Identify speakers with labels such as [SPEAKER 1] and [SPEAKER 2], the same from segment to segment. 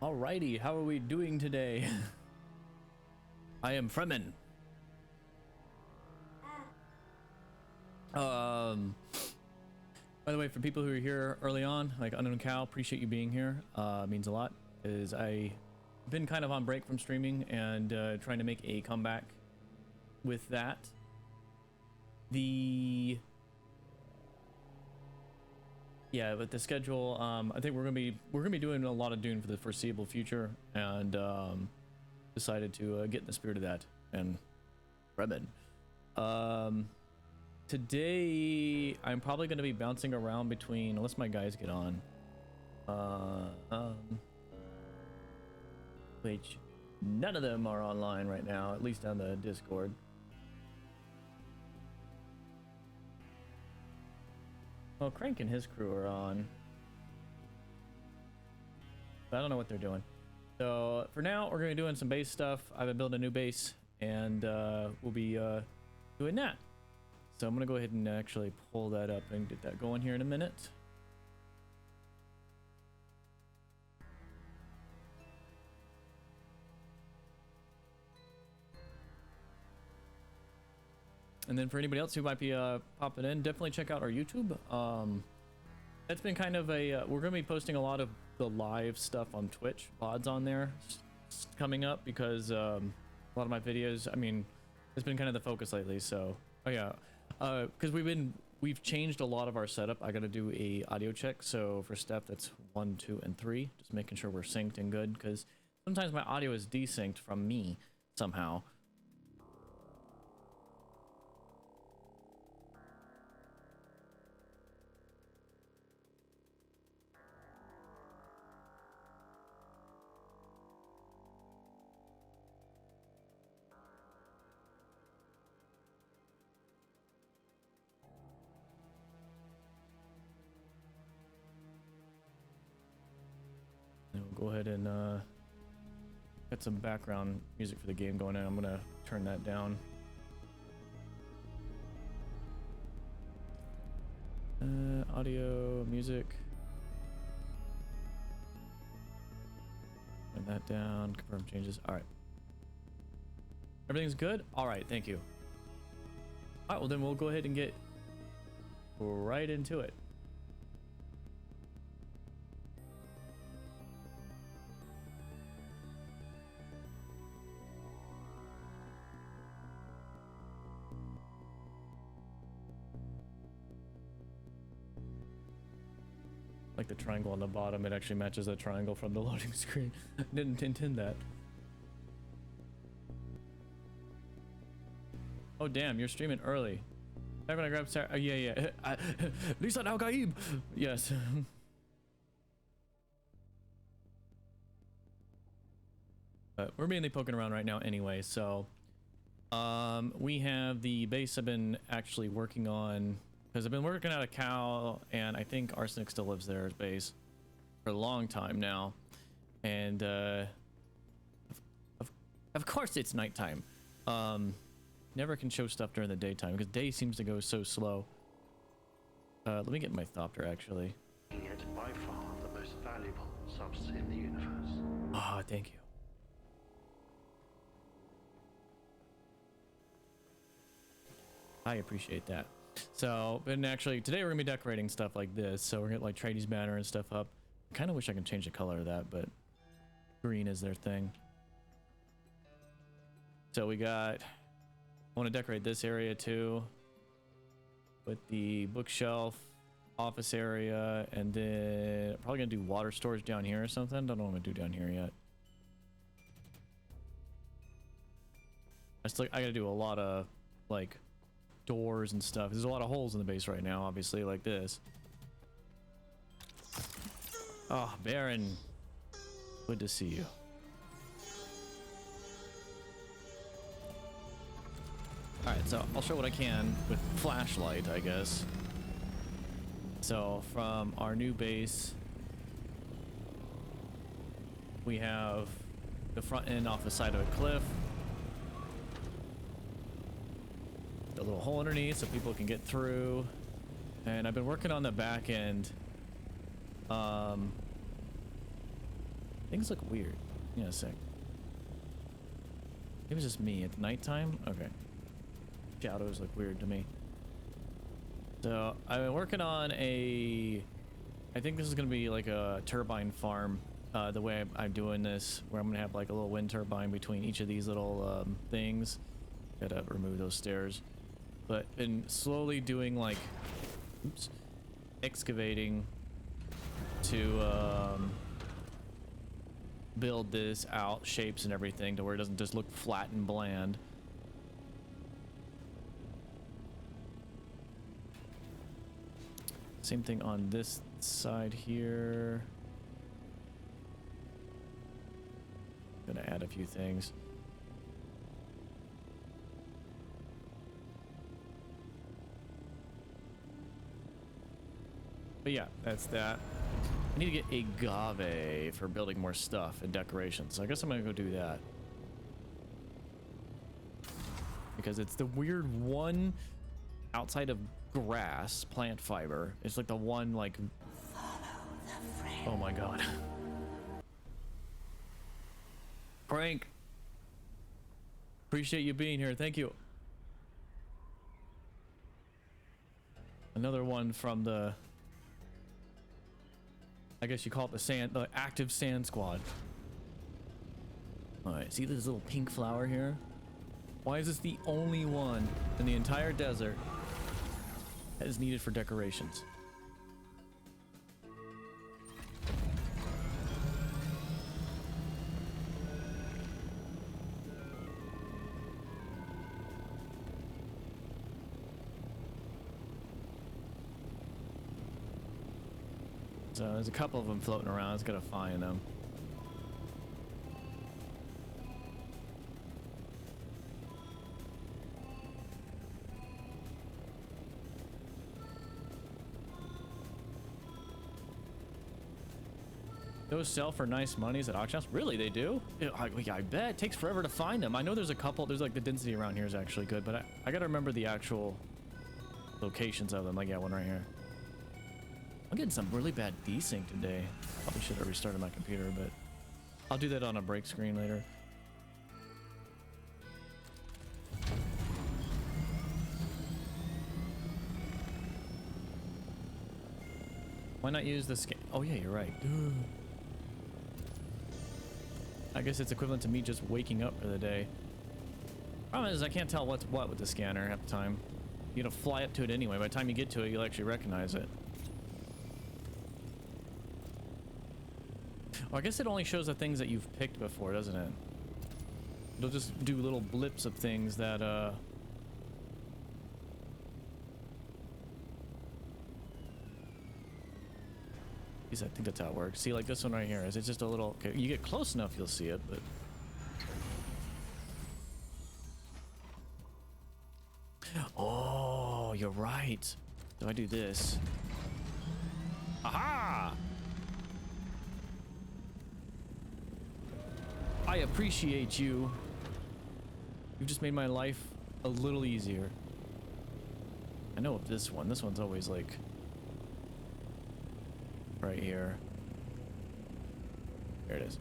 [SPEAKER 1] Alrighty, how are we doing today? I am Fremen. By the way, for people who are here early on, like Unknown Cow, appreciate you being here. Means a lot. Is I've been kind of on break from streaming and trying to make a comeback with that. With the schedule, I think we're gonna be doing a lot of Dune for the foreseeable future, and decided to get in the spirit of that and Fremen. Today I'm probably going to be bouncing around between, unless my guys get on, which none of them are online right now, at least on the Discord. Well, Crank and his crew are on, but I don't know what they're doing. So for now, we're going to be doing some base stuff. I've been building a new base, and we'll be doing that. So I'm going to go ahead and actually pull that up and get that going here in a minute. And then for anybody else who might be popping in, definitely check out our YouTube. That's been kind of a we're going to be posting a lot of the live stuff on Twitch, VODs on there coming up, because a lot of my videos, I mean, it's been kind of the focus lately. So because we've changed a lot of our setup. I got to do a audio check, so for Steph that's 1, 2, and 3, just making sure we're synced and good, because sometimes my audio is desynced from me somehow. Go ahead and get some background music for the game going in. I'm gonna turn that down. Audio, music. Turn that down. Confirm changes. All right. Everything's good? All right. Thank you. All right. Well, then we'll go ahead and get right into it. Like the triangle on the bottom, it actually matches the triangle from the loading screen. Didn't intend that. Oh damn, you're streaming early. I'm gonna grab Sarah. Yeah. Lisa Al Gaib. Yes. But we're mainly poking around right now anyway, so we have the base I've been actually working on, because I've been working at a cow, and I think Arsenic still lives there as base for a long time now. And of course it's nighttime. Never can show stuff during the daytime because day seems to go so slow. Let me get my Thopter actually.
[SPEAKER 2] It by far the most valuable substance in the universe.
[SPEAKER 1] Ah, thank you. I appreciate that. So, and actually today we're gonna be decorating stuff like this. So we're gonna like Trades banner and stuff up. I kind of wish I could change the color of that, but green is their thing. So we got, I want to decorate this area too with the bookshelf, office area, and then probably gonna do water storage down here or something. Don't know what I'm gonna do down here yet. I gotta do a lot of like doors and stuff. There's a lot of holes in the base right now, obviously, like this. Oh, Baron, good to see you. All right, so I'll show what I can with flashlight, I guess. So from our new base, we have the front end off the side of a cliff. A little hole underneath so people can get through, and I've been working on the back end Things look weird. Yeah, a sec. It was just me. It's nighttime? Okay. Shadows look weird to me. So, I've been working on a... I think this is going to be like a turbine farm. The way I'm doing this, where I'm going to have like a little wind turbine between each of these little things. Gotta remove those stairs. But been slowly doing like... Oops. Excavating to build this out, shapes and everything, to where it doesn't just look flat and bland. Same thing on this side here. Gonna add a few things. But yeah, that's that. I need to get agave for building more stuff and decorations. So I guess I'm gonna go do that. Because it's the weird one outside of grass, plant fiber. It's like the one like... Oh my god. Frank! Appreciate you being here, thank you. Another one from the... I guess you call it the active sand squad. Alright, see this little pink flower here? Why is this the only one in the entire desert that is needed for decorations? So there's a couple of them floating around. I was gonna find them. Those sell for nice monies at auction house? Really, they do? Yeah, I bet. It takes forever to find them. I know there's a couple. There's like the density around here is actually good, but I gotta remember the actual locations of them. Like, yeah, one right here. I'm getting some really bad desync today. Probably should have restarted my computer, but I'll do that on a break screen later. Why not use the scan? Oh yeah, you're right. I guess it's equivalent to me just waking up for the day. Problem is I can't tell what's what with the scanner half the time. You gotta fly up to it anyway. By the time you get to it, you'll actually recognize it. Well, I guess it only shows the things that you've picked before, doesn't it? It'll just do little blips of things that, I think that's how it works. See, like this one right here, is it just a little... Okay, you get close enough, you'll see it, but... Oh, you're right. So I do this. Aha! I appreciate you. You've just made my life a little easier. I know of this one. This one's always like right here. There it is.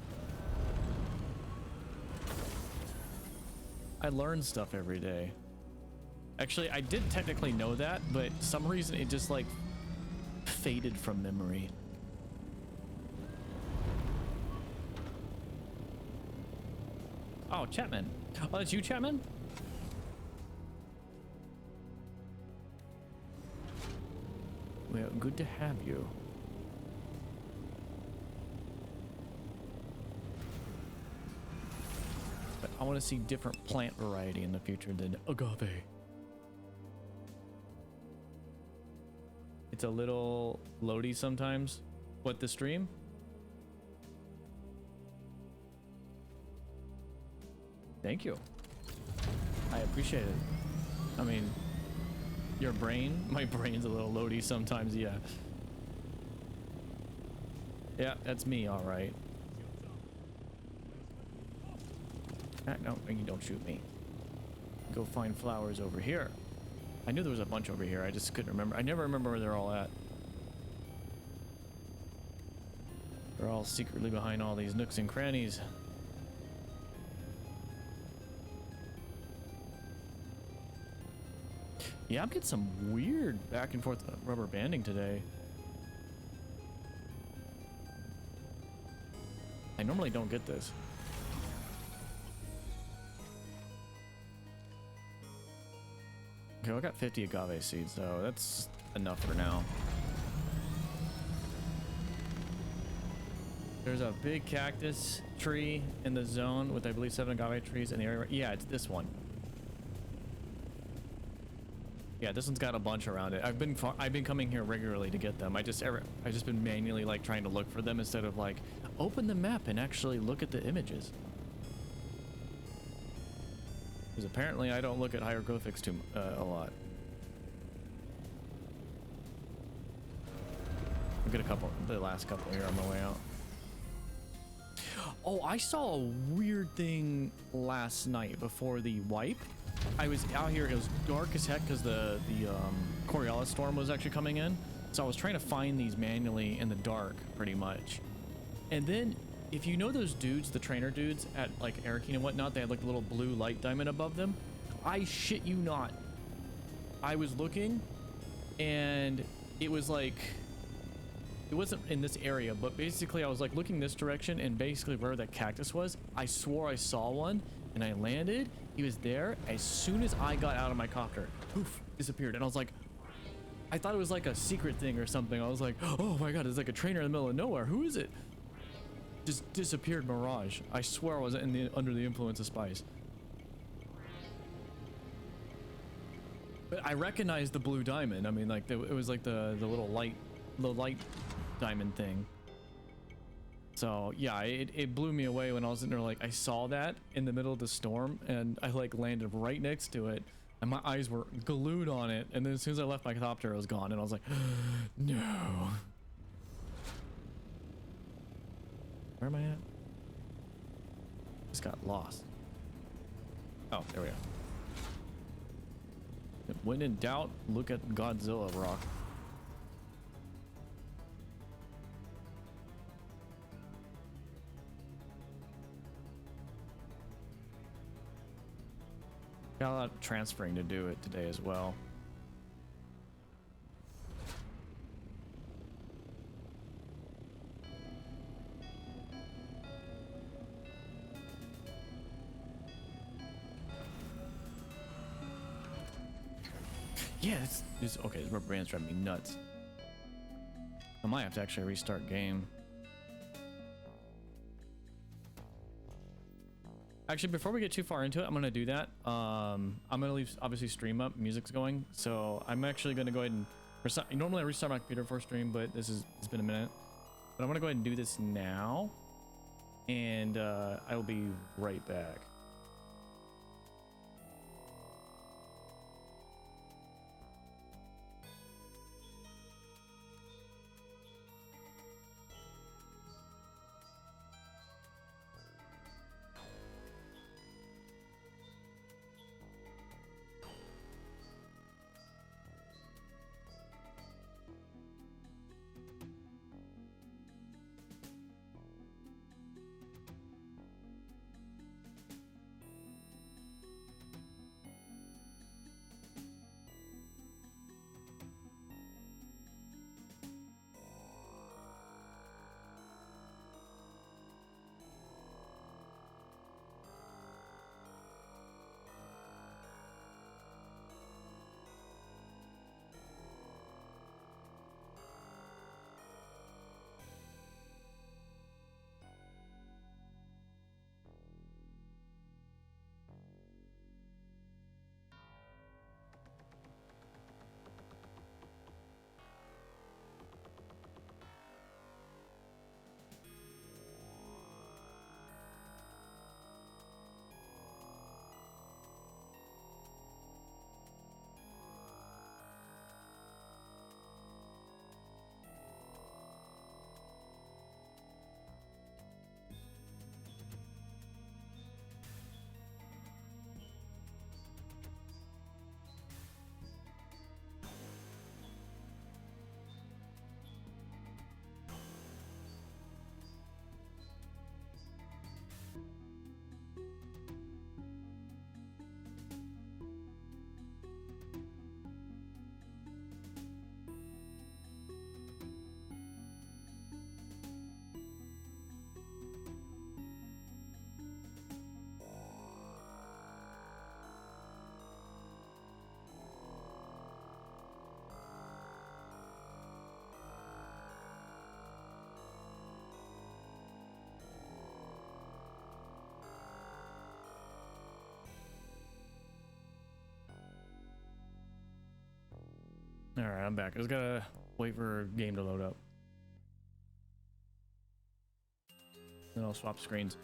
[SPEAKER 1] I learn stuff every day. Actually, I did technically know that, but for some reason it just like faded from memory. Oh, Chapman. Oh, that's you, Chapman? Well, good to have you. But I want to see different plant variety in the future than agave. It's a little loady sometimes. What, the stream? Thank you. I appreciate it. I mean, your brain? My brain's a little loady sometimes, yeah. Yeah, that's me, all right. No, you don't shoot me. Go find flowers over here. I knew there was a bunch over here. I just couldn't remember. I never remember where they're all at. They're They're all secretly behind all these nooks and crannies. Yeah, I'm getting some weird back and forth rubber banding today. I normally don't get this. Okay, I got 50 agave seeds, so that's enough for now. There's a big cactus tree in the zone with, I believe, 7 agave trees in the area. Yeah, it's this one. Yeah, this one's got a bunch around it. I've been coming here regularly to get them. I just been manually like trying to look for them instead of like open the map and actually look at the images. Because apparently I don't look at hieroglyphics a lot. I'll get the last couple here on the way out. Oh, I saw a weird thing last night before the wipe. I was out here, it was dark as heck because the Coriolis storm was actually coming in. So I was trying to find these manually in the dark, pretty much. And then, if you know those dudes, the trainer dudes at like Arrakis and whatnot, they had like a little blue light diamond above them. I shit you not. I was looking and it was like, it wasn't in this area, but basically I was like looking this direction and basically where that cactus was, I swore I saw one and I landed. He was there. As soon as I got out of my copter, poof, disappeared. And I was like, I thought it was like a secret thing or something. I was like, oh my God, it's like a trainer in the middle of nowhere. Who is it? Just disappeared mirage. I swear I was under the influence of spice. But I recognized the blue diamond. I mean, like it was like the little light diamond thing. So yeah, it blew me away when I was in there. Like I saw that in the middle of the storm and I like landed right next to it and my eyes were glued on it. And then as soon as I left my copter, it was gone. And I was like, no. Where am I at? Just got lost. Oh, there we go. When in doubt, look at Godzilla rock. Got a lot of transferring to do it today as well. Yeah, it's okay. This rubber band's driving me nuts. I might have to actually restart game. Actually, before we get too far into it, I'm gonna do that. I'm gonna leave obviously stream up. Music's going, so I'm actually gonna go ahead and normally I restart my computer before stream, but it's been a minute. But I'm gonna go ahead and do this now, and I will be right back. All right, I'm back. I just gotta wait for game to load up. Then I'll swap screens.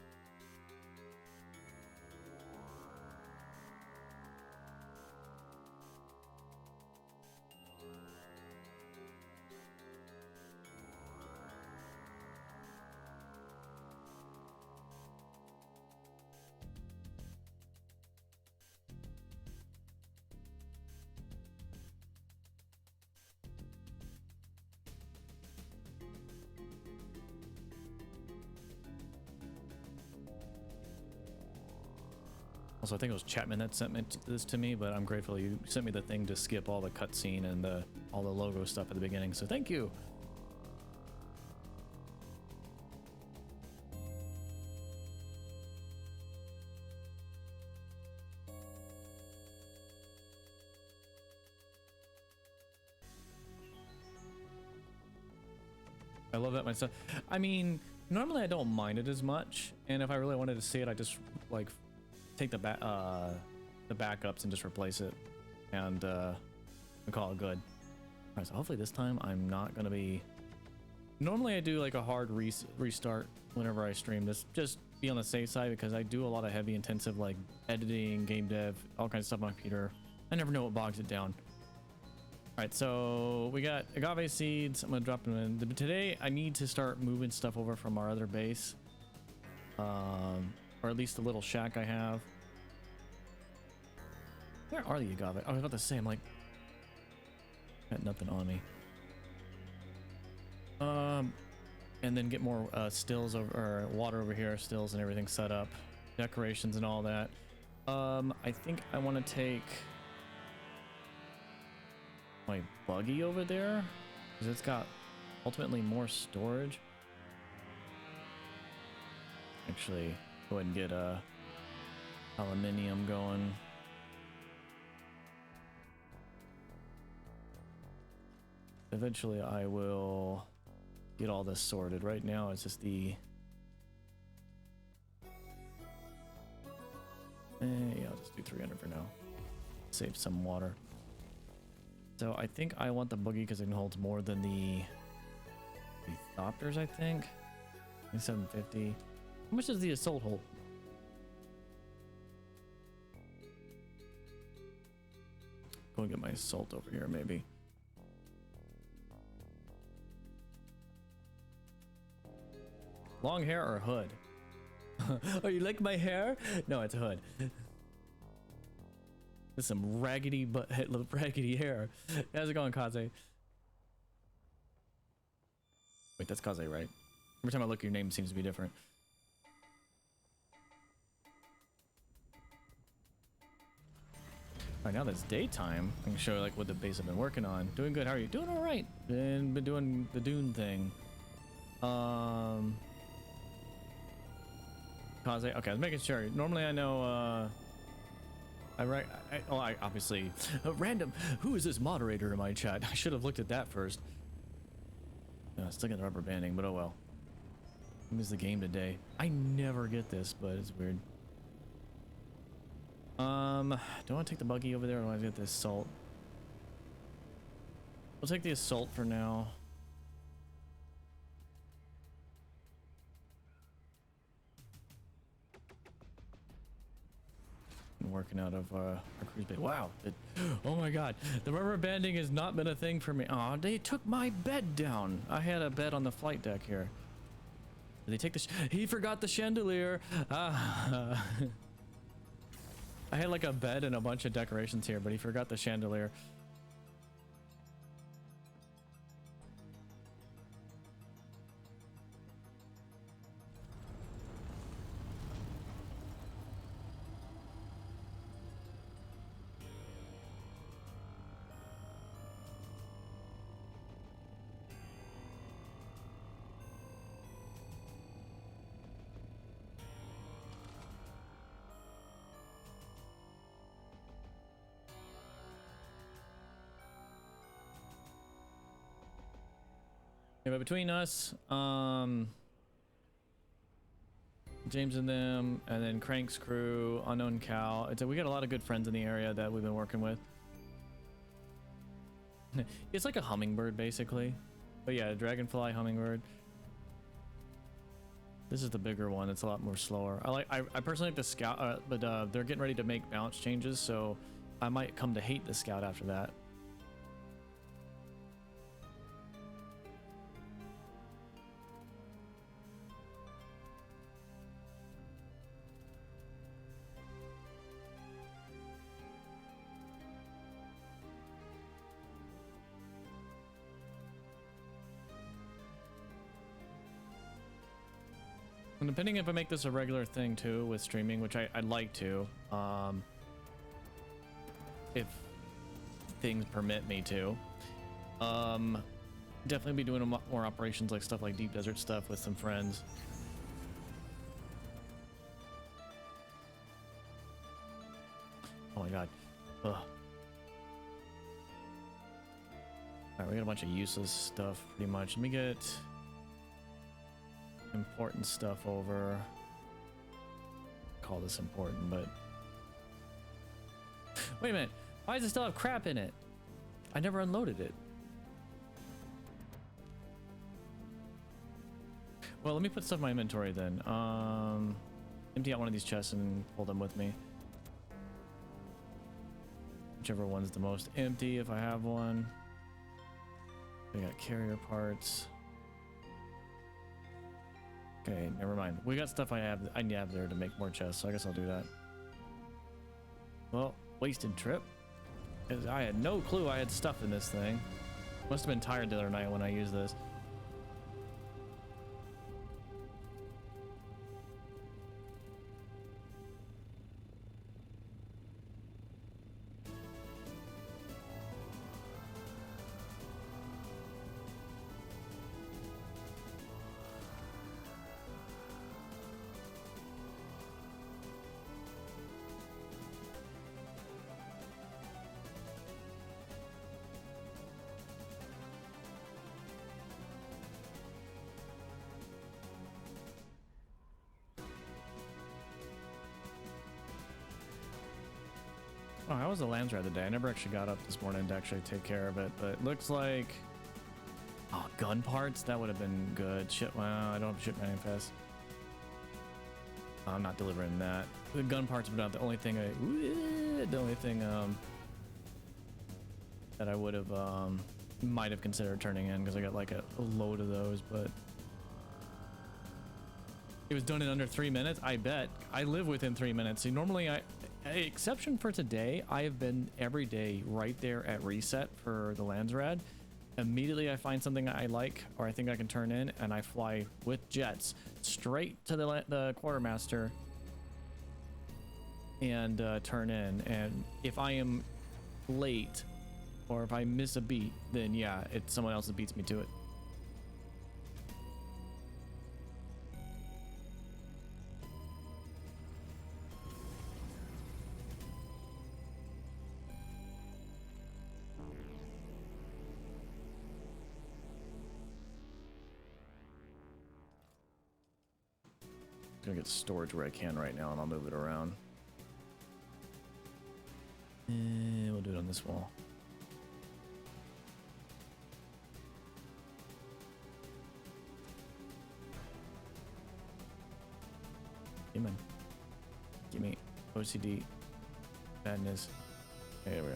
[SPEAKER 1] Also, I think it was Chapman that sent this to me, but I'm grateful you sent me the thing to skip all the cutscene and all the logo stuff at the beginning, so thank you. I love that myself. I mean, normally I don't mind it as much, and if I really wanted to see it, I just like take the backups and just replace it, and we call it good. All right, so hopefully this time I'm not gonna be. Normally I do like a hard restart whenever I stream. This just be on the safe side because I do a lot of heavy intensive like editing, game dev, all kinds of stuff on my computer. I never know what bogs it down. All right, so we got agave seeds. I'm gonna drop them in. Today I need to start moving stuff over from our other base, or at least the little shack I have. Where are the agave? I was about to say, I'm like, got nothing on me. And then get more stills over, or water over here, stills and everything set up, decorations and all that. I think I want to take my buggy over there because it's got ultimately more storage. Actually, go ahead and get aluminium going. Eventually I will get all this sorted. Right now it's just the yeah, I'll just do 300 for now, save some water. So I think I want the buggy because it holds more than the ornithopters. I think 750. How much does the assault hold? Go and get my assault over here maybe. Long hair or hood? Oh, you like my hair? No, it's a hood. With some raggedy raggedy hair. How's it going, Kaze? Wait, that's Kaze, right? Every time I look, your name seems to be different. Alright, now that it's daytime, I can show you like what the base I've been working on. Doing good. How are you? Doing all right. Been doing the Dune thing. Kaze. Okay, I was making sure. Normally I know. I obviously random. Who is this moderator in my chat? I should have looked at that first. No, still got the rubber banding, but oh well. I missed the game today. I never get this, but it's weird. Do I want to take the buggy over there, or do I want to get the assault? We'll take the assault for now. Working out of our cruise bay. Wow. Oh my god. The rubber banding has not been a thing for me. Oh, they took my bed down. I had a bed on the flight deck here. Did they take the he forgot the chandelier. I had like a bed and a bunch of decorations here, but he forgot the chandelier. Yeah, but between us, James and them, and then Crank's crew, Unknown Cal, we got a lot of good friends in the area that we've been working with. It's like a hummingbird basically, but yeah, dragonfly, hummingbird. This is the bigger one. It's a lot more slower. I personally like the scout, but they're getting ready to make balance changes, so I might come to hate the scout after that. And depending if I make this a regular thing too with streaming, which I'd like to, if things permit me to, definitely be doing a lot more operations like stuff like deep desert stuff with some friends. Oh my god. Ugh. Alright, we got a bunch of useless stuff pretty much. Let me get important stuff over. Call this important, but wait a minute, why does it still have crap in it? I never unloaded it. Well, let me put stuff in my inventory then. Empty out one of these chests and pull them with me, whichever one's the most empty if I have one. We got carrier parts. Okay, never mind. We got stuff I need to have there to make more chests, so I guess I'll do that. Well, wasted trip. Because I had no clue I had stuff in this thing. Must have been tired the other night when I used this. Oh, how was the lands ride today? I never actually got up this morning to actually take care of it, but it looks like... Oh, gun parts? That would have been good. Shit, well, I don't have ship manifest. I'm not delivering that. The gun parts are not the only thing that I would have might have considered turning in, because I got like a load of those, but it was done in under 3 minutes. I bet. I live within 3 minutes. See, normally exception for today, I have been every day right there at reset for the lands rad. Immediately I find something I like or I think I can turn in, and I fly with jets straight to the quartermaster and turn in. And if I am late or if I miss a beat, then yeah, it's someone else that beats me to it. Gonna get storage where I can right now, and I'll move it around. We'll do it on this wall. Come on. Give me OCD. Madness. Okay, there we go.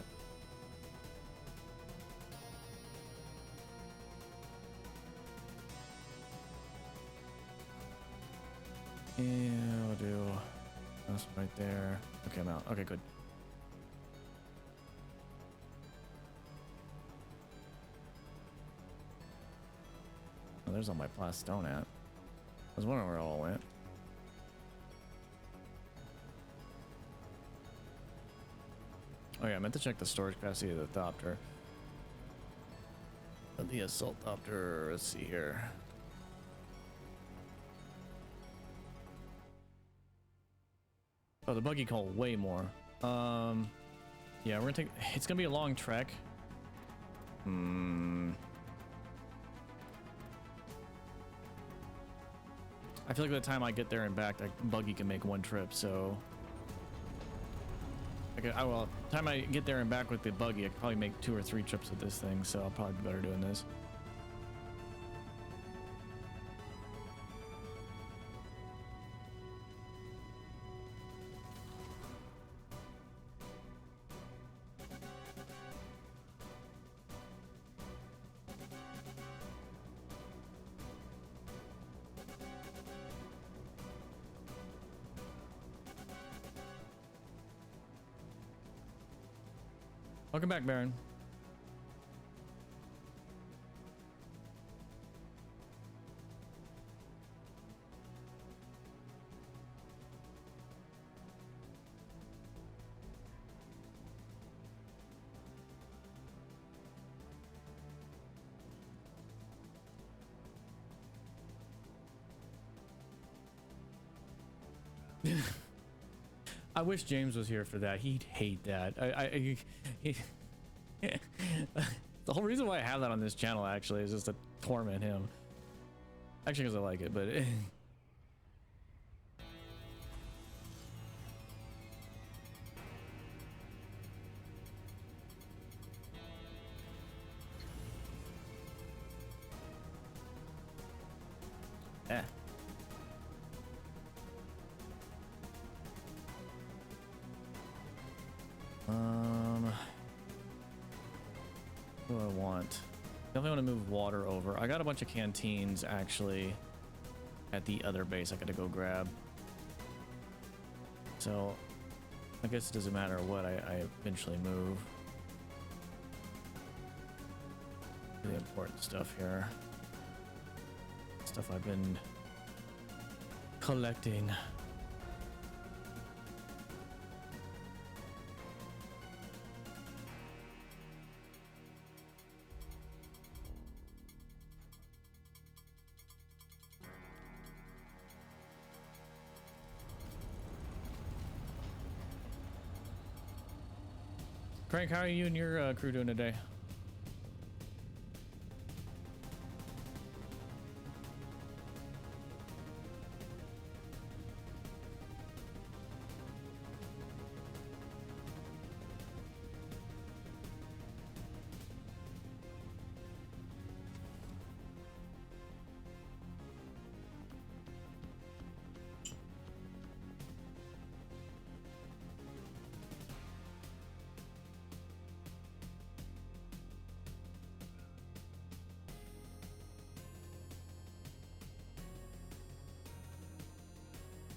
[SPEAKER 1] Yeah, we'll do this right there. Okay, I'm out. Okay, good. Oh, there's all my plastic stone at. I was wondering where it all went. Oh yeah, I meant to check the storage capacity of the thopter. The assault thopter, let's see here. Oh, the buggy call way more. Yeah, we're gonna take. It's gonna be a long trek. I feel like by the time I get there and back, that buggy can make one trip. So Well, time I get there and back with the buggy, I could probably make 2 or 3 trips with this thing, so I'll probably be better doing this. Welcome back, Baron. I wish James was here for that. He'd hate that. The whole reason why I have that on this channel actually is just to torment him. Actually, because I like it, but yeah. What do I want? Definitely want to move water over. I got a bunch of canteens actually at the other base I gotta go grab. So I guess it doesn't matter what I eventually move. The important stuff here. Stuff I've been collecting. Crank, how are you and your crew doing today?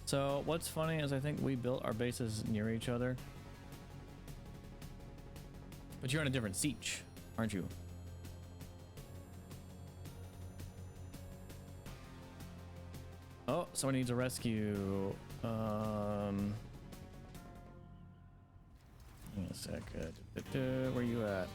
[SPEAKER 1] So what's funny is I think we built our bases near each other. But you're on a different siege, aren't you? Oh, someone needs a rescue. Hang on a sec. Where you at?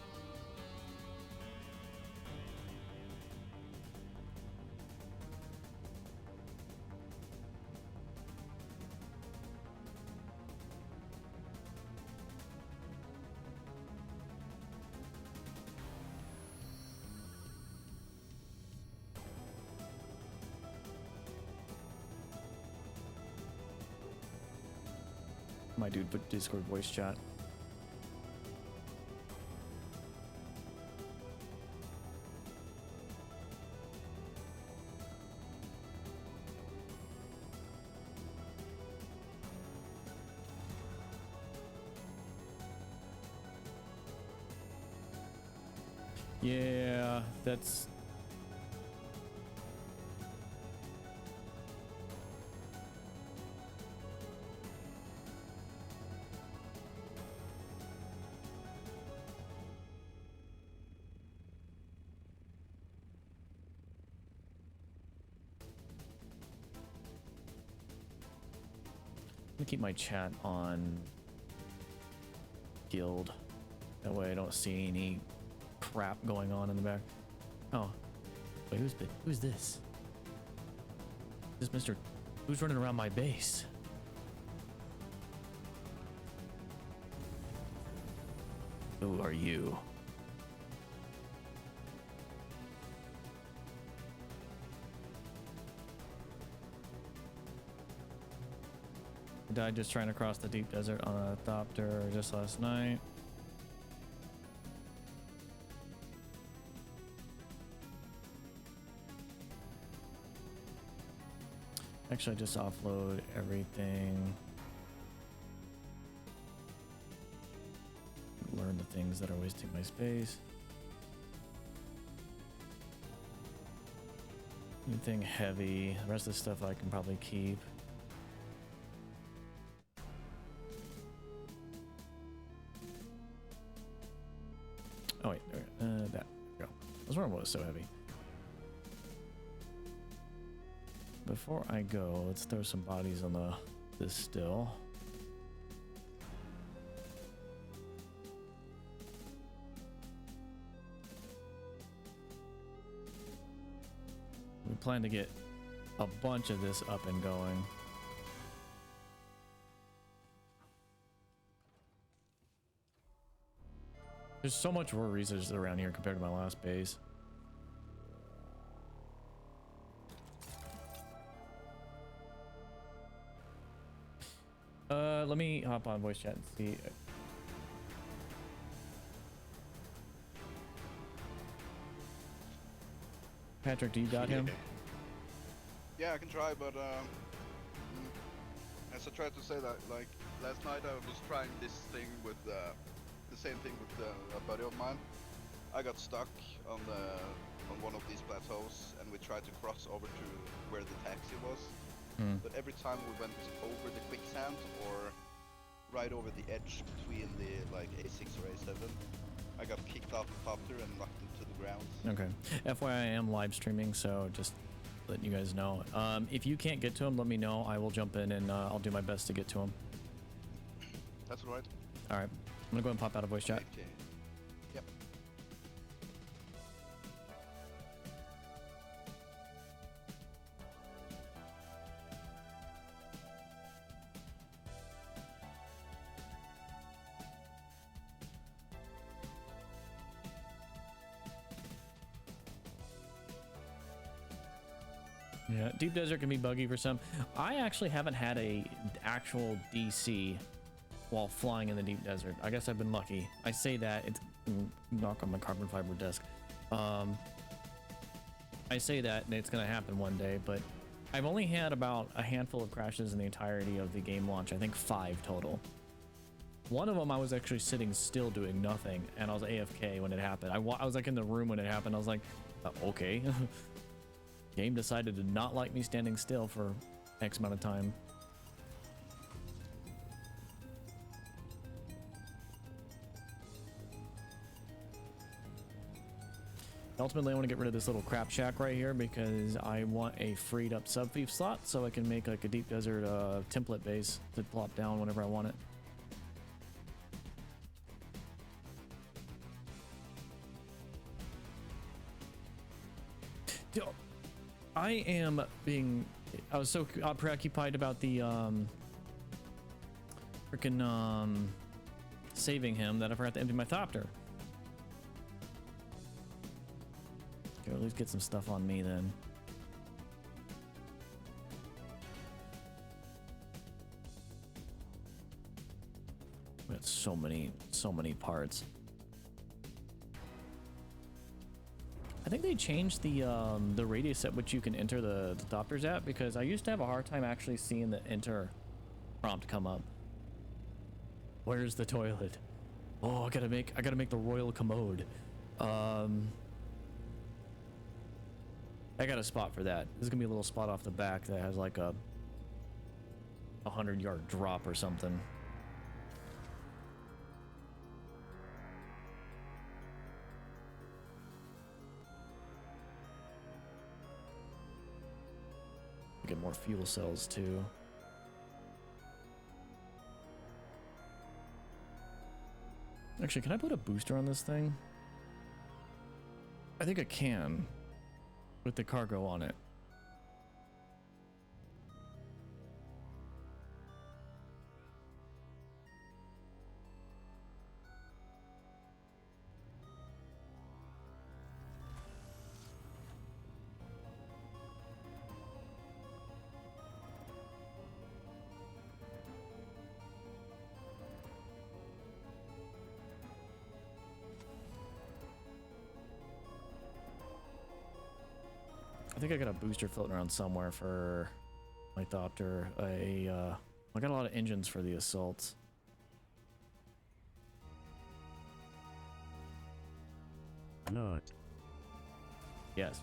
[SPEAKER 1] My dude put Discord voice chat. Yeah, that's... Let me keep my chat on guild. That way I don't see any crap going on in the back. Oh. Wait, who's this? This Mr. Who's running around my base? Who are you? died just trying to cross the deep desert on a thopter just last night. Actually, I just offload everything. Learn the things that are wasting my space. Anything heavy. The rest of the stuff I can probably keep. Oh wait, that. There we go. I was wondering what was so heavy. Before I go, let's throw some bodies on this still. We plan to get a bunch of this up and going. There's so much more resources around here compared to my last base. Let me hop on voice chat and see. Patrick, do you got him?
[SPEAKER 3] Yeah, I can try, but as I tried to say that, like last night I was trying this thing with the same thing with a buddy of mine. I got stuck on one of these plateaus, and we tried to cross over to where the taxi was. But every time we went over the quicksand or right over the edge between the like A6 or A7, I got kicked off the copter and knocked into the ground.
[SPEAKER 1] Okay. FYI, I am live streaming, so just letting you guys know. If you can't get to him, let me know. I will jump in and I'll do my best to get to him.
[SPEAKER 3] That's all right.
[SPEAKER 1] All right. I'm gonna go ahead and pop out of voice chat.
[SPEAKER 3] Okay. Yep.
[SPEAKER 1] Yeah, deep desert can be buggy for some. I actually haven't had a actual DC while flying in the deep desert. I guess I've been lucky. I say that, it's knock on my carbon fiber desk. I say that and it's gonna happen one day, but I've only had about a handful of crashes in the entirety of the game launch. I think 5 total. One of them I was actually sitting still doing nothing, and I was AFK when it happened. I was like in the room when it happened. I was like, okay. Game decided to not like me standing still for X amount of time. Ultimately, I want to get rid of this little crap shack right here because I want a freed up sub-thief slot so I can make like a deep desert template base to plop down whenever I want it. I was so preoccupied about the freaking saving him that I forgot to empty my thopter. Okay, at least get some stuff on me then. We got so many parts. I think they changed the radius at which you can enter the thopters at, because I used to have a hard time actually seeing the enter prompt come up. Where's the toilet? Oh, I gotta make the royal commode. I got a spot for that. There's gonna be a little spot off the back that has like a 100-yard drop or something. Get more fuel cells too. Actually, can I put a booster on this thing? I think I can with the cargo on it. I think I got a booster floating around somewhere for ornithopter. I got a lot of engines for the assaults.
[SPEAKER 4] Not.
[SPEAKER 1] Yes.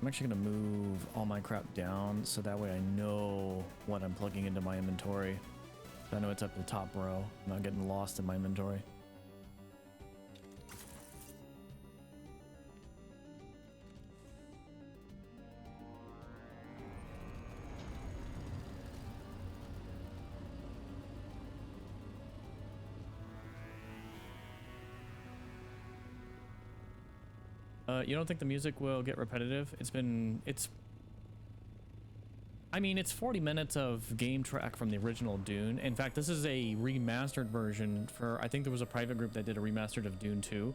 [SPEAKER 1] I'm actually going to move all my crap down so that way I know what I'm plugging into my inventory. So I know it's up the top row. I'm not getting lost in my inventory. You don't think the music will get repetitive? I mean, it's 40 minutes of game track from the original Dune. In fact, this is a remastered version for, I think there was a private group that did a remastered of Dune 2.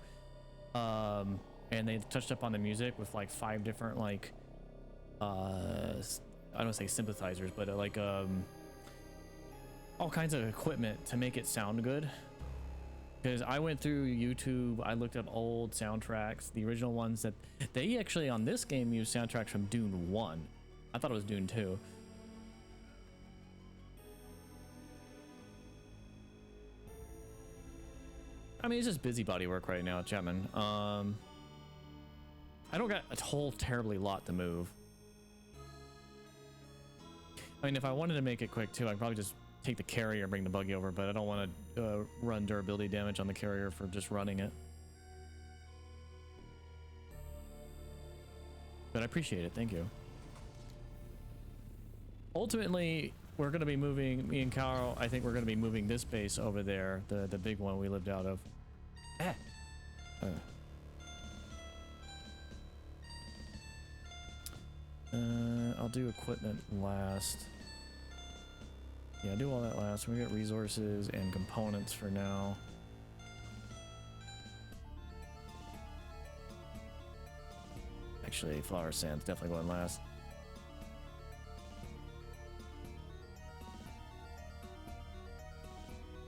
[SPEAKER 1] And they touched up on the music with like 5 different like, I don't want to say synthesizers, but like all kinds of equipment to make it sound good. Because I went through YouTube, I looked up old soundtracks, the original ones that they actually on this game used soundtracks from Dune 1. I thought it was Dune 2. I mean, it's just busybody work right now, Chapman. I don't got a whole terribly lot to move. I mean, if I wanted to make it quick too, I'd probably just take the carrier and bring the buggy over, but I don't want to run durability damage on the carrier for just running it. But I appreciate it, thank you. Ultimately, we're going to be moving, me and Carl, I think we're going to be moving this base over there, the big one we lived out of. I'll do equipment last. Yeah, do all that last. We got resources and components for now. Actually, flower sand's definitely going last.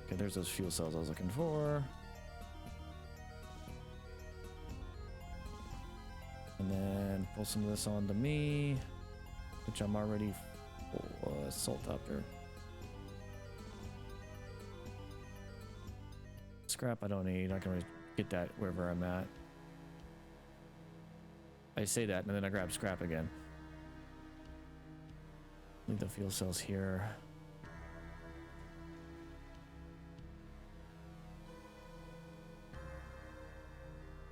[SPEAKER 1] Okay, there's those fuel cells I was looking for. And then pull some of this onto me, which I'm already full Sturtevant. Scrap I don't need. I can always get that wherever I'm at. I say that and then I grab scrap again. Leave the fuel cells here.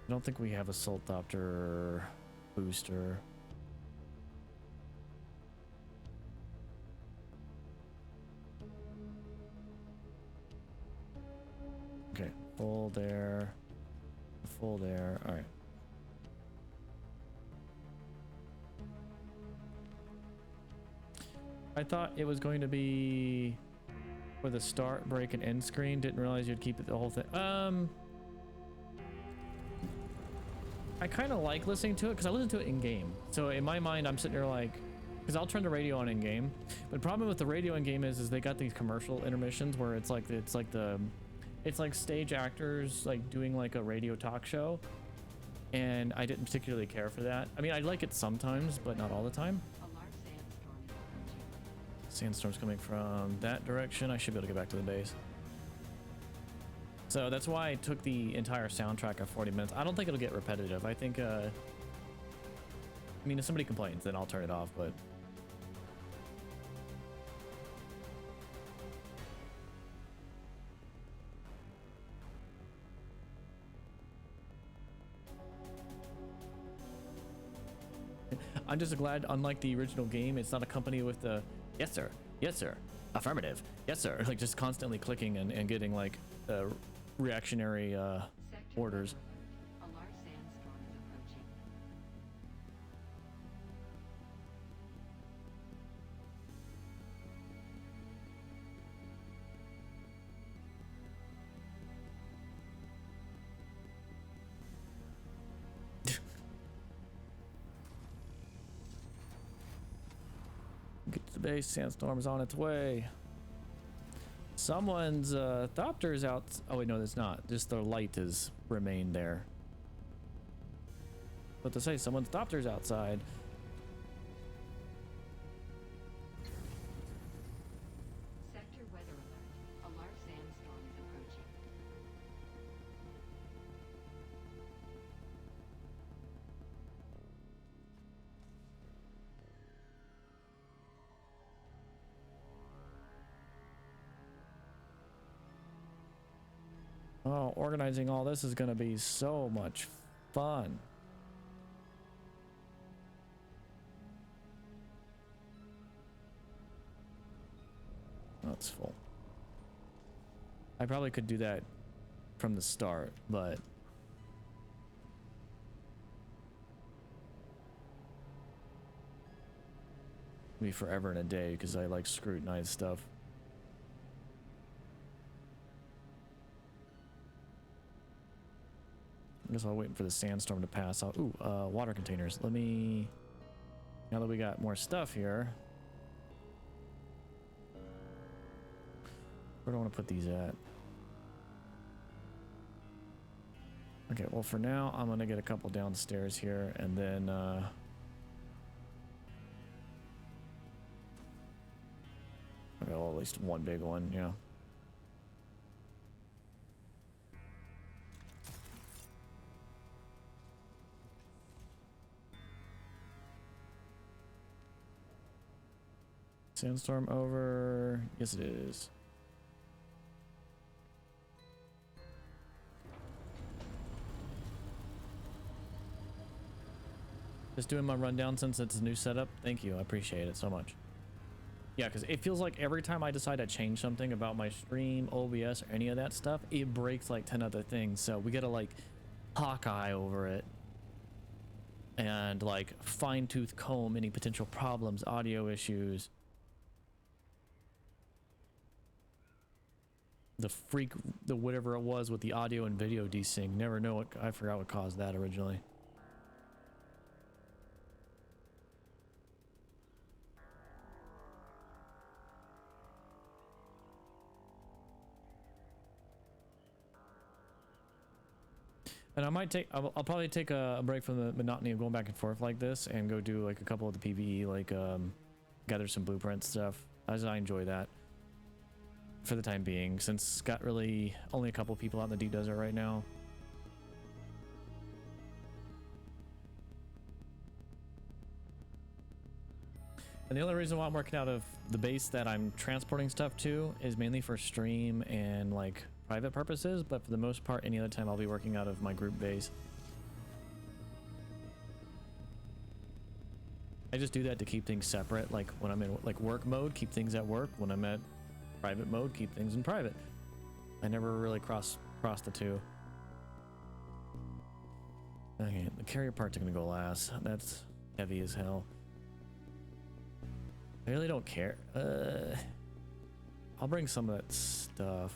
[SPEAKER 1] I don't think we have a Sturtevant booster. Okay, full there, full there. All right. I thought it was going to be for the start, break, and end screen. Didn't realize you'd keep it the whole thing. I kind of like listening to it because I listen to it in game. So in my mind, I'm sitting there like, because I'll turn the radio on in game. But the problem with the radio in game is they got these commercial intermissions where it's like stage actors like doing like a radio talk show, and I didn't particularly care for that. I mean, I like it sometimes, but not all the time. Sandstorm's coming from that direction. I should be able to get back to the base. So that's why I took the entire soundtrack of 40 minutes. I don't think it'll get repetitive. I think, I mean, if somebody complains, then I'll turn it off, but. I'm just glad, unlike the original game, it's not a company with the yes sir, affirmative, yes sir, like just constantly clicking and getting like reactionary orders. Get to the base. Sandstorm's on its way. Someone's thopter's out. Oh wait, no, that's not. Just the light has remained there. But to say, someone's thopter's outside.
[SPEAKER 5] Sector weather alert. A large sandstorm is approaching.
[SPEAKER 1] Oh, organizing all this is going to be so much fun. Oh, it's full. I probably could do that from the start, but it'll be forever and a day because I like scrutinize stuff. I guess I'll wait for the sandstorm to pass. Ooh, water containers. Let me, now that we got more stuff here, where do I want to put these at? Okay, well for now, I'm gonna get a couple downstairs here, and then okay, well, at least one big one, yeah. Sandstorm over. Yes, it is. Just doing my rundown since it's a new setup. Thank you. I appreciate it so much. Yeah, because it feels like every time I decide to change something about my stream, OBS, or any of that stuff, it breaks like 10 other things. So we gotta like Hawkeye over it and like fine-tooth comb any potential problems, audio issues. The whatever it was with the audio and video desync. Never know what, I forgot what caused that originally. And I might take, I'll probably take a break from the monotony of going back and forth like this and go do like a couple of the PvE, like gather some blueprint stuff, as I enjoy that for the time being, since it's got really only a couple people out in the deep desert right now. And the only reason why I'm working out of the base that I'm transporting stuff to is mainly for stream and like private purposes, but for the most part, any other time I'll be working out of my group base. I just do that to keep things separate. Like when I'm in like work mode, keep things at work. When I'm at private mode, keep things in private. I never really cross the two. Okay, the carrier part's gonna go last. That's heavy as hell. I really don't care. I'll bring some of that stuff.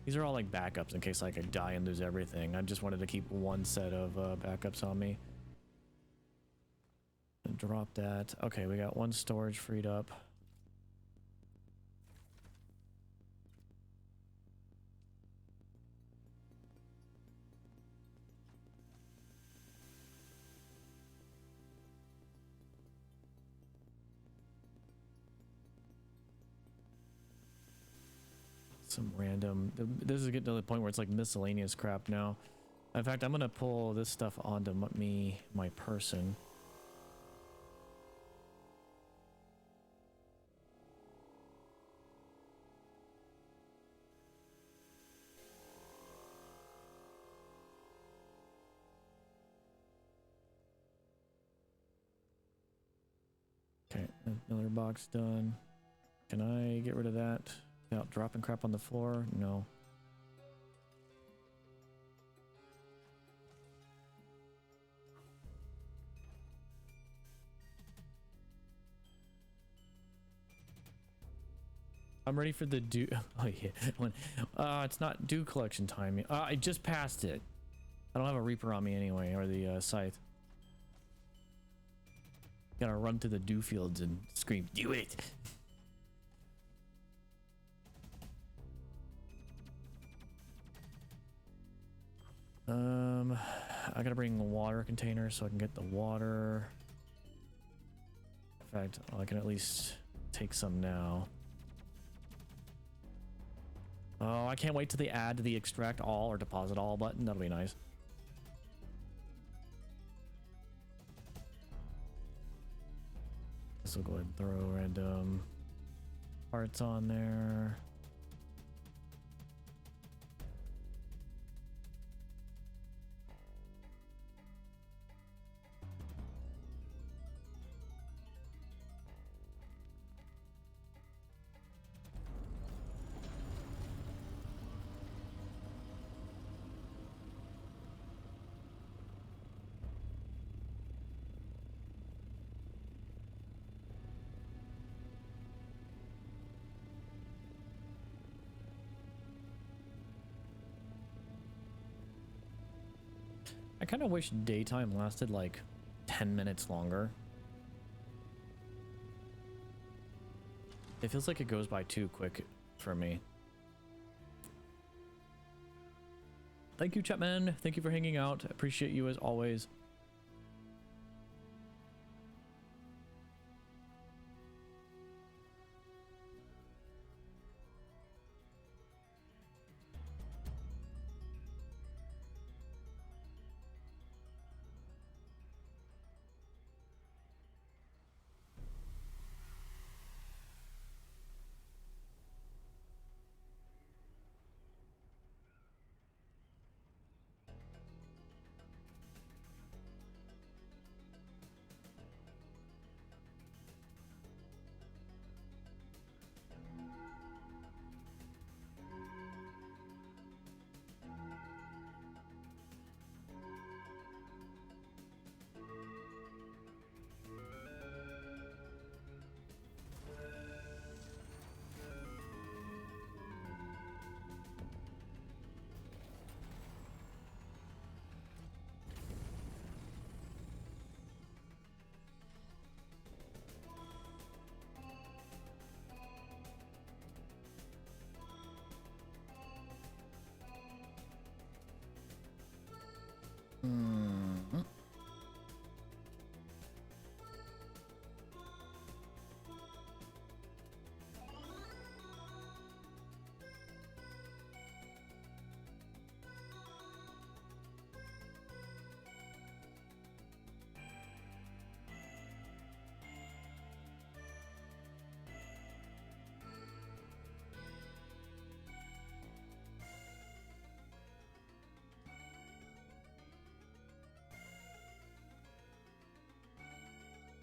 [SPEAKER 1] These are all like backups in case I could die and lose everything. I just wanted to keep one set of backups on me. And drop that. Okay, we got one storage freed up. Some random, this is getting to the point where it's like miscellaneous crap now. In fact, I'm gonna pull this stuff onto my person. Okay, another box done. Can I get rid of that without dropping crap on the floor? No. I'm ready for the dew. Oh yeah, it's not dew collection time. I just passed it. I don't have a reaper on me anyway, or the scythe. Gotta run through the dew fields and scream, "Do it!" I gotta bring a water container so I can get the water. In fact, I can at least take some now. Oh, I can't wait till they add the extract all or deposit all button. That'll be nice. This will go ahead and throw random parts on there. I kind of wish daytime lasted like 10 minutes longer. It feels like it goes by too quick for me. Thank you, Chapman. Thank you for hanging out. Appreciate you as always.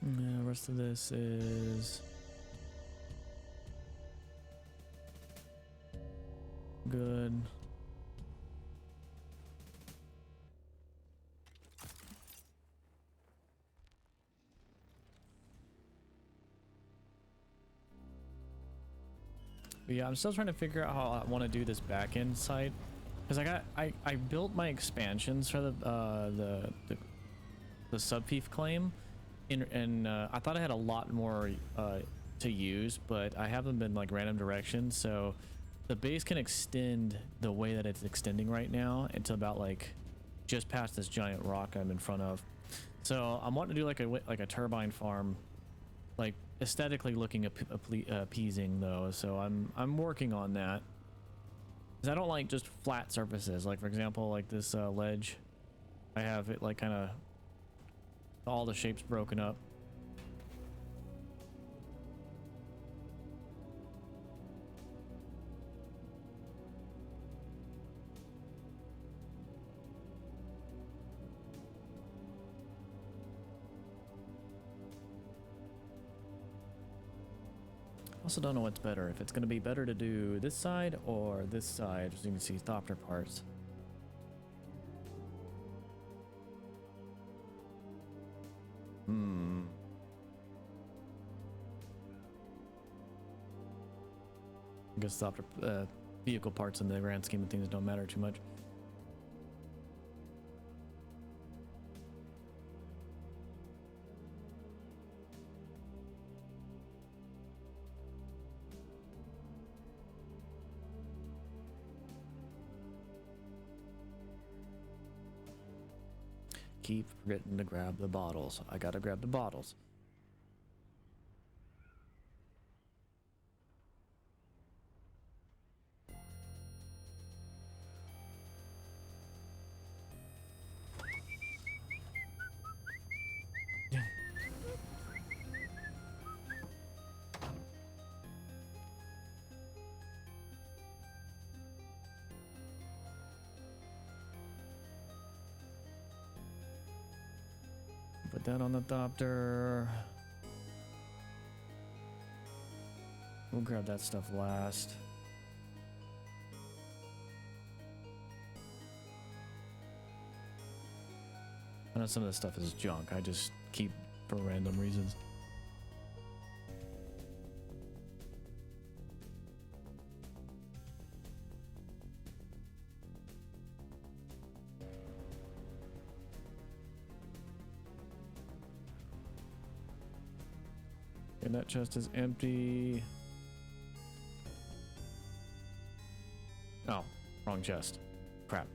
[SPEAKER 1] Yeah, the rest of this is good. But yeah, I'm still trying to figure out how I want to do this back end site, because I built my expansions for the subfief claim. And I thought I had a lot more to use, but I have them in like random directions, so the base can extend the way that it's extending right now until about like just past this giant rock I'm in front of. So I'm wanting to do like a turbine farm, like aesthetically looking appeasing though. So I'm working on that, because I don't like just flat surfaces. Like for example, like this ledge, I have it like kind of all the shapes broken up. Also don't know what's better, if it's going to be better to do this side or this side, so you can see thopter parts. I guess thopter vehicle parts in the grand scheme of things don't matter too much. keep forgetting to grab the bottles. I gotta grab the bottles. Put that on the thopter. We'll grab that stuff last. I know some of this stuff is junk. I just keep for random reasons. And that chest is empty. Oh, wrong chest. Crap.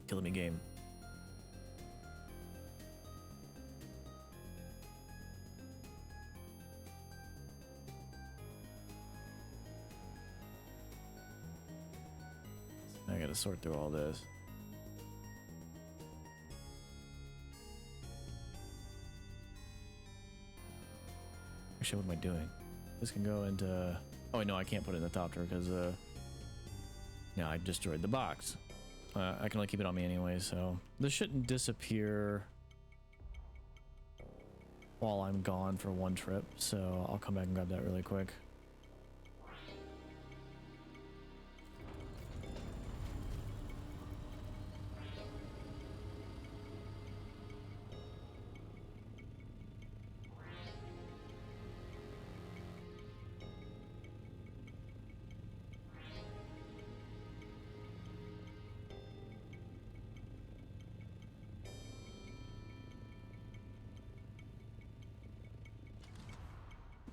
[SPEAKER 1] Killing me game. I gotta sort through all this. Actually, what am I doing? This can go into... Oh, wait, no, I can't put it in the thopter because, yeah, I destroyed the box. I can only keep it on me anyway, so... This shouldn't disappear while I'm gone for one trip, so I'll come back and grab that really quick.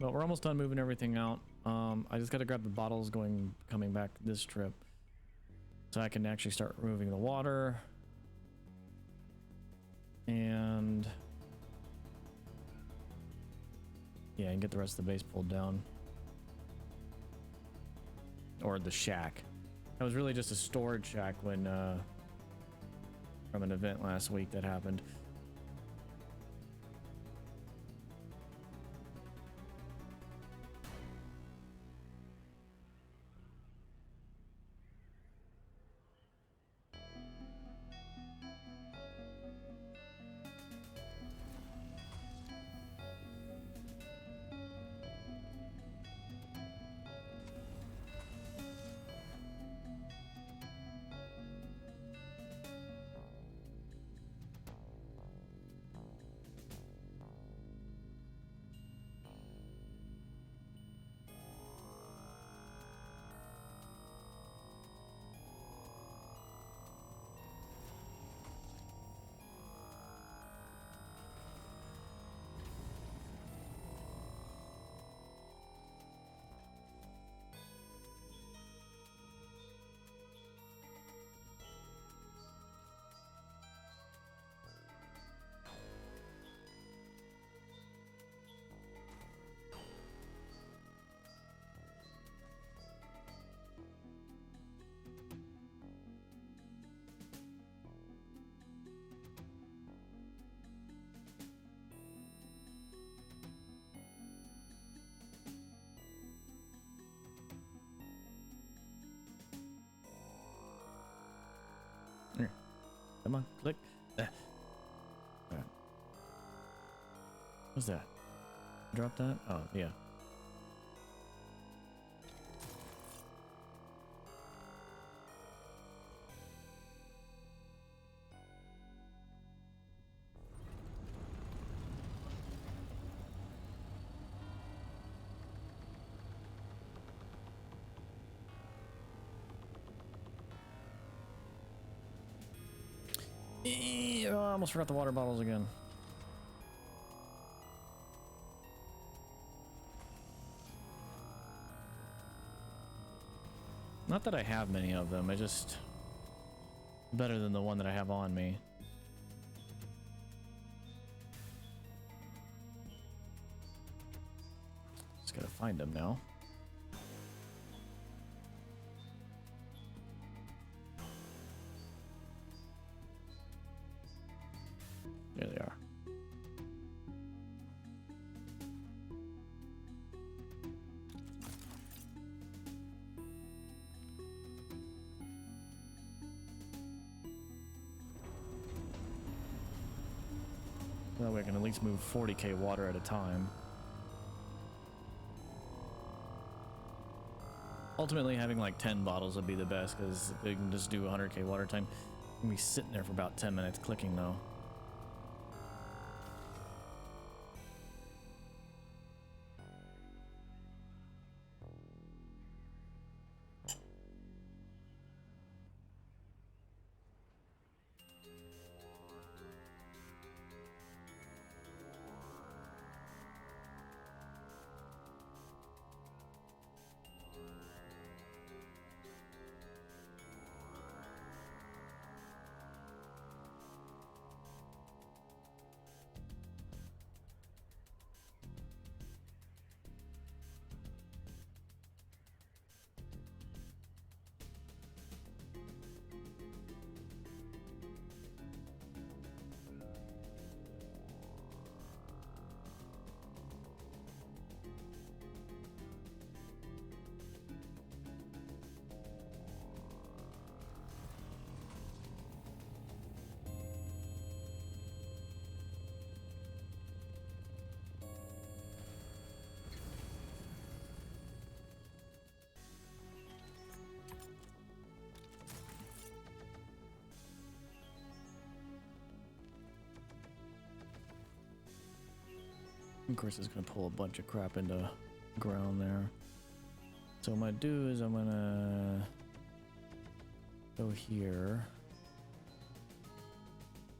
[SPEAKER 1] But we're almost done moving everything out. I just got to grab the bottles coming back this trip, so I can actually start removing the water. And yeah, and get the rest of the base pulled down. Or the shack. That was really just a storage shack when from an event last week that happened. Come on, click. Right. What's that? Drop that? Oh, yeah. I almost forgot the water bottles again. Not that I have many of them, I just better than the one that I have on me. Just gotta find them now. There they are. That way I can at least move 40k water at a time. Ultimately, having like 10 bottles would be the best because they can just do 100k water time. I'm gonna be sitting there for about 10 minutes clicking though. Of course, it's gonna pull a bunch of crap into ground there. So what I'm gonna do is I'm gonna go here.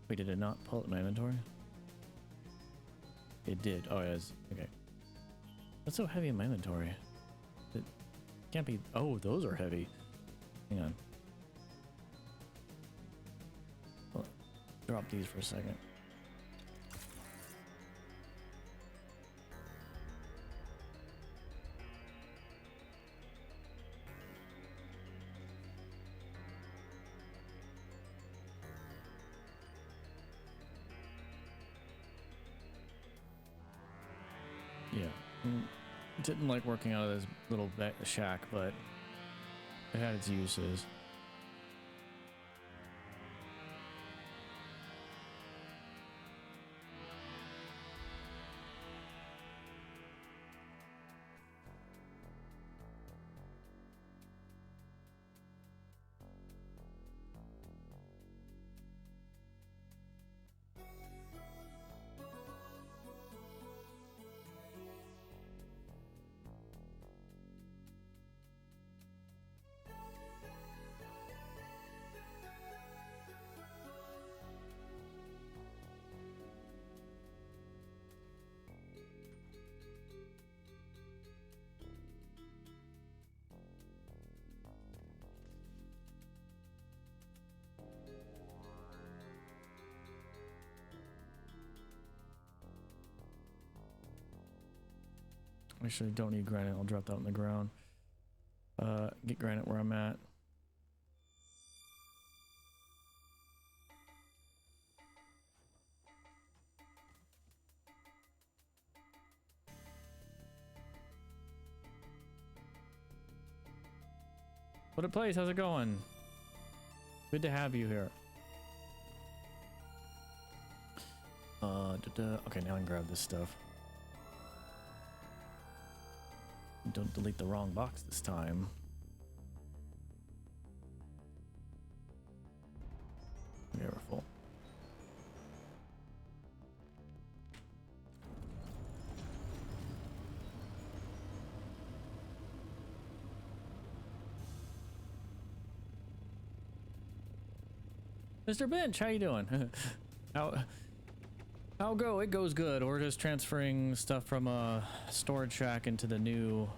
[SPEAKER 1] Wait, did it not pull it in my inventory? It did. Oh, it is. Okay. That's so heavy in my inventory. It can't be. Oh, those are heavy. Hang on. Well, drop these for a second. Yeah, didn't like working out of this little shack, but it had its uses. Actually, don't need granite. I'll drop that on the ground. Get granite where I'm at. What a place. How's it going? Good to have you here. Okay, now I can grab this stuff. Don't delete the wrong box this time. Okay, we're full. Mr. Bench, how you doing? How go? It goes good. We're just transferring stuff from a storage shack into the new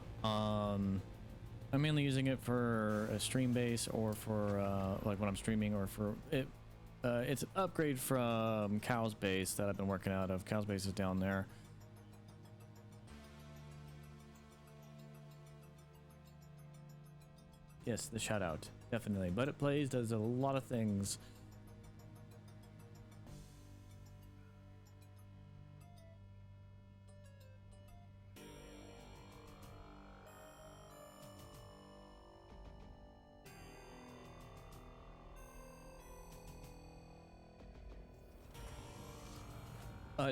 [SPEAKER 1] I'm mainly using it for a stream base or for like when I'm streaming, or for it. It's an upgrade from Cow's base that I've been working out of. Cow's base is down there. Yes, the shout out, definitely. But it plays, does a lot of things.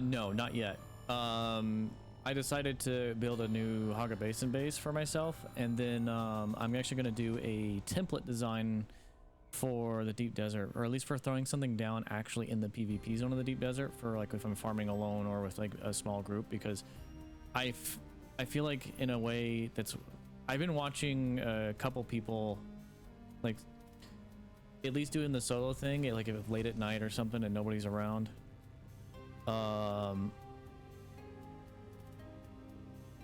[SPEAKER 1] No, not yet. I decided to build a new Haga Basin base for myself, and then I'm actually going to do a template design for the deep desert, or at least for throwing something down actually in the PvP zone of the deep desert, for like if I'm farming alone or with like a small group, because I feel like in a way that's, I've been watching a couple people like at least doing the solo thing, like if it's late at night or something and nobody's around.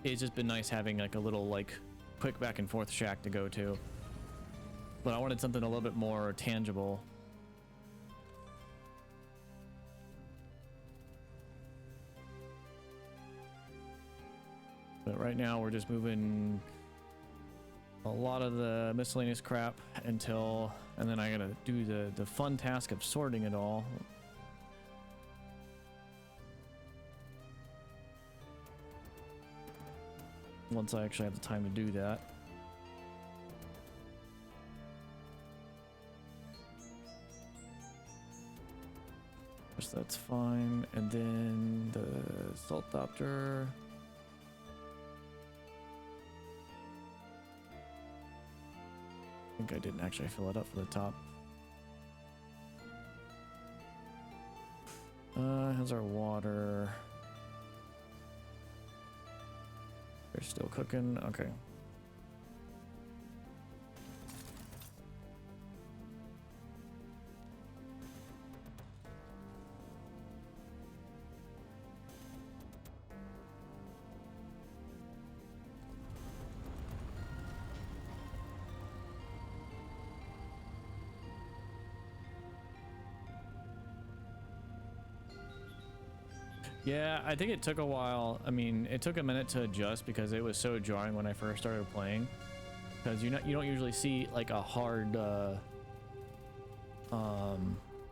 [SPEAKER 1] It's just been nice having like a little like quick back and forth shack to go to, but I wanted something a little bit more tangible. But right now we're just moving a lot of the miscellaneous crap until, and then I gotta do the fun task of sorting it all. Once I actually have the time to do that. Guess that's fine. And then the Sturtevant. I think I didn't actually fill it up for the top. How's our water? They're still cooking. Okay. Yeah, I think it took a while. I mean, it took a minute to adjust because it was so jarring when I first started playing. Because you don't usually see like a hard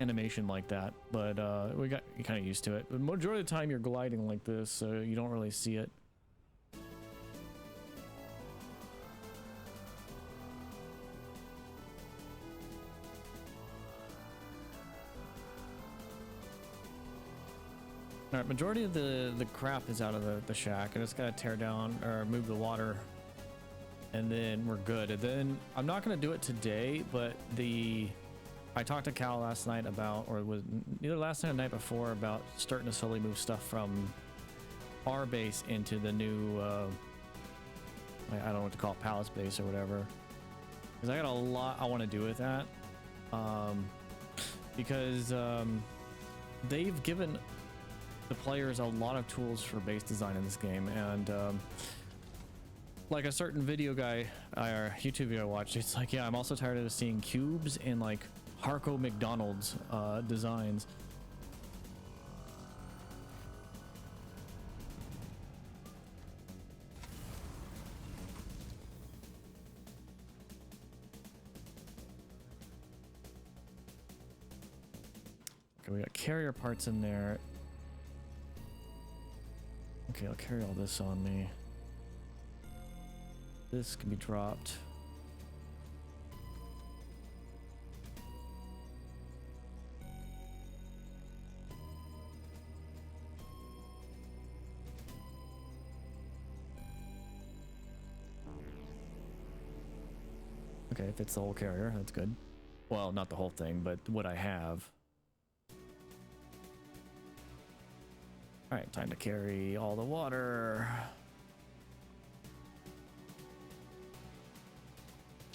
[SPEAKER 1] animation like that, but we got kind of used to it. But majority of the time you're gliding like this, so you don't really see it. All right, majority of the crap is out of the shack. I just gotta tear down or move the water, and then we're good. And then I'm not gonna do it today, but I talked to Cal last night about, or it was either last night or the night before, about starting to slowly move stuff from our base into the new I don't know what to call it, palace base or whatever, because I got a lot I want to do with that, because they've given the players a lot of tools for base design in this game, and like a certain video guy or YouTube video I watched, it's like, yeah, I'm also tired of seeing cubes and like Harco McDonald's designs. Okay, we got carrier parts in there. Okay, I'll carry all this on me. This can be dropped. Okay, it fits the whole carrier. That's good. Well, not the whole thing, but what I have. All right, time to carry all the water.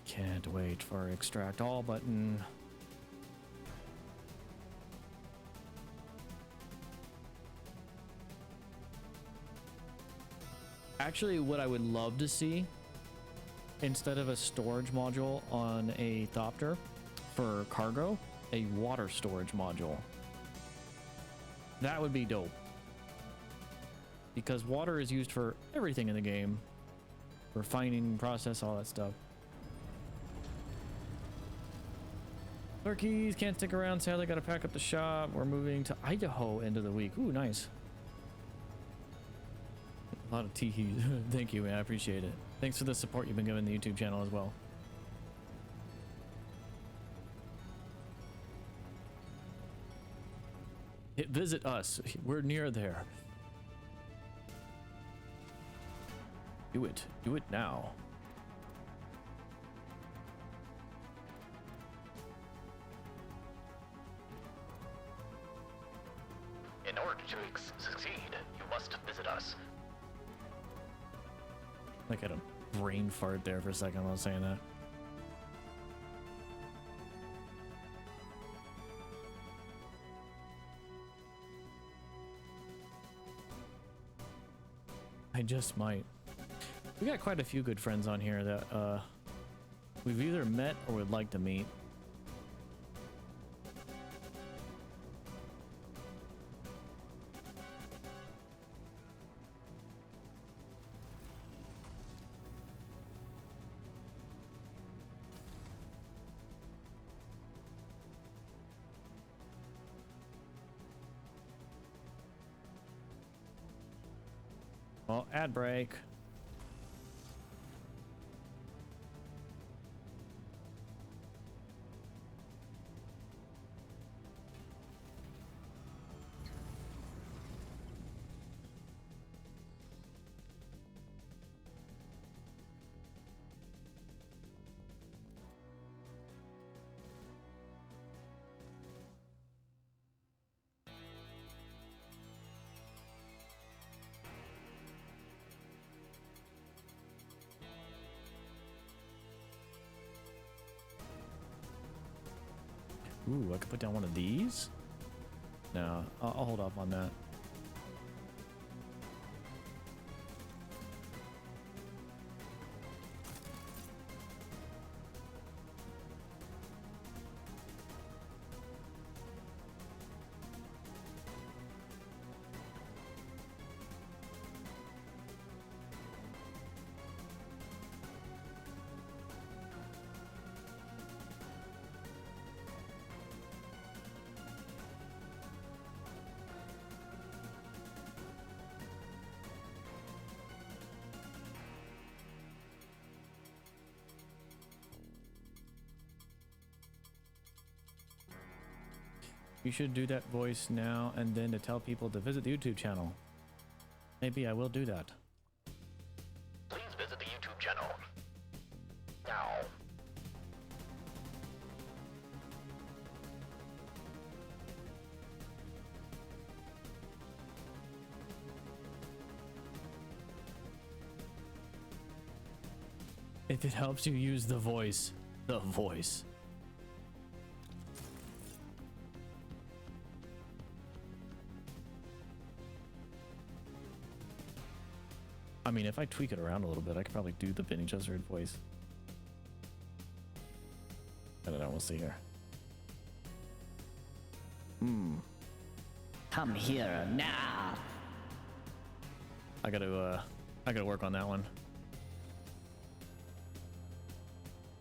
[SPEAKER 1] Can't wait for extract all button. Actually, what I would love to see instead of a storage module on a thopter for cargo, a water storage module. That would be dope. Because water is used for everything in the game. Refining, process, all that stuff. Turkeys can't stick around. Sadly, gotta pack up the shop. We're moving to Idaho end of the week. Ooh, nice. A lot of teehees. Thank you, man. I appreciate it. Thanks for the support you've been giving the YouTube channel as well. Visit us. We're near there. Do it. Do it now.
[SPEAKER 6] In order to succeed, you must visit us.
[SPEAKER 1] Like I had a brain fart there for a second while I was saying that. I just might. We got quite a few good friends on here that we've either met or would like to meet. Well, ad break. Ooh, I could put down one of these? No, I'll hold off on that. You should do that voice now and then to tell people to visit the YouTube channel. Maybe I will do that.
[SPEAKER 6] Please visit the YouTube channel. Now.
[SPEAKER 1] If it helps you use the voice. The voice. I mean, if I tweak it around a little bit, I could probably do the Benny Gesserit voice. I don't know, we'll see here.
[SPEAKER 7] Come here now.
[SPEAKER 1] I gotta work on that one.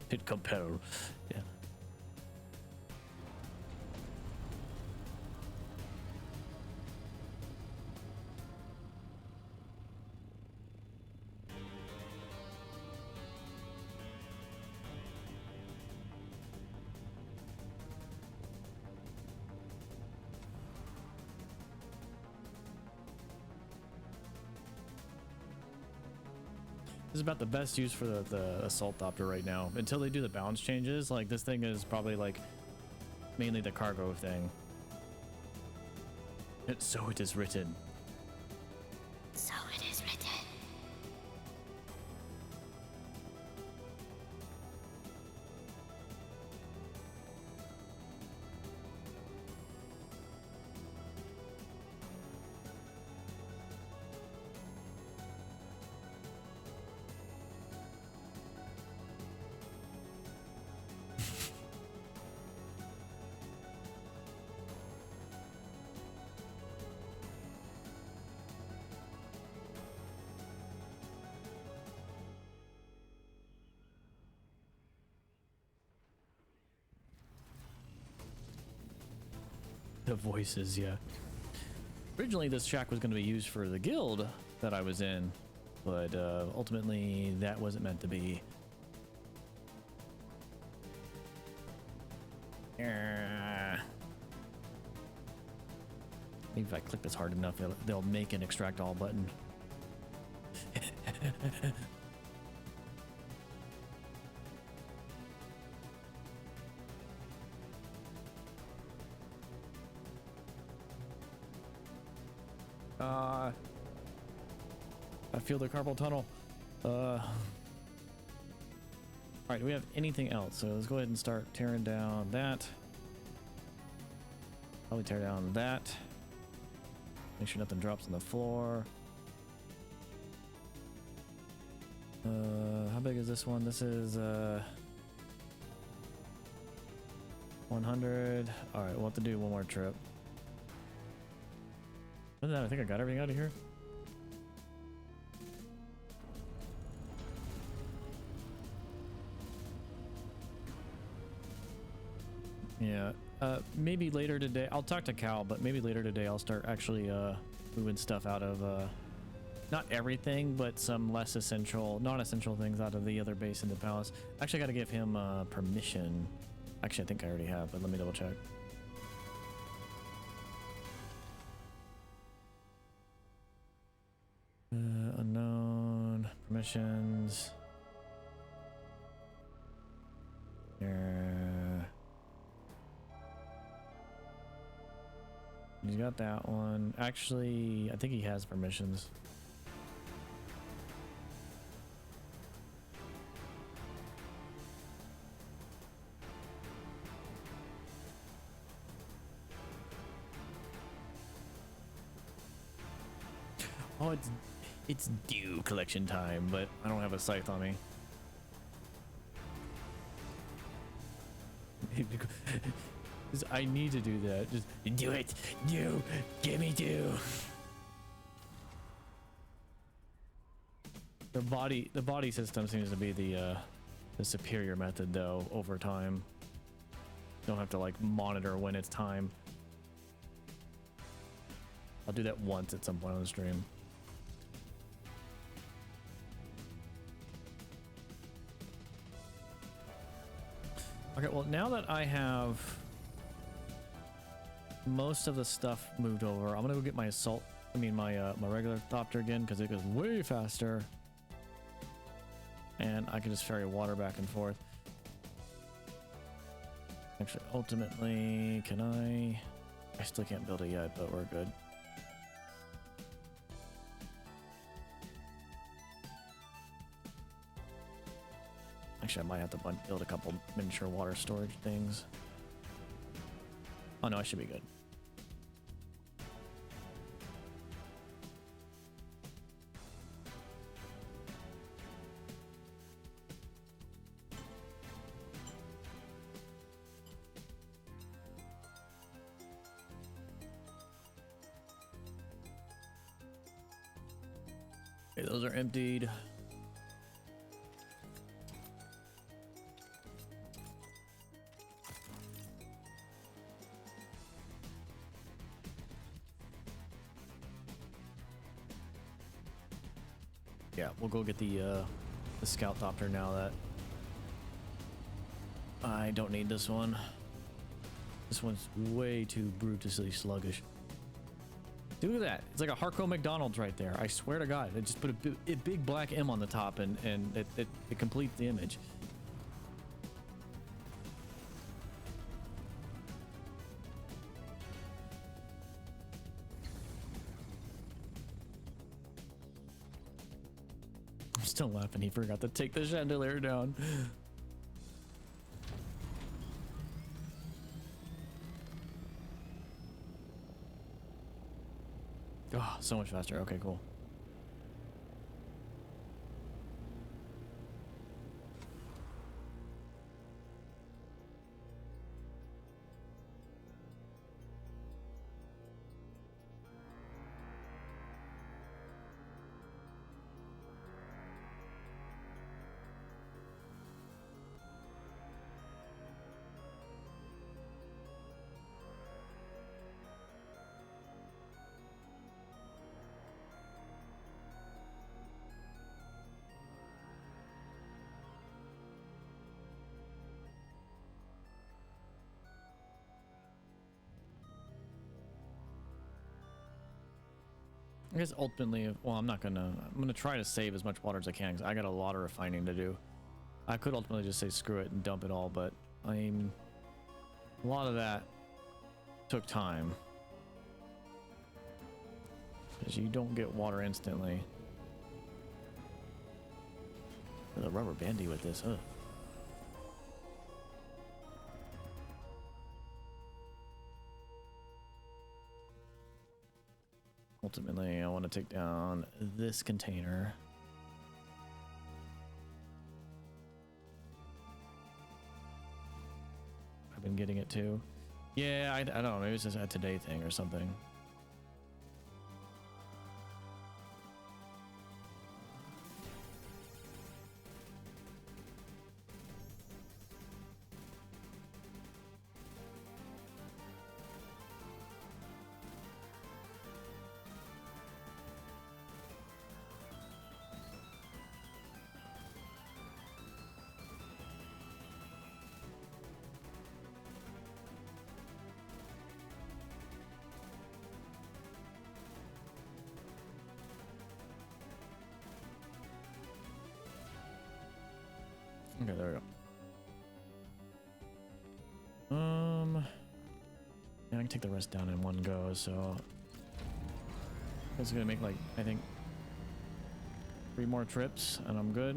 [SPEAKER 1] Hit compare. Yeah. This is about the best use for the assault thopter right now. Until they do the balance changes, like this thing is probably like mainly the cargo thing. And so it is written.
[SPEAKER 7] So it is written.
[SPEAKER 1] The voices, yeah. Originally, this shack was going to be used for the guild that I was in, but ultimately that wasn't meant to be. Maybe if I click this hard enough, they'll make an extract all button. I feel the carpal tunnel. All right, do we have anything else? So let's go ahead and start tearing down that. Probably tear down that. Make sure nothing drops on the floor. How big is this one? This is 100. All right, we'll have to do one more trip. Other than that, I think I got everything out of here. Yeah, maybe later today, I'll talk to Cal, but maybe later today I'll start actually moving stuff out of, not everything, but some less essential, non-essential things out of the other base in the palace. Actually, I gotta give him permission. Actually, I think I already have, but let me double check. Unknown permissions. He's got that one. Actually, I think he has permissions. Oh, it's due collection time, but I don't have a scythe on me. I need to do that. Just do it. Do. Give me do. The body system seems to be the superior method though over time. Don't have to like monitor when it's time. I'll do that once at some point on the stream. Okay, well now that I have most of the stuff moved over, I'm gonna go get my my regular thopter again because it goes way faster, and I can just ferry water back and forth. Actually, ultimately, can I still can't build it yet, but we're good. Actually, I might have to build a couple miniature water storage things. Oh no, I should be good. Okay, those are emptied. Yeah, we'll go get the scout thopter now that I don't need this one. This one's way too brutally sluggish. Look at that. It's like a Harco McDonald's right there. I swear to God. It just put a big black M on the top and it completes the image. I'm still laughing. He forgot to take the chandelier down. Oh, so much faster. Okay, cool. I guess ultimately, well, I'm gonna try to save as much water as I can because I got a lot of refining to do. I could ultimately just say screw it and dump it all, but a lot of that took time because you don't get water instantly. The rubber bandy with this, huh? Ultimately, I want to take down this container. I've been getting it too. Yeah, I don't know. Maybe it's just a today thing or something. Okay, there we go. Yeah, I can take the rest down in one go, so it's gonna make like, I think 3 more trips and I'm good.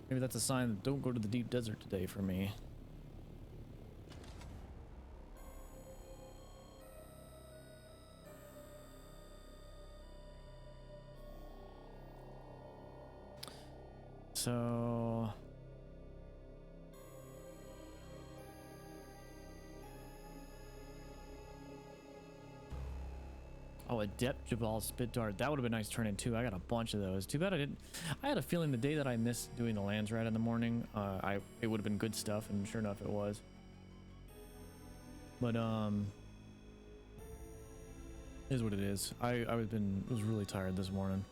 [SPEAKER 1] Maybe that's a sign that don't go to the deep desert today for me. So oh, a depth Jabal spit dart. That would have been nice to turn in too. I got a bunch of those. Too bad I didn't. I had a feeling the day that I missed doing the lands rat in the morning, it would have been good stuff, and sure enough, it was. But is what it is. I was really tired this morning.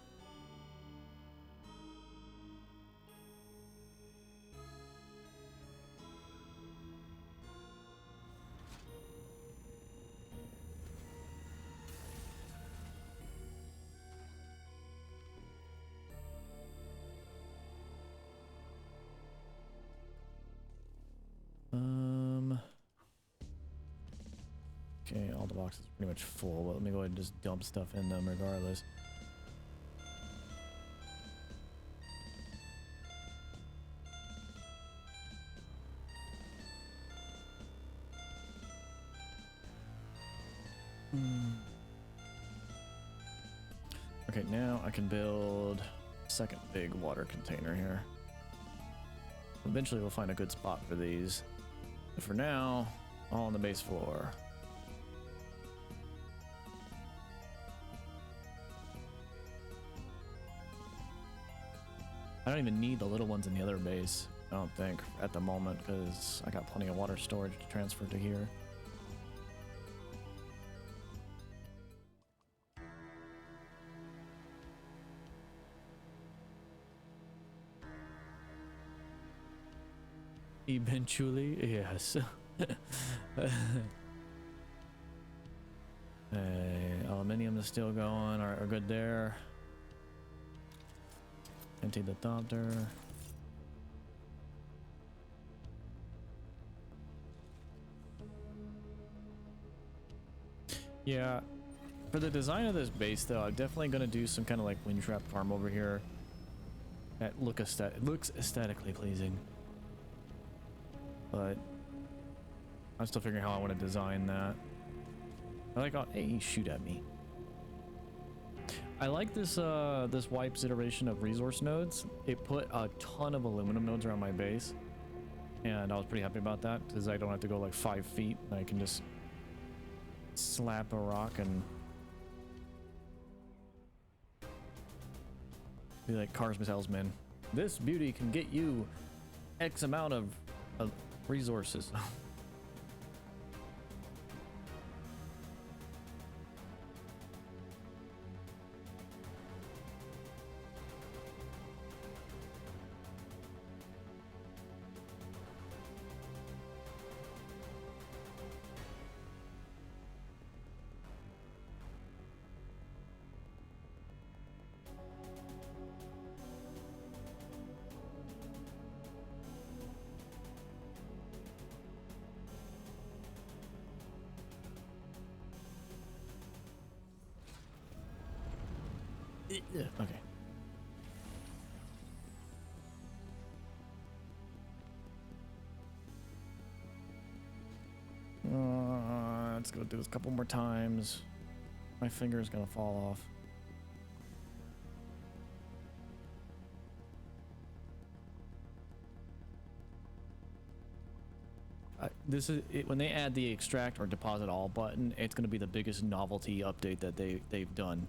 [SPEAKER 1] Okay, all the boxes are pretty much full, but let me go ahead and just dump stuff in them regardless. Okay, now I can build a second big water container here. Eventually we'll find a good spot for these. But for now, all on the base floor. I don't even need the little ones in the other base, I don't think, at the moment, because I got plenty of water storage to transfer to here. Eventually, yes. Aluminium is still going, are good there. Empty the ornithopter. Yeah, for the design of this base though, I'm definitely gonna do some kind of like wind trap farm over here that looks aesthetically pleasing. But I'm still figuring how I want to design that. I like, oh, hey, shoot at me. I like this this wipes iteration of resource nodes. It put a ton of aluminum nodes around my base, and I was pretty happy about that because I don't have to go like 5 feet. I can just slap a rock and be like Cars salesman. This beauty can get you X amount of resources. Okay. Let's go do this a couple more times. My finger is gonna fall off. This is it, when they add the extract or deposit all button, it's going to be the biggest novelty update that they've done.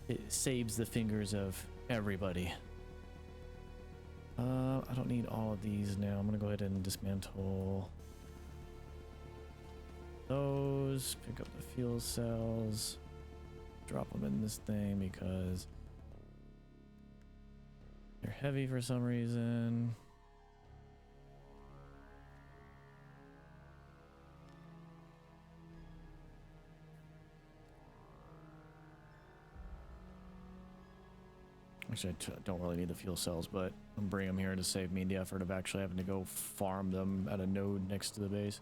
[SPEAKER 1] It saves the fingers of everybody. I don't need all of these now. I'm going to go ahead and dismantle those, pick up the fuel cells, drop them in this thing because they're heavy for some reason. Actually, I don't really need the fuel cells, but I'm bringing them here to save me the effort of actually having to go farm them at a node next to the base.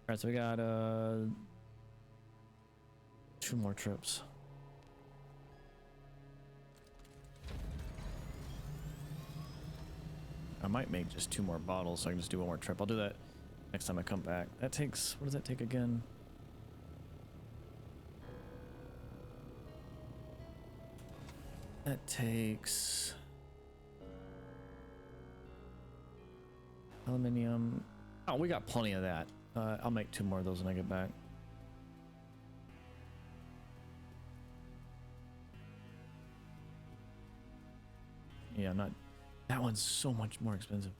[SPEAKER 1] Alright, so we got 2 more trips. I might make just 2 more bottles so I can just do 1 more trip. I'll do that next time I come back. That takes, what does that take again? That takes aluminium. Oh, we got plenty of that. I'll make 2 more of those when I get back. Yeah, not that one's so much more expensive.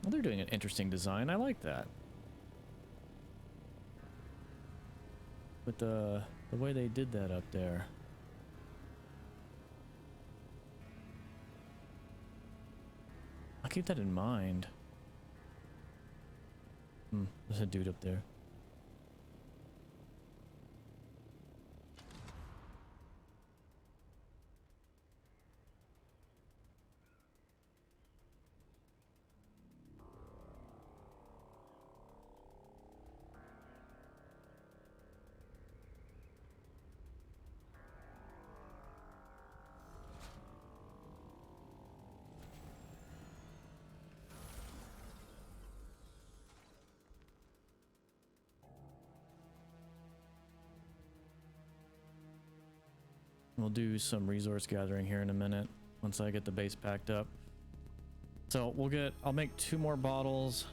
[SPEAKER 1] Well, they're doing an interesting design. I like that. With the way they did that up there. I'll keep that in mind. There's a dude up there. We'll do some resource gathering here in a minute once I get the base packed up. So I'll make 2 more bottles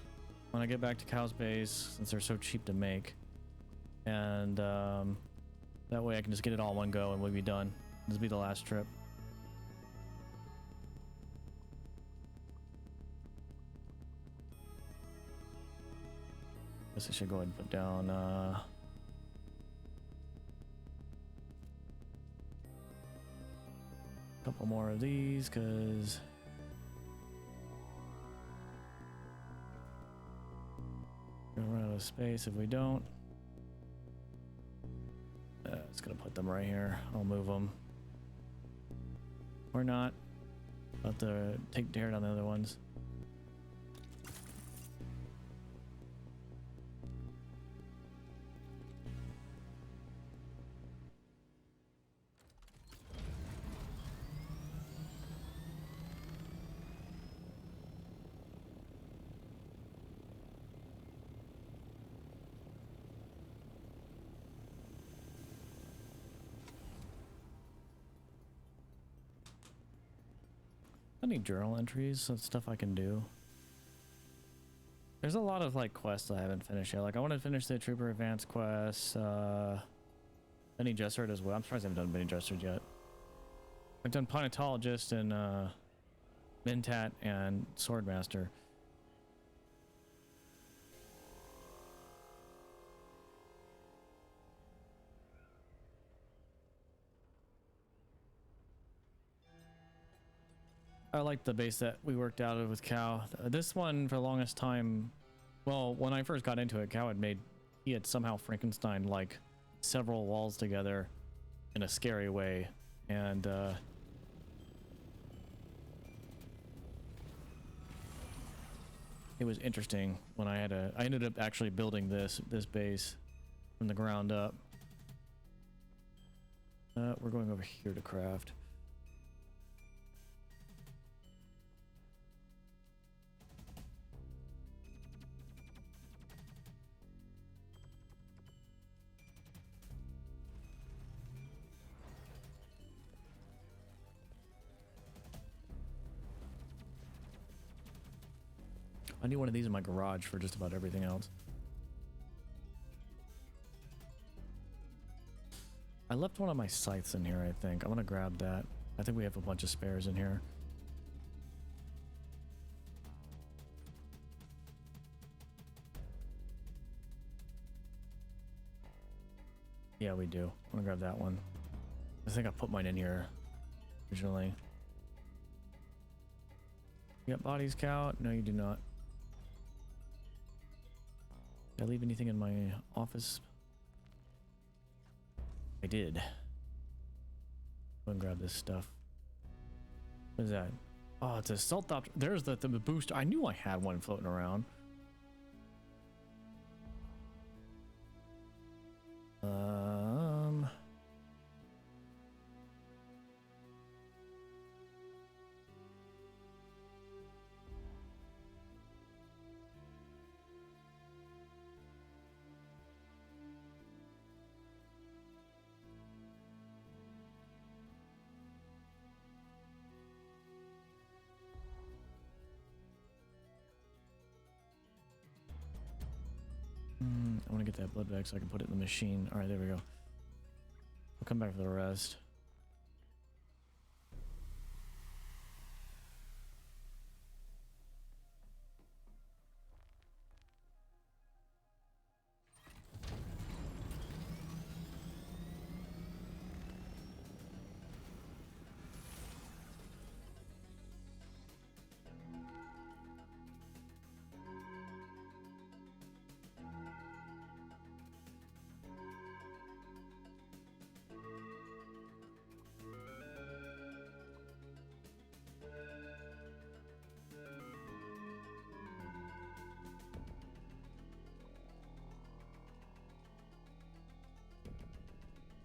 [SPEAKER 1] when I get back to Cow's base since they're so cheap to make. And that way I can just get it all in one go and we'll be done. This will be the last trip. Guess I should go ahead and put down couple more of these because we're gonna run out of space if we don't. It's gonna put them right here. I'll move them or not. But take tear down the other ones. Any journal entries of stuff I can do? There's a lot of like quests I haven't finished yet. Like I want to finish the Trooper Advance quest, Benny Gesserit as well. I'm surprised I haven't done Benny Gesserit yet. I've done Planetologist and Mentat and Swordmaster. I like the base that we worked out with Cow. This one, for the longest time, Well, when I first got into it, Cow he had somehow Frankenstein like several walls together in a scary way, and it was interesting when I ended up actually building this base from the ground up. We're going over here to craft. I need one of these in my garage for just about everything else. I left one of my scythes in here, I think. I'm gonna grab that. I think we have a bunch of spares in here. Yeah, we do. I'm gonna grab that one. I think I put mine in here originally. You got bodies, Cow? No, you do not. Did I leave anything in my office? I did. Go and grab this stuff. What is that? Oh, it's a Sturtevant. There's the booster. I knew I had one floating around. I want to get that blood back so I can put it in the machine. All right, there we go. I'll come back for the rest.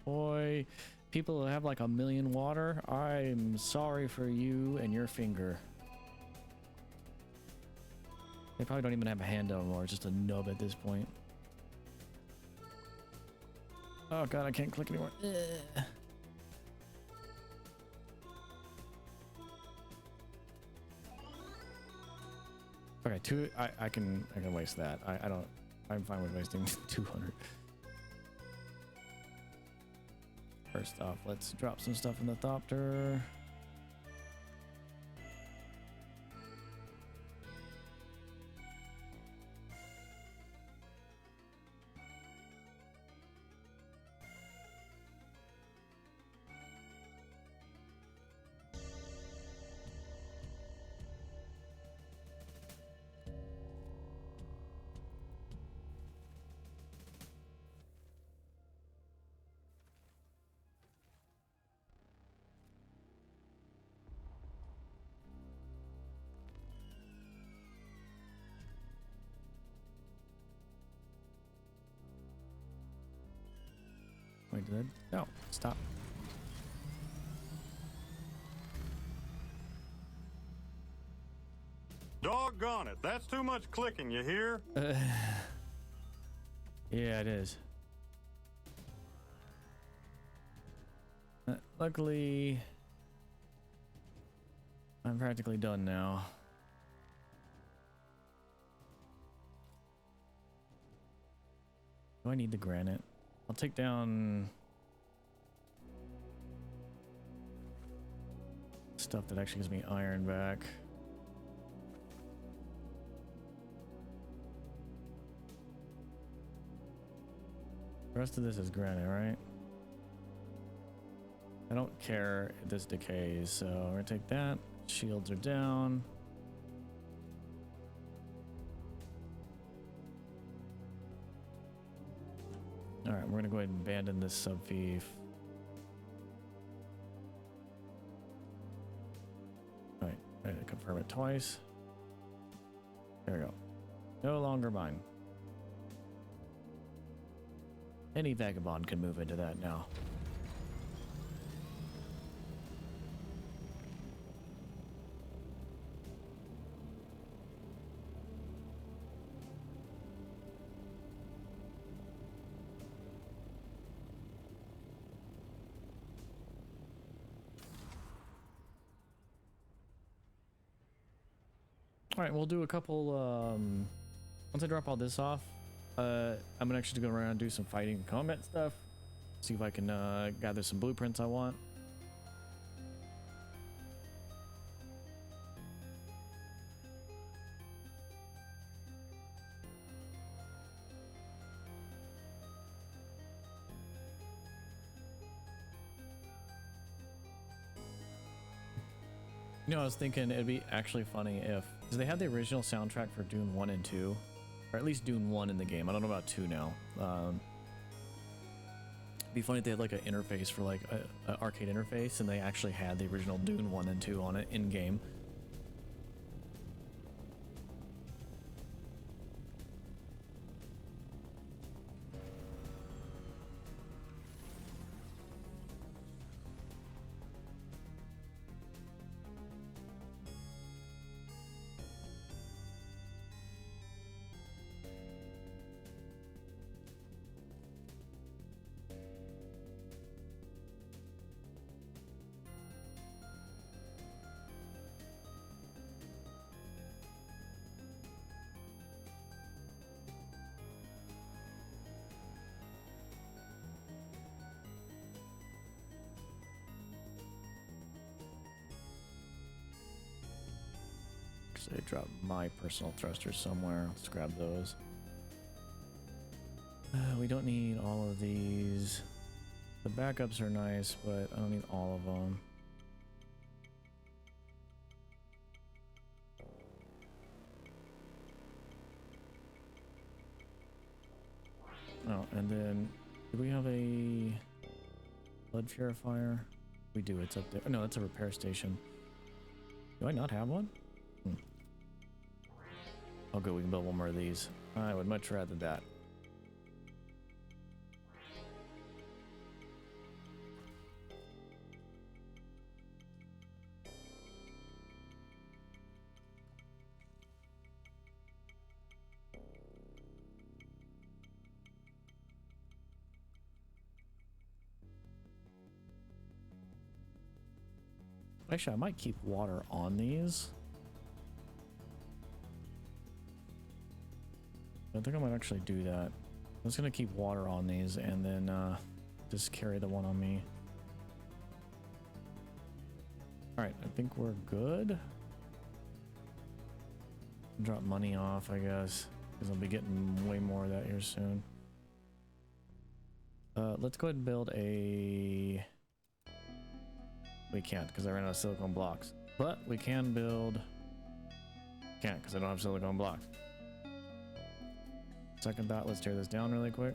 [SPEAKER 1] Boy, people who have like 1,000,000 water, I'm sorry for you and your finger. They probably don't even have a hand anymore, it's just a nub at this point. Oh god, I can't click anymore. Ugh. Okay, I can waste that. I'm fine with wasting 200. First off, let's drop some stuff in the thopter. Wait, did I? No, stop.
[SPEAKER 8] Doggone it, that's too much clicking, you hear?
[SPEAKER 1] Yeah, it is. Luckily, I'm practically done now. Do I need the granite? I'll take down stuff that actually gives me iron back. The rest of this is granite, right? I don't care if this decays, so we're gonna take that. Shields are down. All right, we're gonna go ahead and abandon this sub-fief. All right, I had to confirm it twice. There we go. No longer mine. Any vagabond can move into that now. All right, we'll do a couple, once I drop all this off, I'm gonna actually go around and do some fighting and combat stuff. See if I can, gather some blueprints I want. You know, I was thinking it'd be actually funny if, because they had the original soundtrack for Dune 1 and 2, or at least Dune 1 in the game. I don't know about 2 now. It'd be funny if they had like an interface for like an arcade interface, and they actually had the original Dune 1 and 2 on it in game. So I dropped my personal thrusters somewhere. Let's grab those. We don't need all of these. The backups are nice, but I don't need all of them. Oh, and then do we have a blood purifier? We do. It's up there. Oh, no, that's a repair station. Do I not have one? Oh, good. We can build one more of these. I would much rather that. Actually, I might keep water on these. I think I might actually do that. I'm just gonna keep water on these and then just carry the one on me. Alright, I think we're good. Drop money off, I guess, because I'll be getting way more of that here soon. Let's go ahead and build a... We can't because I ran out of silicone blocks. But we can build... Can't because I don't have silicone blocks. Second thought, let's tear this down really quick.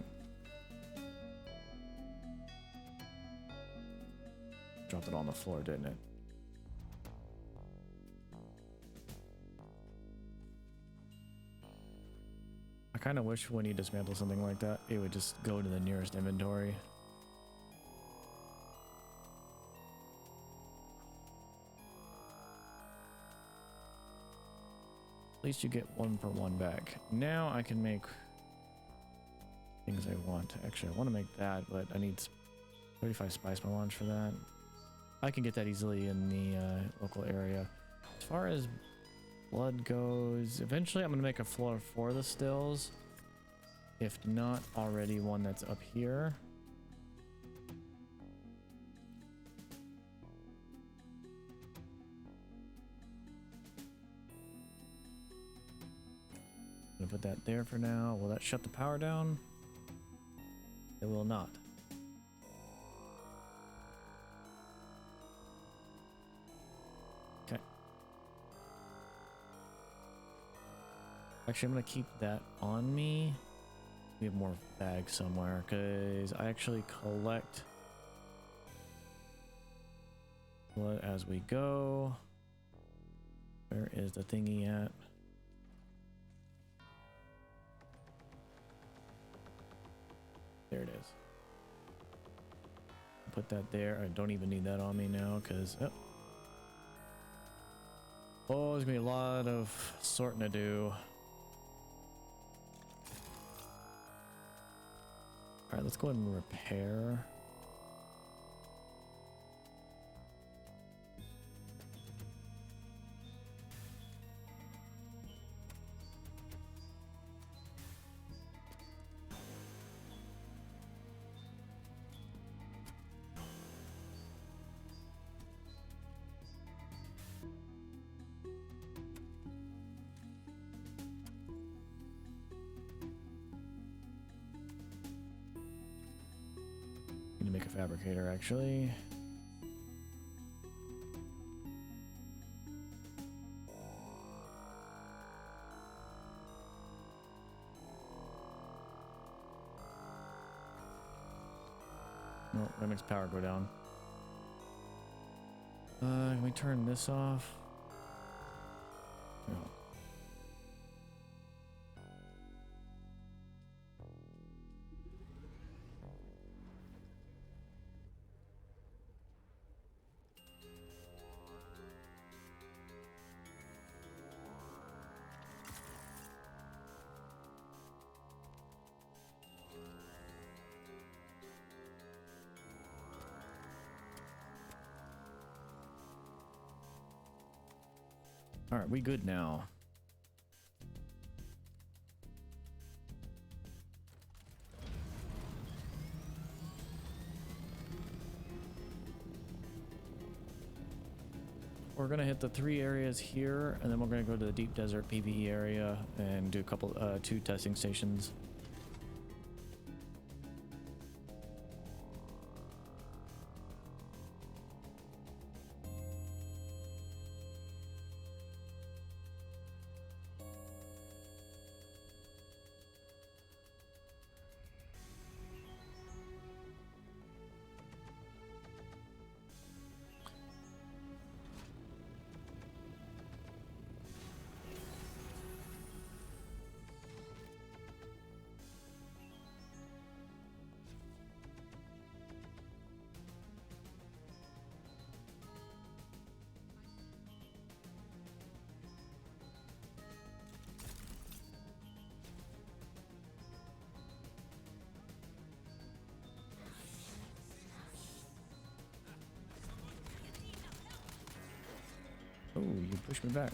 [SPEAKER 1] Dropped it on the floor, didn't it? I kind of wish when you dismantle something like that, it would just go to the nearest inventory. At least you get 1 per 1 back. Now I can make things I want. Actually, I want to make that, but I need 35 spice melange for that. I can get that easily in the local area. As far as blood goes, eventually I'm going to make a floor for the stills. If not already one that's up here. I'm going to put that there for now. Will that shut the power down? It will not. Okay. Actually, I'm going to keep that on me. We have more bags somewhere because I actually collect blood as we go. Where is the thingy at? There it is. Put that there. I don't even need that on me now because oh, there's gonna be a lot of sorting to do. All right, let's go ahead and repair. Need to make a fabricator actually. No, that makes power go down. Can we turn this off? No. All right, we good now. We're gonna hit the 3 areas here, and then we're gonna go to the deep desert PvE area and do a couple, 2 testing stations. Oh, you pushed me back.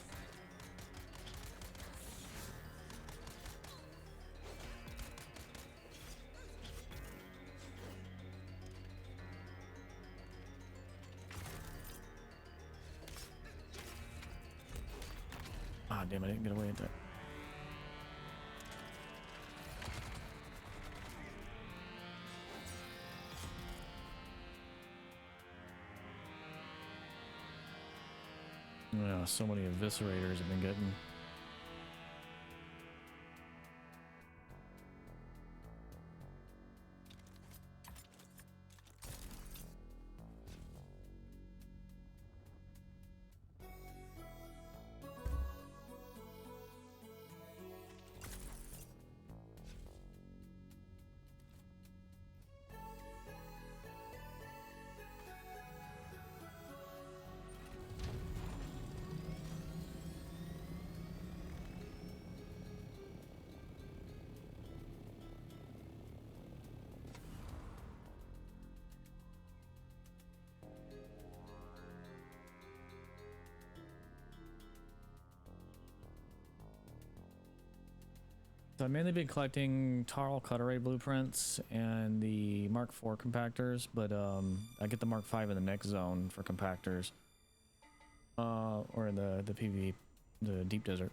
[SPEAKER 1] Ah, damn, I didn't get away with that. Yeah, so many eviscerators have been getting. So I've mainly been collecting Tarl Cutaway blueprints and the Mark IV compactors, but I get the Mark V in the next zone for compactors, or in the PvE, the deep desert.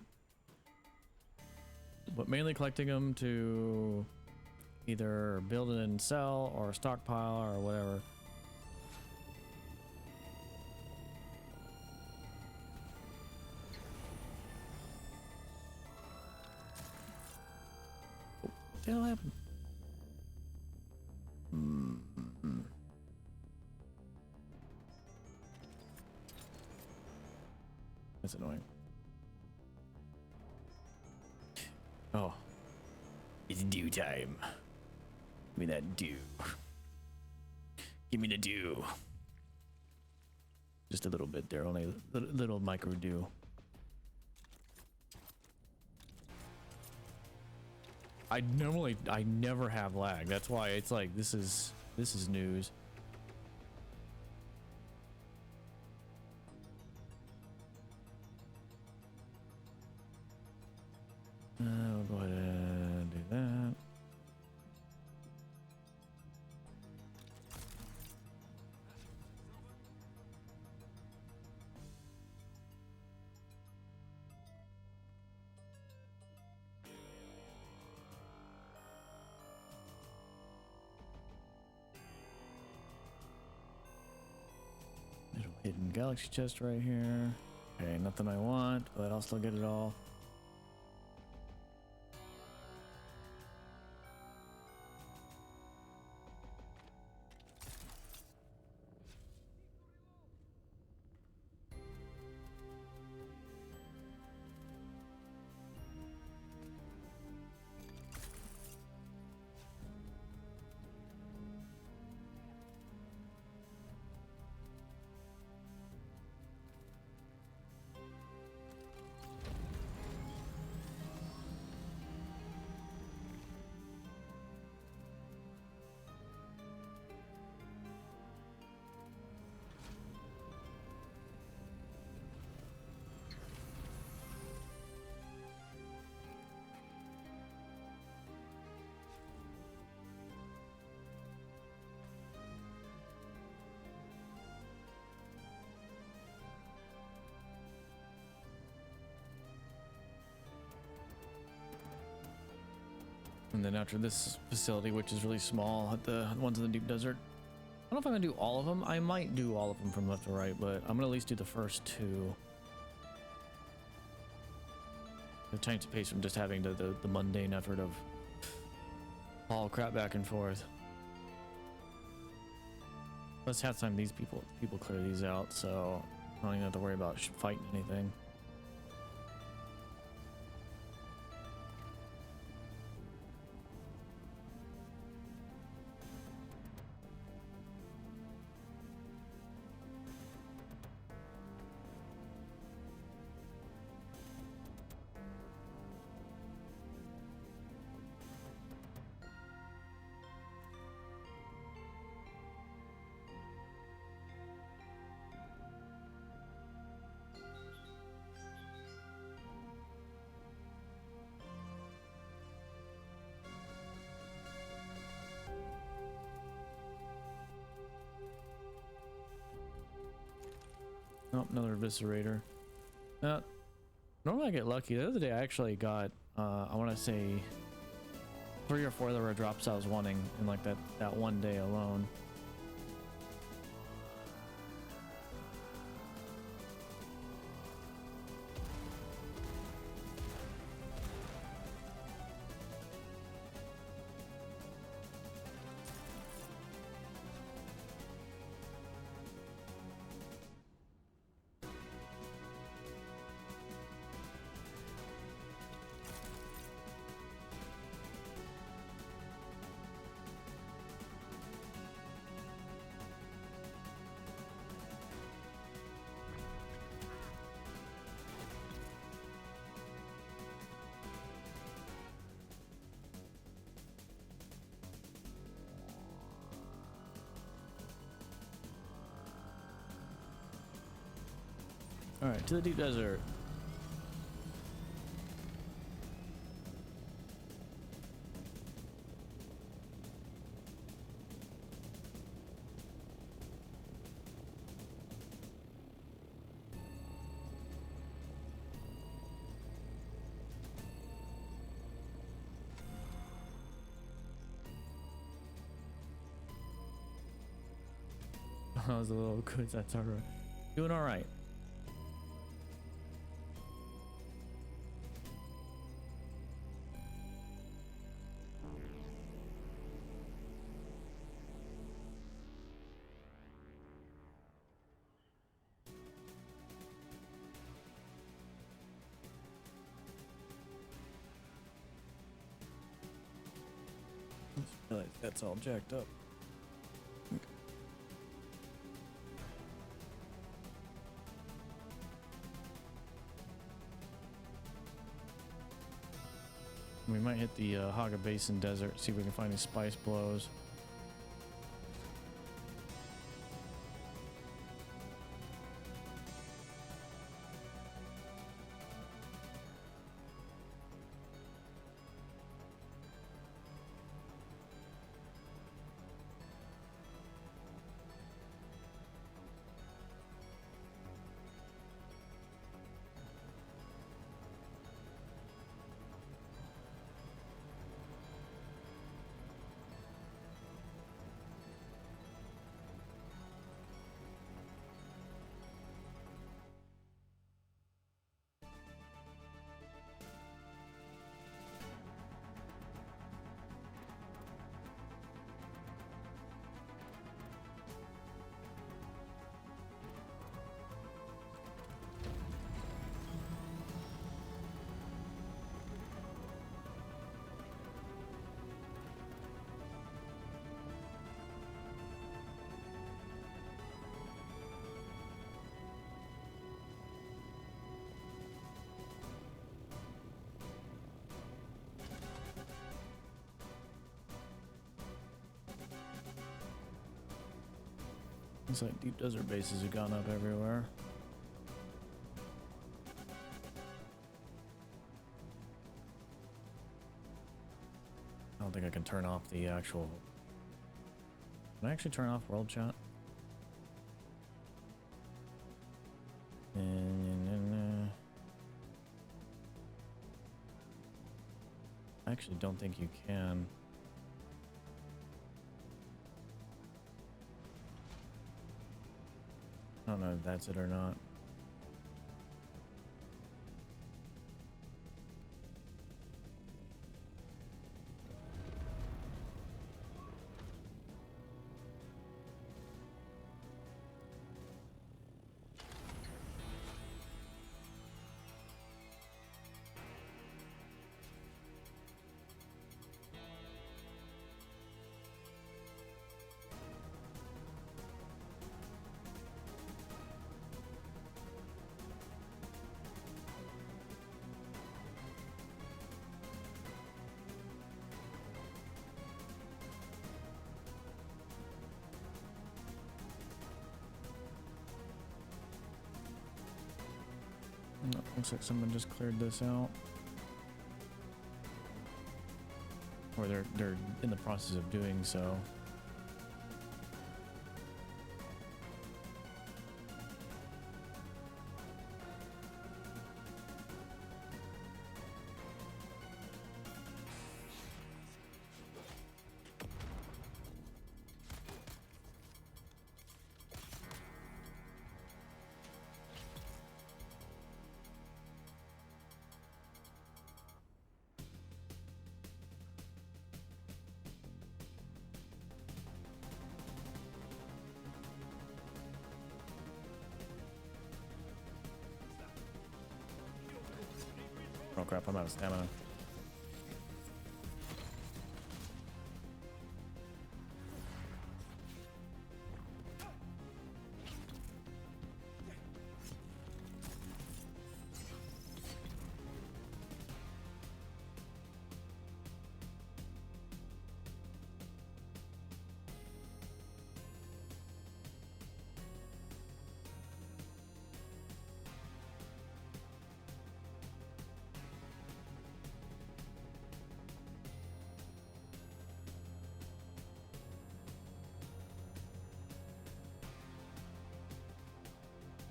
[SPEAKER 1] But mainly collecting them to either build it and sell, or stockpile, or whatever. the hell happened? That's annoying. Oh. It's dew time. Give me that dew. Give me the dew. Just a little bit there, only a little micro dew. I never have lag. That's why it's like this is news. We'll go ahead and do that. Little hidden galaxy chest right here. Okay, nothing I want, but I'll still get it all. And then after this facility, which is really small, the ones in the deep desert, I don't know if I'm gonna do all of them. I might do all of them from left to right, but I'm gonna at least do the first two. The change of pace from just having the mundane effort of haul crap back and forth. Let's have time these people clear these out, so I don't even have to worry about fighting anything. Oh, another eviscerator. Normally I get lucky. The other day I actually got, I want to say 3 or 4 of the rare drops I was wanting in like that one day alone. All right, to the deep desert. That was a little good. That's all right. Doing all right. That's all jacked up. We might hit the Haga Basin Desert, see if we can find any spice blows. Looks like deep desert bases have gone up everywhere. I don't think I can turn off the actual... Can I actually turn off world chat? I actually don't think you can. I don't know if that's it or not. Looks like someone just cleared this out. Or they're in the process of doing so. Oh crap, I'm out of stamina.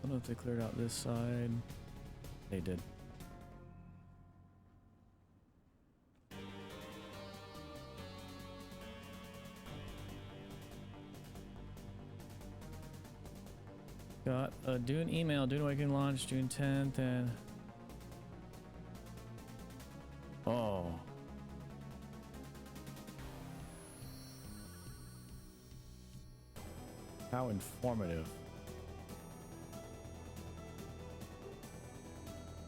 [SPEAKER 1] I don't know if they cleared out this side. They did. Got a Dune email. Dune Awakening launch June 10th and... Oh. How informative.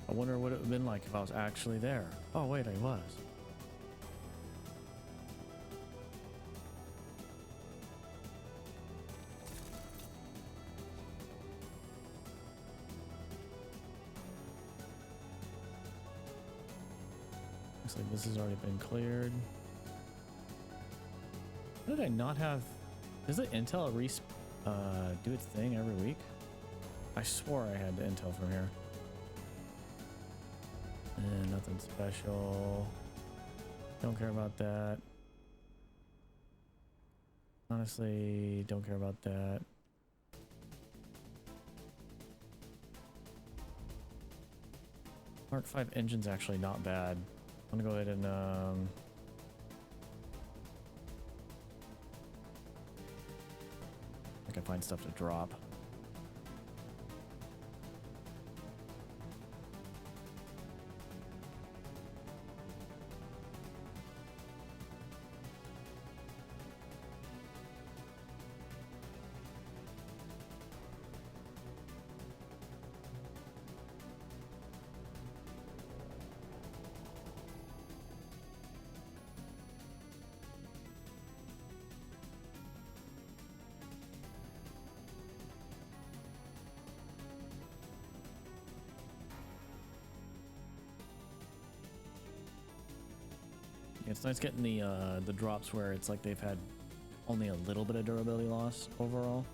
[SPEAKER 1] I wonder what it would have been like if I was actually there. Oh wait, I was. Looks like this has already been cleared. How did I not have... Does the intel do its thing every week? I swore I had the intel from here. And nothing special. Don't care about that. Honestly, don't care about that. Mark 5 engine's actually not bad. I'm gonna go ahead and I can find stuff to drop. It's nice getting the drops where it's like they've had only a little bit of durability loss overall,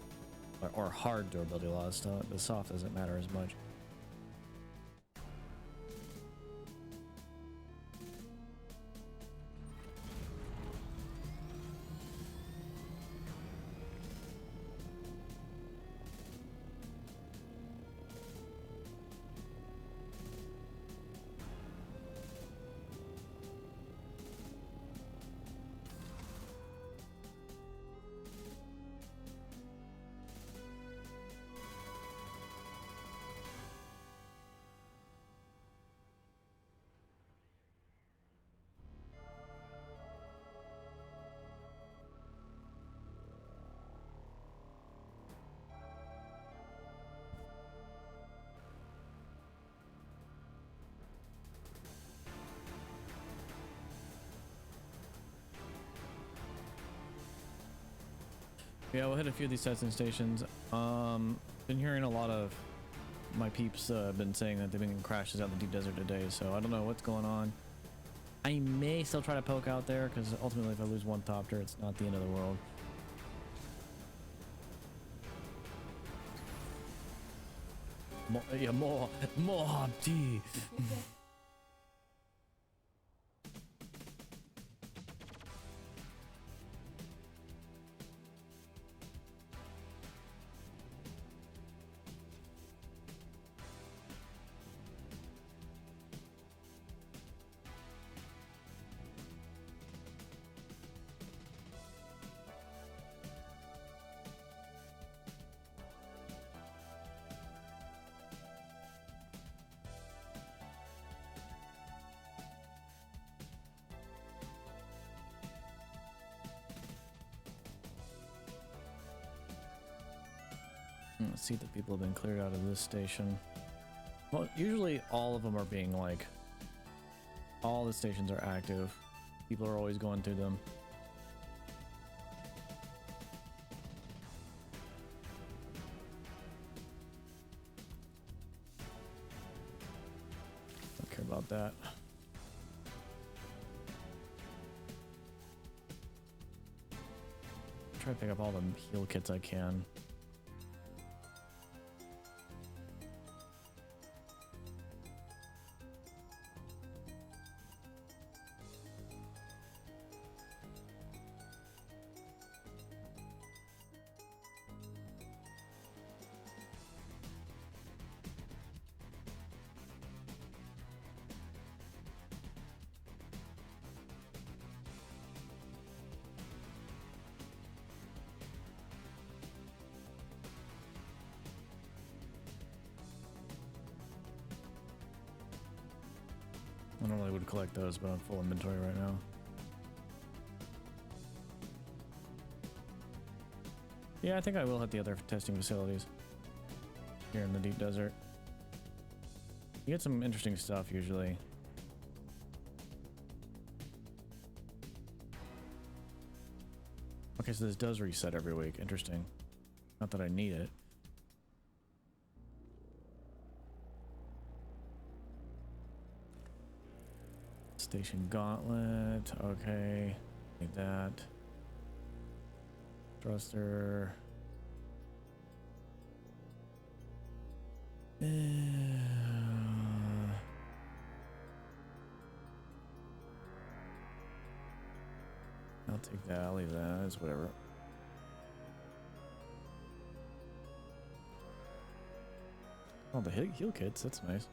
[SPEAKER 1] or hard durability loss. The soft doesn't matter as much. Yeah, we'll hit a few of these testing stations. Been hearing a lot of my peeps been saying that they've been getting crashes out in the deep desert today, so I don't know what's going on. I may still try to poke out there because ultimately if I lose one thopter, it's not the end of the world. More tea. Let's see that people have been cleared out of this station. Well, usually all of them are being like, all the stations are active. People are always going through them. Don't care about that. Try to pick up all the heal kits I can. I normally would collect those, but I'm full inventory right now. Yeah, I think I will hit the other testing facilities here in the deep desert. You get some interesting stuff usually. Okay, so this does reset every week. Interesting. Not that I need it. Station gauntlet. Okay. Like that. Thruster. I'll take that. I'll leave that. It's whatever. Oh, the heal kits. That's nice.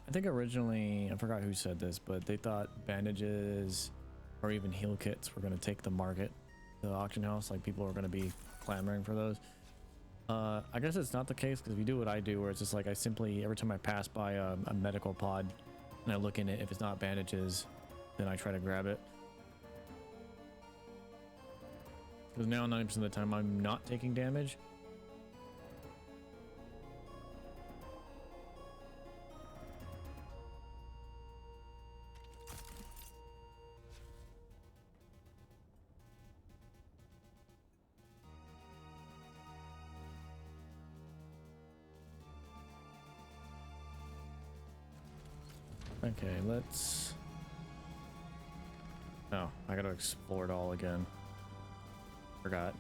[SPEAKER 1] I think originally, I forgot who said this, but they thought bandages or even heal kits were going to take the market, the auction house. Like people were going to be clamoring for those. I guess it's not the case, because if you do what I do, where it's just like I simply, every time I pass by a medical pod and I look in it, if it's not bandages, then I try to grab it. Because now 90% of the time I'm not taking damage. Okay, let's... Oh, I gotta explore it all again. Forgot.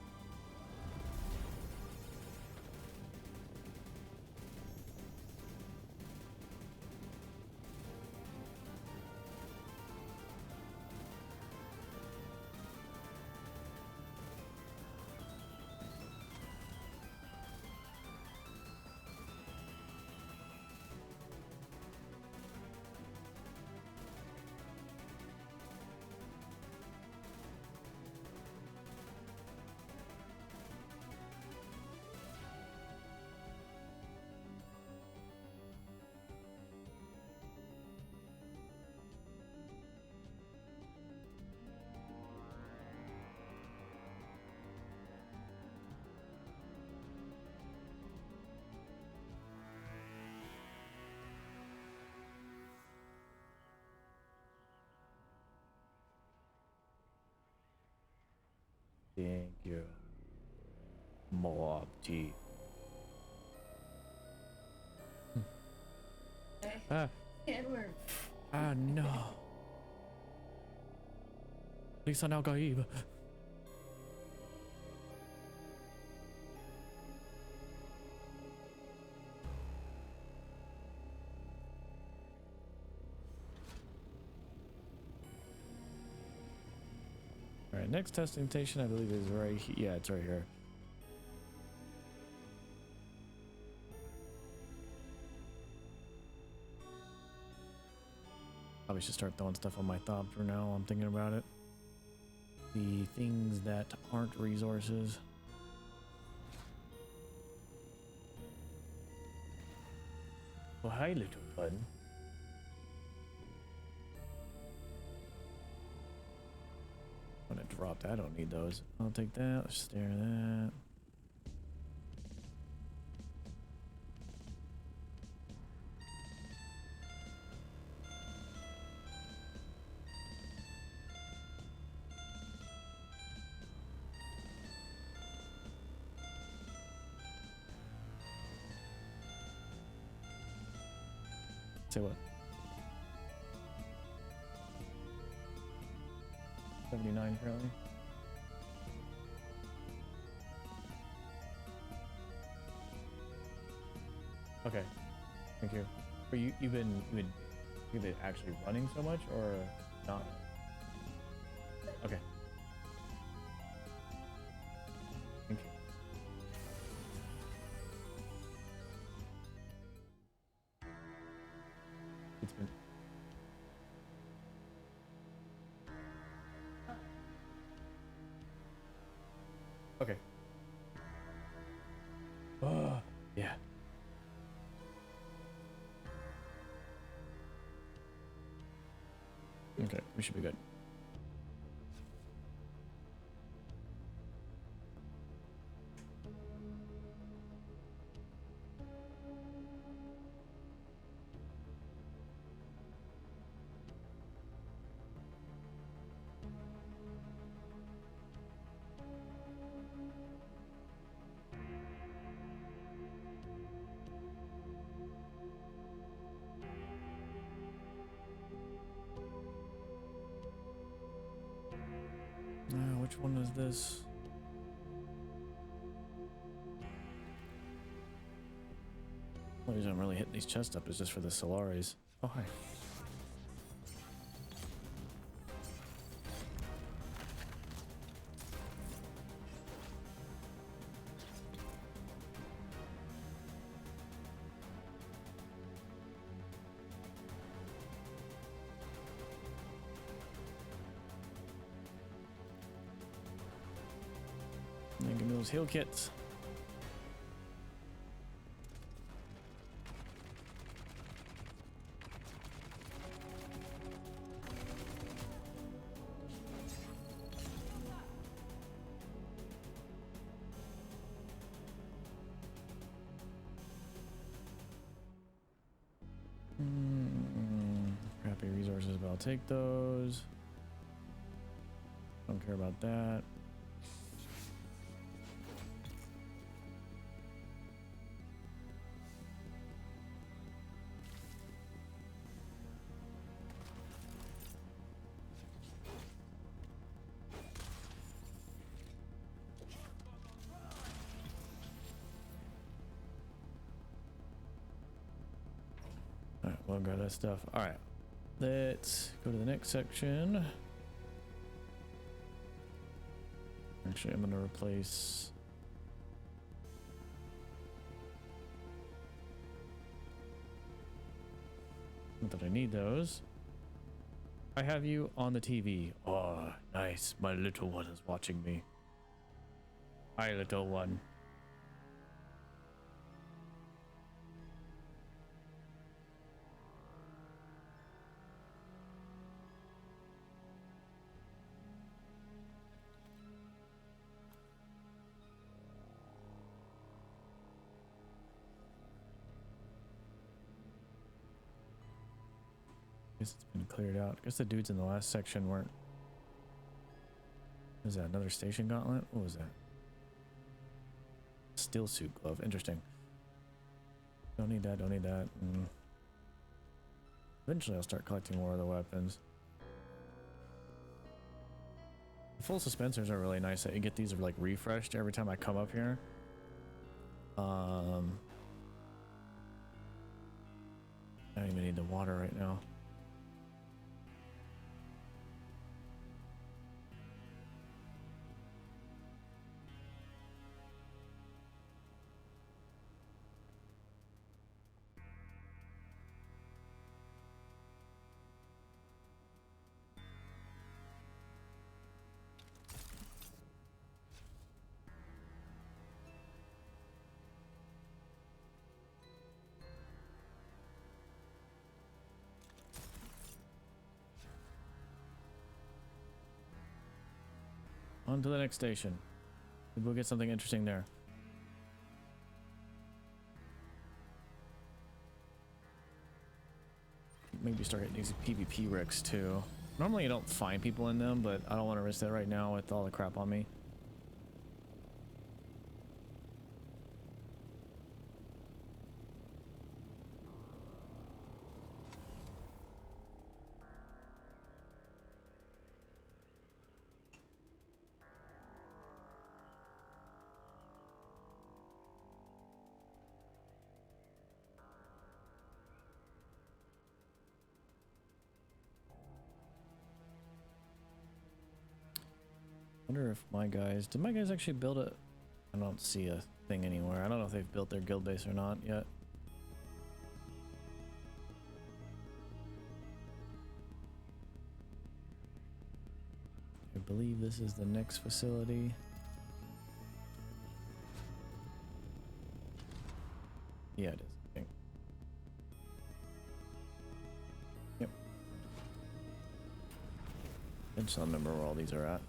[SPEAKER 1] Thank you. Mob tea.
[SPEAKER 5] Sandworm.
[SPEAKER 1] Ah, no. Lisa now Gaib. Alright, next testing station I believe is right here. Yeah, it's right here. Probably should start throwing stuff on my Thopter now. I'm thinking about it. The things that aren't resources. Oh, hi, little bud. I'm gonna drop that. I don't need those. I'll take that. Let's stare at that. Say what? 79 currently. Okay, thank you. But you've been actually running so much or not? Okay. Thank you. It's been. Okay. Oh, yeah. Okay, we should be good. which one is this? The only reason I'm really hitting these chests up is just for the Solaris. Oh, hi. And give me those heal kits. Crappy resources, but I'll take those. Don't care about that. Alright, we'll grab that stuff. Alright, let's go to the next section. Actually, I'm gonna replace... Not that I need those. I have you on the TV. Oh, nice. My little one is watching me. Hi, little one. Guess it's been cleared out. Guess the dudes in the last section weren't. What is that? Another station gauntlet? What was that? Steel suit glove. Interesting. Don't need that. Don't need that. Eventually, I'll start collecting more of the weapons. The full suspensors are really nice. That you get these like refreshed every time I come up here. I don't even need the water right now. On to the next station. Maybe we'll get something interesting there. Maybe start getting these PvP wrecks too. Normally I don't find people in them, but I don't want to risk that right now with all the crap on me. Wonder if my guys, did my guys actually build a, I don't see a thing anywhere. I don't know if they've built their guild base or not yet. I believe this is the next facility. Yeah, it is, I think. Yep. I just don't remember where all these are at.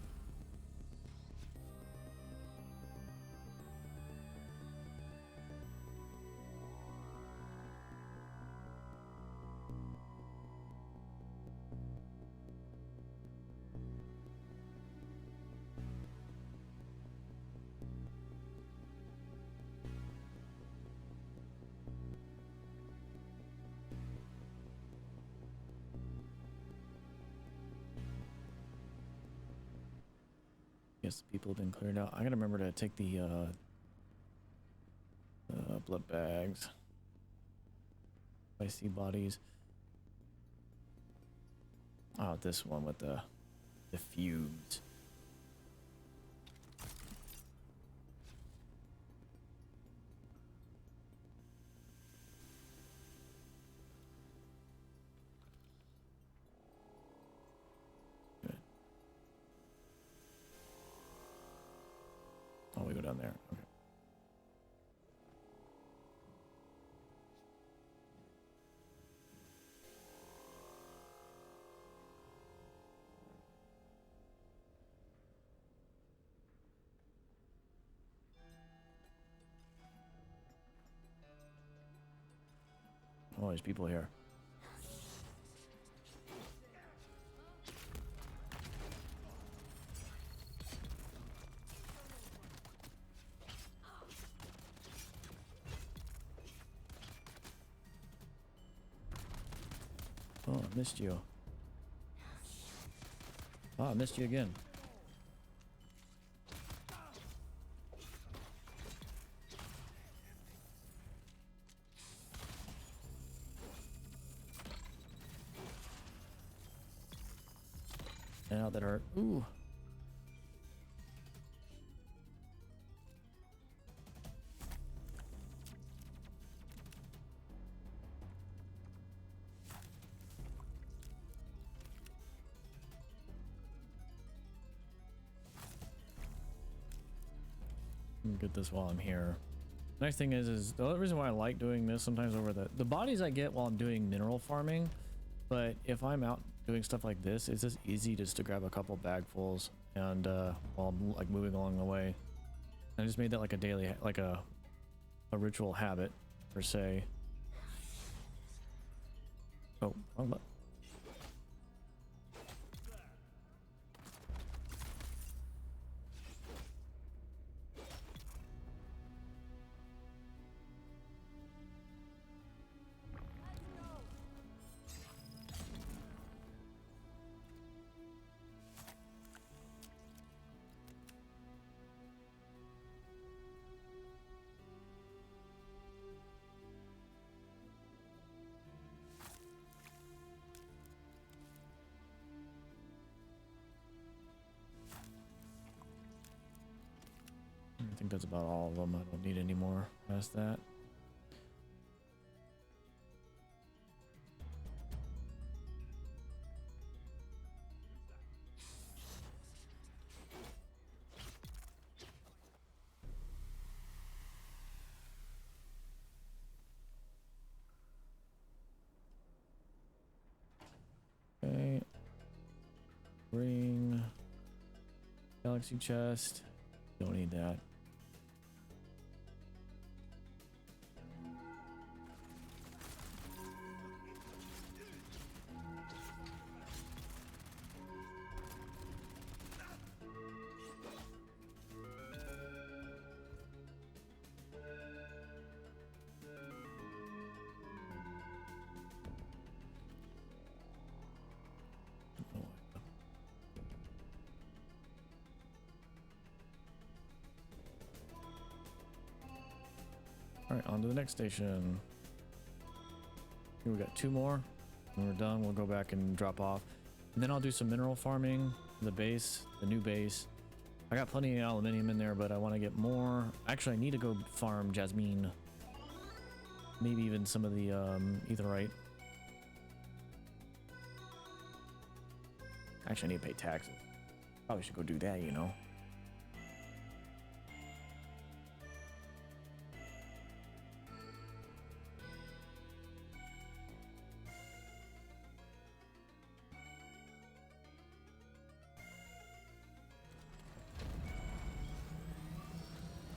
[SPEAKER 1] Yes, people have been cleared out. I gotta remember to take the blood bags. I see bodies. Oh, this one with the fumes. Good. Oh, we go down there. Okay. Oh, there's people here. Oh, I missed you. Oh, I missed you again. Ow, that hurt. Ooh. Get this while I'm here. Nice thing is the only reason why I like doing this sometimes over the bodies I get while I'm doing mineral farming, but if I'm out doing stuff like this, it's just easy just to grab a couple bagfuls and while I'm like moving along the way. I just made that like a daily, like a ritual habit per se. Oh, wrong button. I think that's about all of them. I don't need any more past that. Okay. Ring. Galaxy chest. Don't need that. All right, on to the next station. Here we got 2 more. When we're done, we'll go back and drop off. And then I'll do some mineral farming, the base, the new base. I got plenty of aluminium in there, but I want to get more. Actually, I need to go farm jasmine. Maybe even some of the etherite. Actually, I need to pay taxes. Probably should go do that, you know.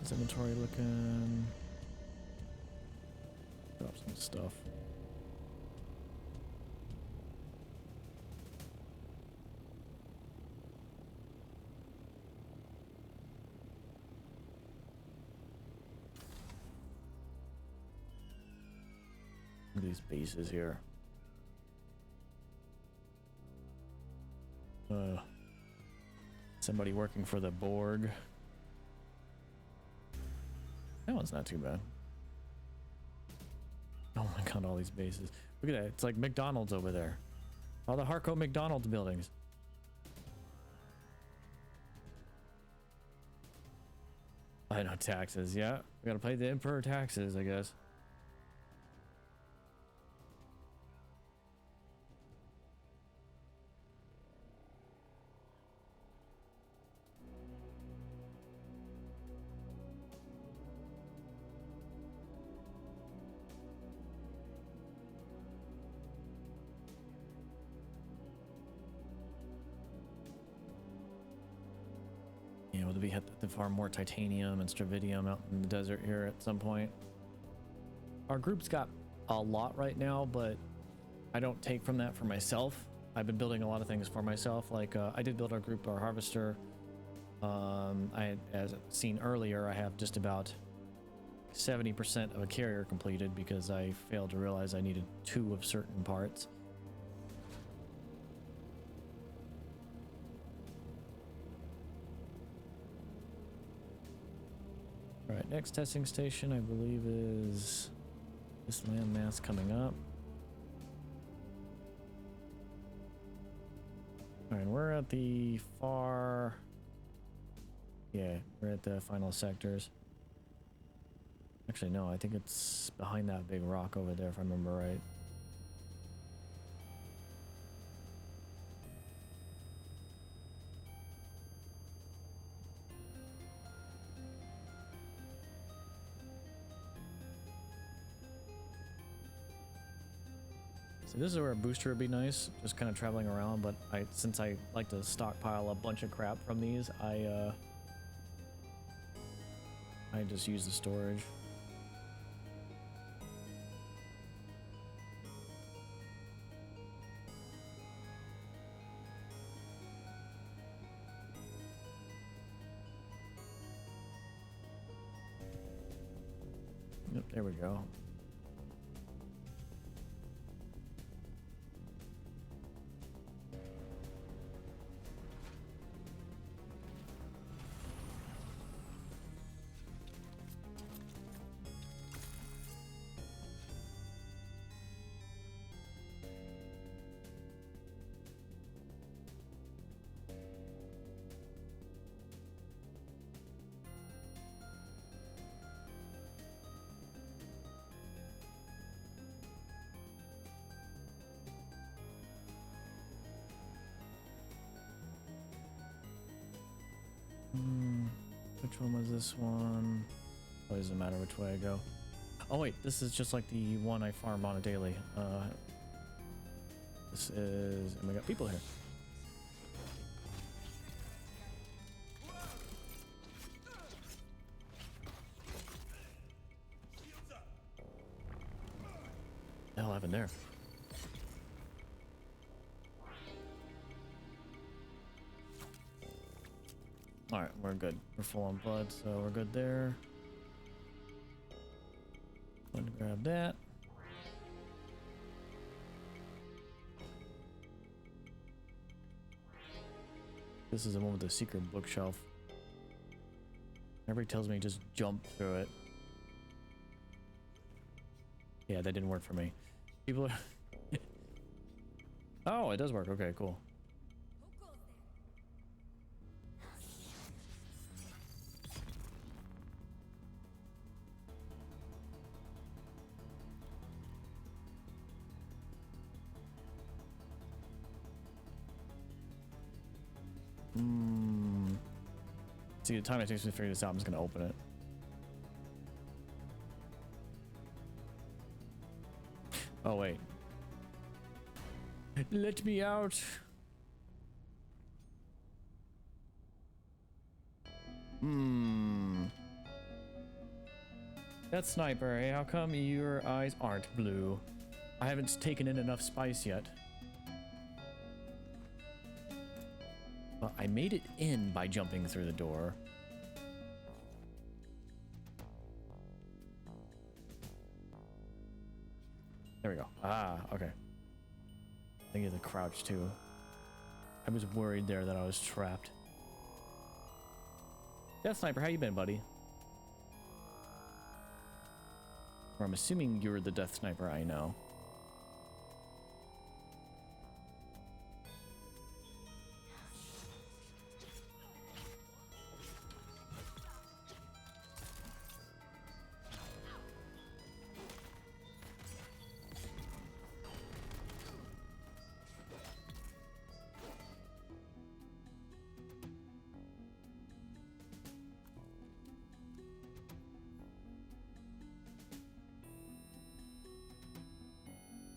[SPEAKER 1] How's inventory looking? Drop some stuff. These bases here. Somebody working for the Borg. That one's not too bad. Oh my god, all these bases. Look at that. It's like McDonald's over there. All the Harco McDonald's buildings. I know, taxes. Yeah, we gotta pay the Emperor taxes, I guess. You know, we have to farm more titanium and stravidium out in the desert here at some point. Our group's got a lot right now, but I don't take from that for myself. I've been building a lot of things for myself. Like I did build our group, our harvester. As seen earlier, I have just about 70% of a carrier completed because I failed to realize I needed 2 of certain parts. All right, next testing station I believe is this landmass coming up. All right, we're at the far. Yeah, we're at the final sectors. Actually, no, I think it's behind that big rock over there, if I remember right. So this is where a booster would be nice, just kind of traveling around, but since I like to stockpile a bunch of crap from these, I just use the storage. Yep, there we go. Which one was this one? Oh, it doesn't matter which way I go. Oh wait, this is just like the one I farm on a daily. This is, and we got people here. What the hell happened there? All right, we're good. We're full on blood, so we're good there. Going to grab that. This is the one with the secret bookshelf. Everybody tells me just jump through it. Yeah, that didn't work for me. People are... Oh, it does work. Okay, cool. See, the time it takes me to figure this out, I'm just gonna open it. Oh wait. Let me out. That sniper, eh? How come your eyes aren't blue? I haven't taken in enough spice yet. But I made it in by jumping through the door. There we go. Ah, okay. I think you have to crouch too. I was worried there that I was trapped. Death Sniper, how you been, buddy? Or I'm assuming you're the Death Sniper I know.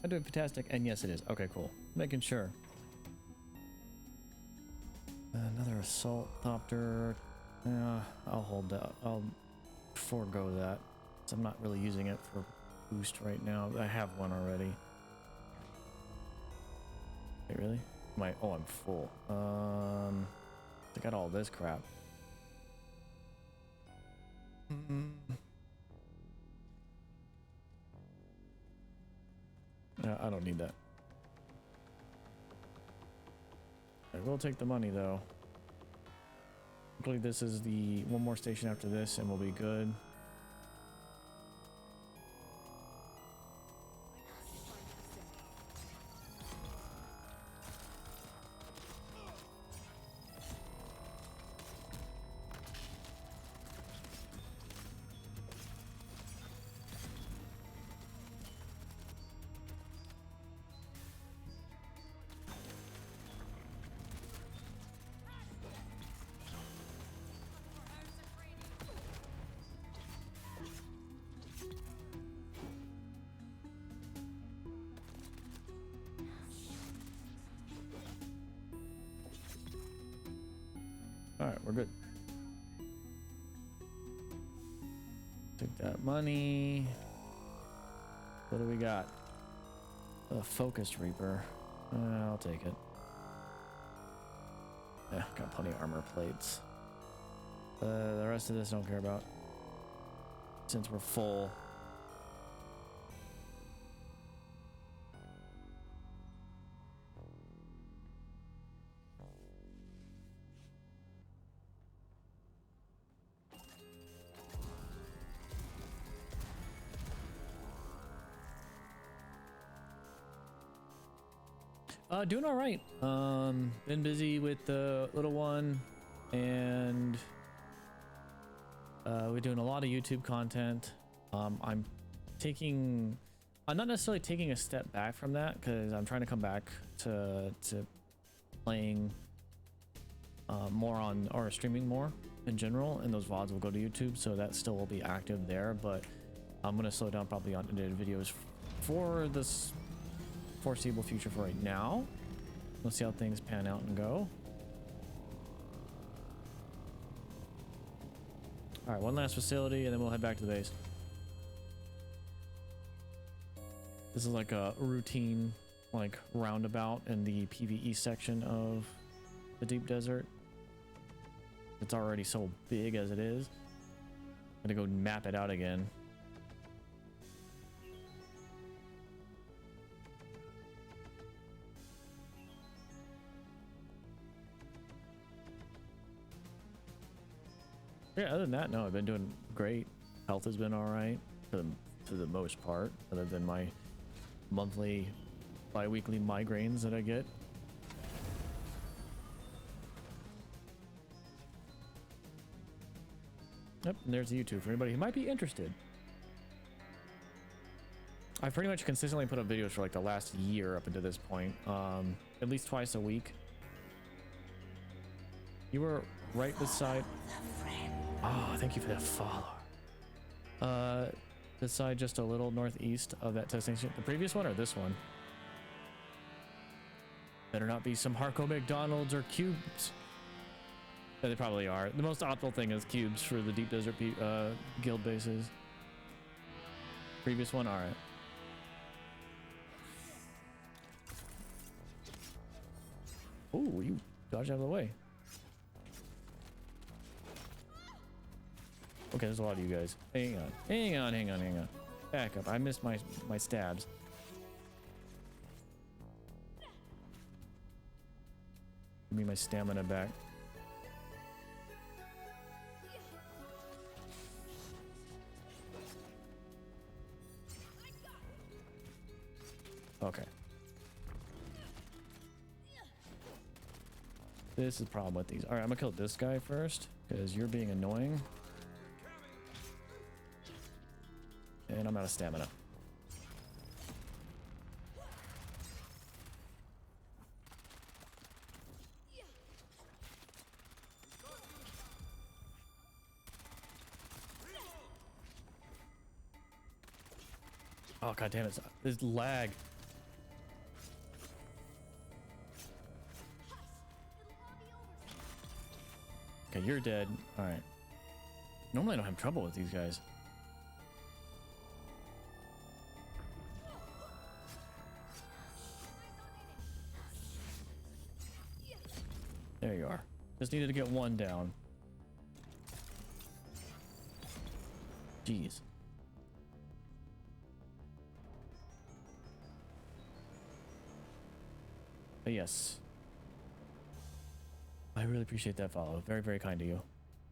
[SPEAKER 1] I'm doing fantastic, and yes, it is. Okay, cool. Making sure. Another assault thopter. I'll hold that. I'll forego that. So I'm not really using it for boost right now. I have one already. Wait, really? Oh, I'm full. I got all this crap. I don't need that. I will take the money though. Hopefully this is the one more station after this and we'll be good. Alright, we're good. Take that money. What do we got? A focused reaper. I'll take it. Yeah, got plenty of armor plates. The rest of this I don't care about. Since we're full. Doing all right. Been busy with the little one, and we're doing a lot of YouTube content. I'm not necessarily taking a step back from that because I'm trying to come back to playing more on, or streaming more in general, and those VODs will go to YouTube, so that still will be active there. But I'm gonna slow down probably on edited videos for this foreseeable future for right now. Let's see how things pan out and go. All right, one last facility and then we'll head back to the base. This is like a routine like roundabout in the PvE section of the deep desert. It's already so big as it is. I'm gonna go map it out again. Yeah, other than that, no, I've been doing great. Health has been all right for the most part, other than my monthly, bi-weekly migraines that I get. Yep, and there's the YouTube for anybody who might be interested. I've pretty much consistently put up videos for like the last year up until this point, at least twice a week. You were right beside. Oh, thank you for that follow. Beside just a little northeast of that testing station. The previous one or this one? Better not be some hardcore McDonald's or cubes. Yeah, they probably are. The most optimal thing is cubes for the Deep Desert guild bases. Previous one, all right. Oh, you dodged out of the way. Okay, there's a lot of you guys. Hang on. Back up. I missed my stabs. Give me my stamina back. This is the problem with these. All right, I'm gonna kill this guy first because you're being annoying. And I'm out of stamina. Oh god damn it! This lag. Okay, you're dead. All right. Normally I don't have trouble with these guys. There you are. Just needed to get one down. Jeez. But yes. I really appreciate that follow. Very, very kind of you.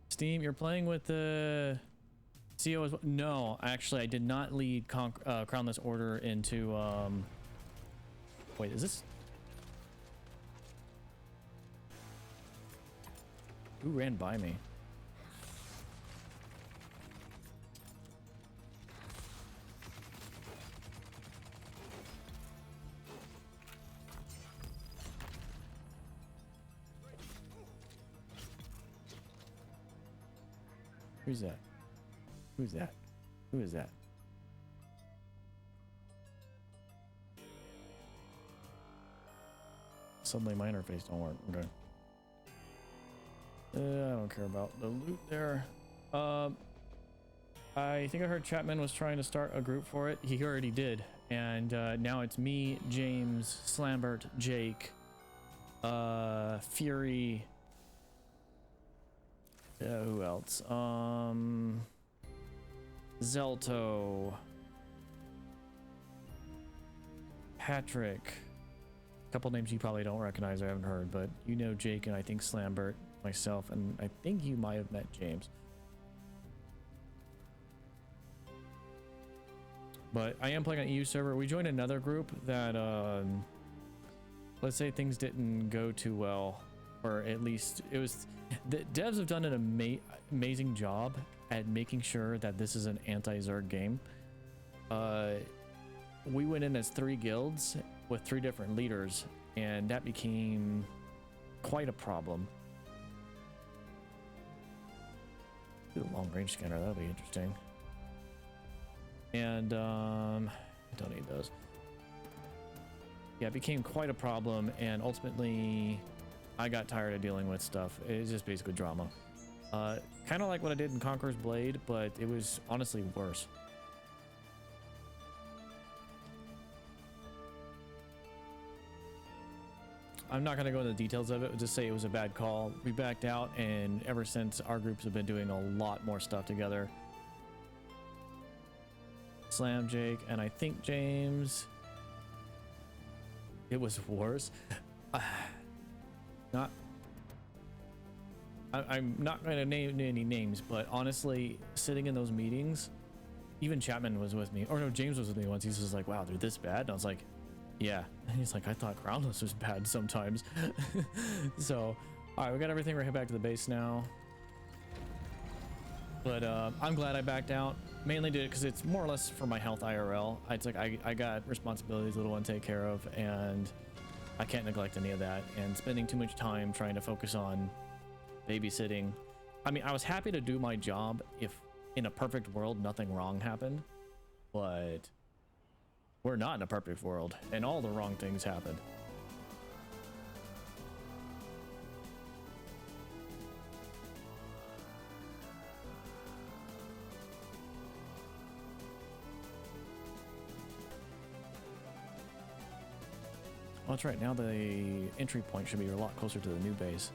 [SPEAKER 1] Steam, you're playing with the CO as well? No, actually, I did not lead Crownless Order into, wait, is this? Who ran by me? Who's that? Who's that? Who is that? Suddenly my interface don't work. Okay. I don't care about the loot there. I think I heard Chapman was trying to start a group for it. He already did. And now it's me, James, Slambert, Jake, Fury. Who else? Zelto. Patrick. A couple names you probably don't recognize, I haven't heard, but you know Jake and I think Slambert, myself, and I think you might have met James. But I am playing on EU server. We joined another group that, let's say things didn't go too well, or at least it was... The devs have done an amazing job at making sure that this is an anti-Zerg game. We went in as 3 guilds with 3 different leaders, and that became quite a problem. Do a long-range scanner, that'll be interesting. And I don't need those. Yeah, it became quite a problem, and ultimately I got tired of dealing with stuff. It's just basically drama. Kind of like what I did in Conqueror's Blade, but it was honestly worse. I'm not going to go into the details of it. I'll just say it was a bad call. We backed out, and ever since, our groups have been doing a lot more stuff together. Slam, Jake, and I think James. It was worse. I'm not going to name any names, but honestly, sitting in those meetings, even Chapman was with me. Or no, James was with me once. He's just like, wow, they're this bad? And I was like, yeah. And he's like, I thought Crownless was bad sometimes. So, all right, we got everything. We're heading back to the base now. But I'm glad I backed out. Mainly did it because it's more or less for my health IRL. It's like I got responsibilities, little one to take care of, and I can't neglect any of that. And spending too much time trying to focus on babysitting. I mean, I was happy to do my job if in a perfect world nothing wrong happened, but we're not in a perfect world, and all the wrong things happened. Oh, that's right. Now the entry point should be a lot closer to the new base.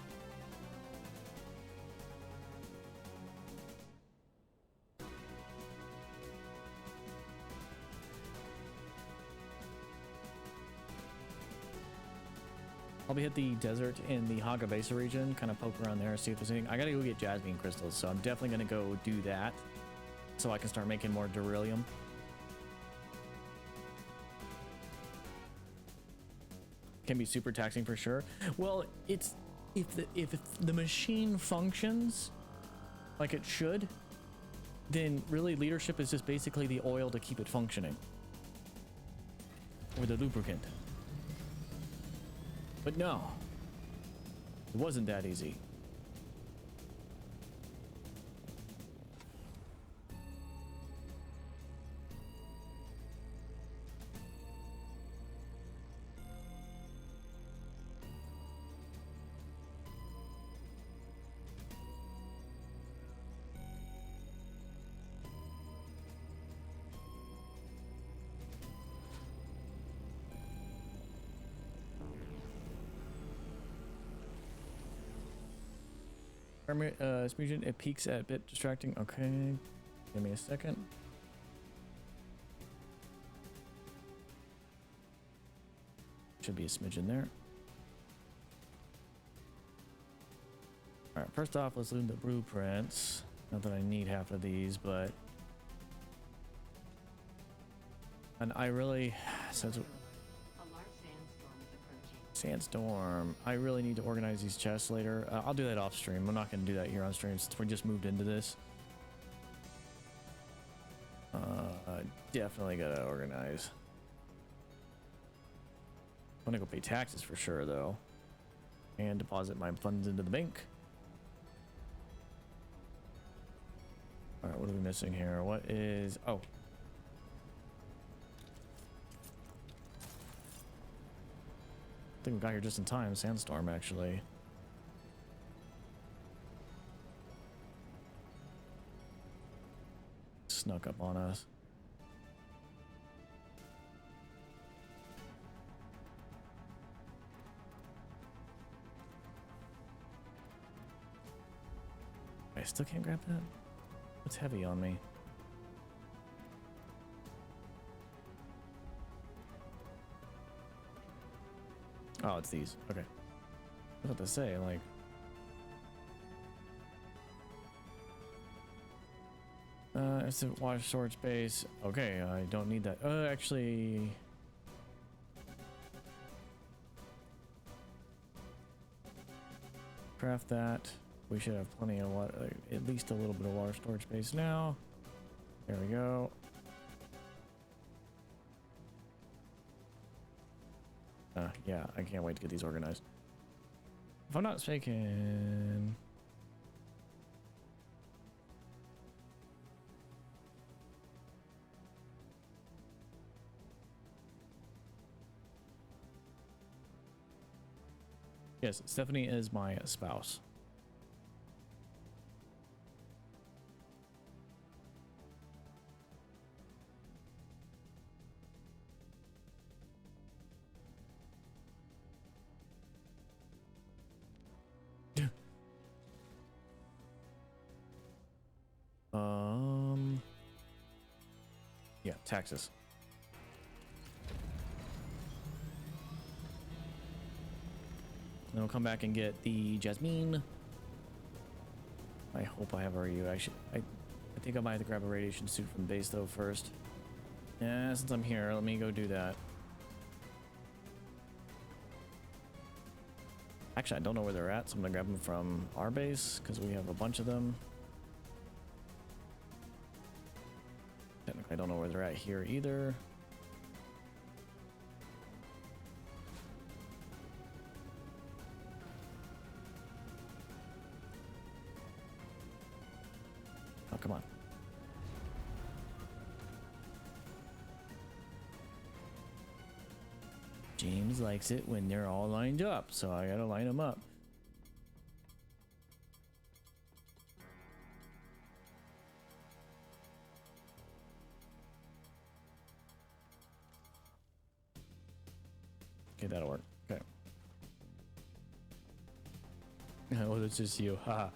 [SPEAKER 1] I'll be hit the desert in the Haga Besa region, kind of poke around there, see if there's anything. I gotta go get jasmine crystals, so I'm definitely gonna go do that so I can start making more beryllium. Can be super taxing for sure. Well, it's if the machine functions like it should, then really leadership is just basically the oil to keep it functioning, or the lubricant. But no, it wasn't that easy. Smoogen, it peaks at a bit distracting. Okay, give me a second. Should be a smidgen there. All right, first off, let's loot the blueprints. Not that I need half of these, but and I really says
[SPEAKER 5] A large sandstorm is approaching.
[SPEAKER 1] sandstorm. I really need to organize these chests later. I'll do that off stream. I'm not going to do that here on stream since we just moved into this. Definitely gotta organize. I'm gonna go pay taxes for sure though, and deposit my funds into the bank. All right, what are we missing here? What is, oh, I think we got here just in time. Sandstorm actually. Snuck up on us. I still can't grab that? What's heavy on me? Oh, it's these. Okay. I was about to say, like... it's a water storage space. Okay, I don't need that. Actually... Craft that. We should have plenty of water, at least a little bit of water storage space now. There we go. Yeah, I can't wait to get these organized. If I'm not mistaken... Yes, Stephanie is my spouse. Yeah, taxes. Then we'll come back and get the Jasmine. I hope I have already. I think I might have to grab a radiation suit from base though first. Yeah, since I'm here, let me go do that. Actually, I don't know where they're at, so I'm gonna grab them from our base because we have a bunch of them. Technically, I don't know where they're at here either. Oh, come on. James likes it when they're all lined up, so I gotta line them up. Okay, that'll work. Okay. Oh, that's just you. Haha.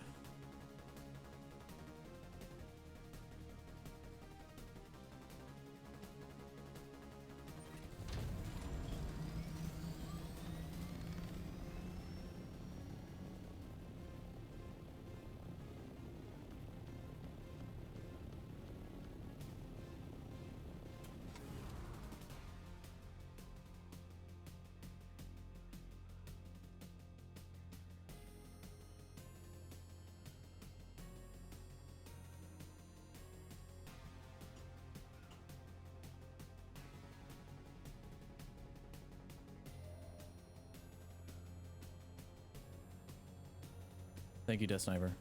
[SPEAKER 1] Thank you, Death Sniper.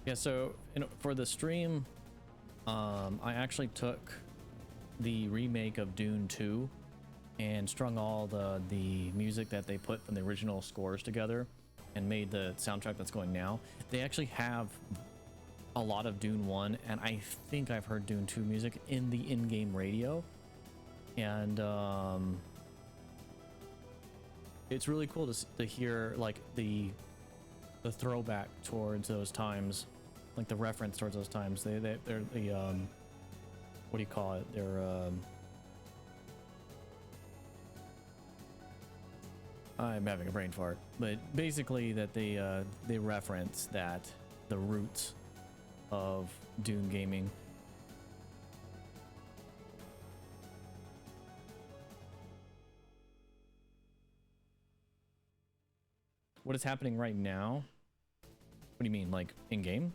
[SPEAKER 1] Yeah, so for the stream, I actually took the remake of Dune 2 and strung all the music that they put from the original scores together and made the soundtrack that's going now. They actually have a lot of Dune 1, and I think I've heard Dune 2 music in the in-game radio. And it's really cool to hear like the throwback towards those times, like the reference towards those times. They're the what do you call it? They're I'm having a brain fart, but basically that they reference that the roots of Dune gaming. What is happening right now? What do you mean, like in game?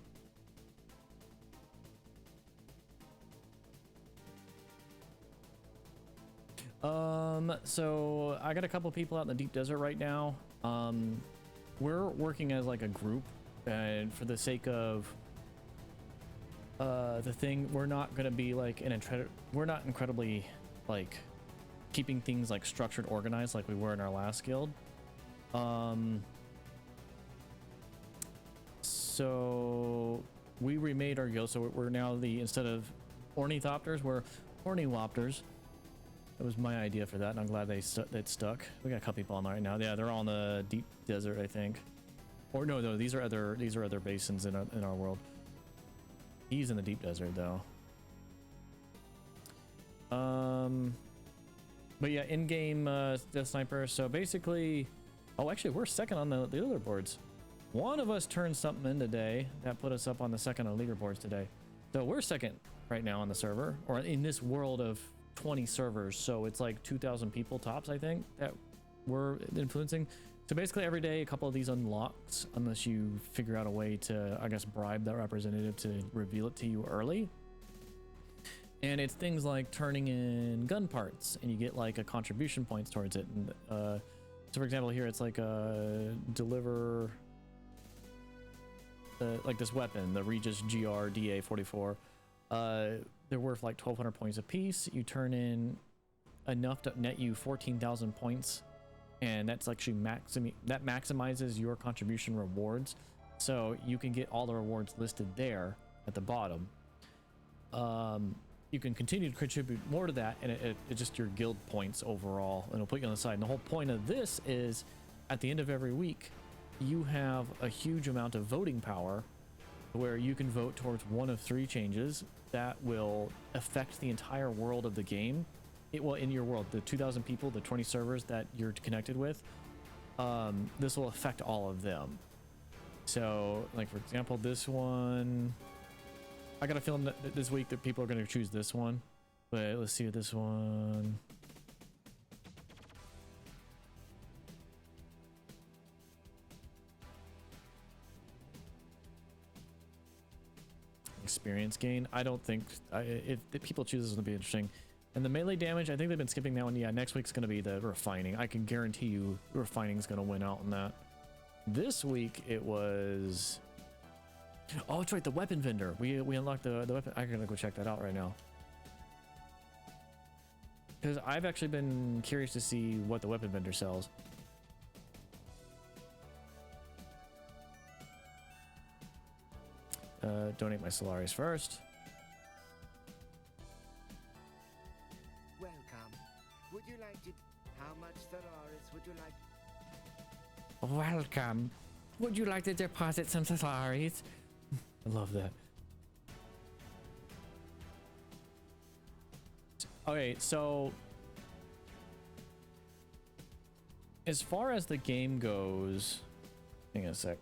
[SPEAKER 1] So I got a couple people out in the deep desert right now. We're working as like a group, and for the sake of the thing, we're not gonna be like we're not incredibly like keeping things like structured, organized like we were in our last guild. So we remade our guild, so we're now instead of ornithopters, we're ornithopters. That was my idea for that, and I'm glad it stuck. We got a couple people on right now. Yeah, they're all in the deep desert, I think. Or no, these are other basins in our world. He's in the deep desert though. But yeah, in-game Death Sniper. So basically, oh, actually, we're second on the leaderboards. One of us turned something in today that put us up on the second on leaderboards today. So we're second right now on the server, or in this world of 20 servers. So it's like 2,000 people tops, I think, that we're influencing. So basically every day a couple of these unlocks, unless you figure out a way to, I guess, bribe that representative to reveal it to you early. And it's things like turning in gun parts, and you get like a contribution points towards it. And so for example here, it's like deliver like this weapon, the Regis GR DA 44. They're worth like 1,200 points a piece. You turn in enough to net you 14,000 points, and that's actually that maximizes your contribution rewards. So you can get all the rewards listed there at the bottom. You can continue to contribute more to that, and it's just your guild points overall, and it'll put you on the side. And the whole point of this is, at the end of every week, you have a huge amount of voting power, where you can vote towards one of 3 changes that will affect the entire world of the game. It will, in your world, the 2,000 people, the 20 servers that you're connected with, this will affect all of them. So, like for example, this one, I got a feeling that this week that people are going to choose this one, but let's see what this one. Experience gain. I don't think if people choose this, it'll be interesting. And the melee damage, I think they've been skipping that one. Yeah, next week's gonna be the refining. I can guarantee you refining's gonna win out on that. This week it was, oh, that's right, the weapon vendor. We unlocked the weapon. I'm gonna go check that out right now, because I've actually been curious to see what the weapon vendor sells. Donate my Solaris first.
[SPEAKER 9] Welcome. Would you like to... How much Solaris would you like?
[SPEAKER 1] Welcome. Would you like to deposit some Solaris? I love that. Okay, so as far as the game goes, hang on a sec.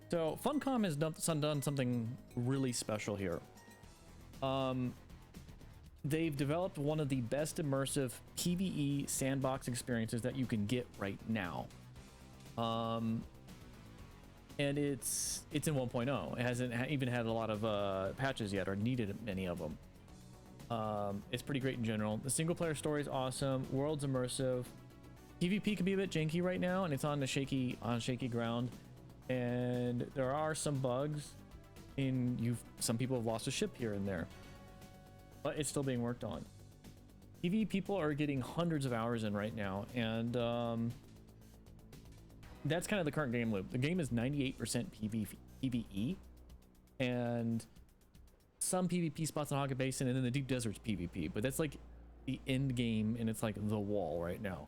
[SPEAKER 1] So Funcom has done something really special here. They've developed one of the best immersive PvE sandbox experiences that you can get right now. And it's in 1.0. It hasn't even had a lot of patches yet or needed many of them. It's pretty great in general. The single player story is awesome. World's immersive. PvP can be a bit janky right now, and it's on shaky ground. And there are some bugs. Some people have lost a ship here and there, but it's still being worked on. PvE people are getting hundreds of hours in right now, and that's kind of the current game loop. The game is 98% PvE, and some PvP spots in Hogget Basin, and then the Deep Desert's PvP. But that's like the end game, and it's like the wall right now.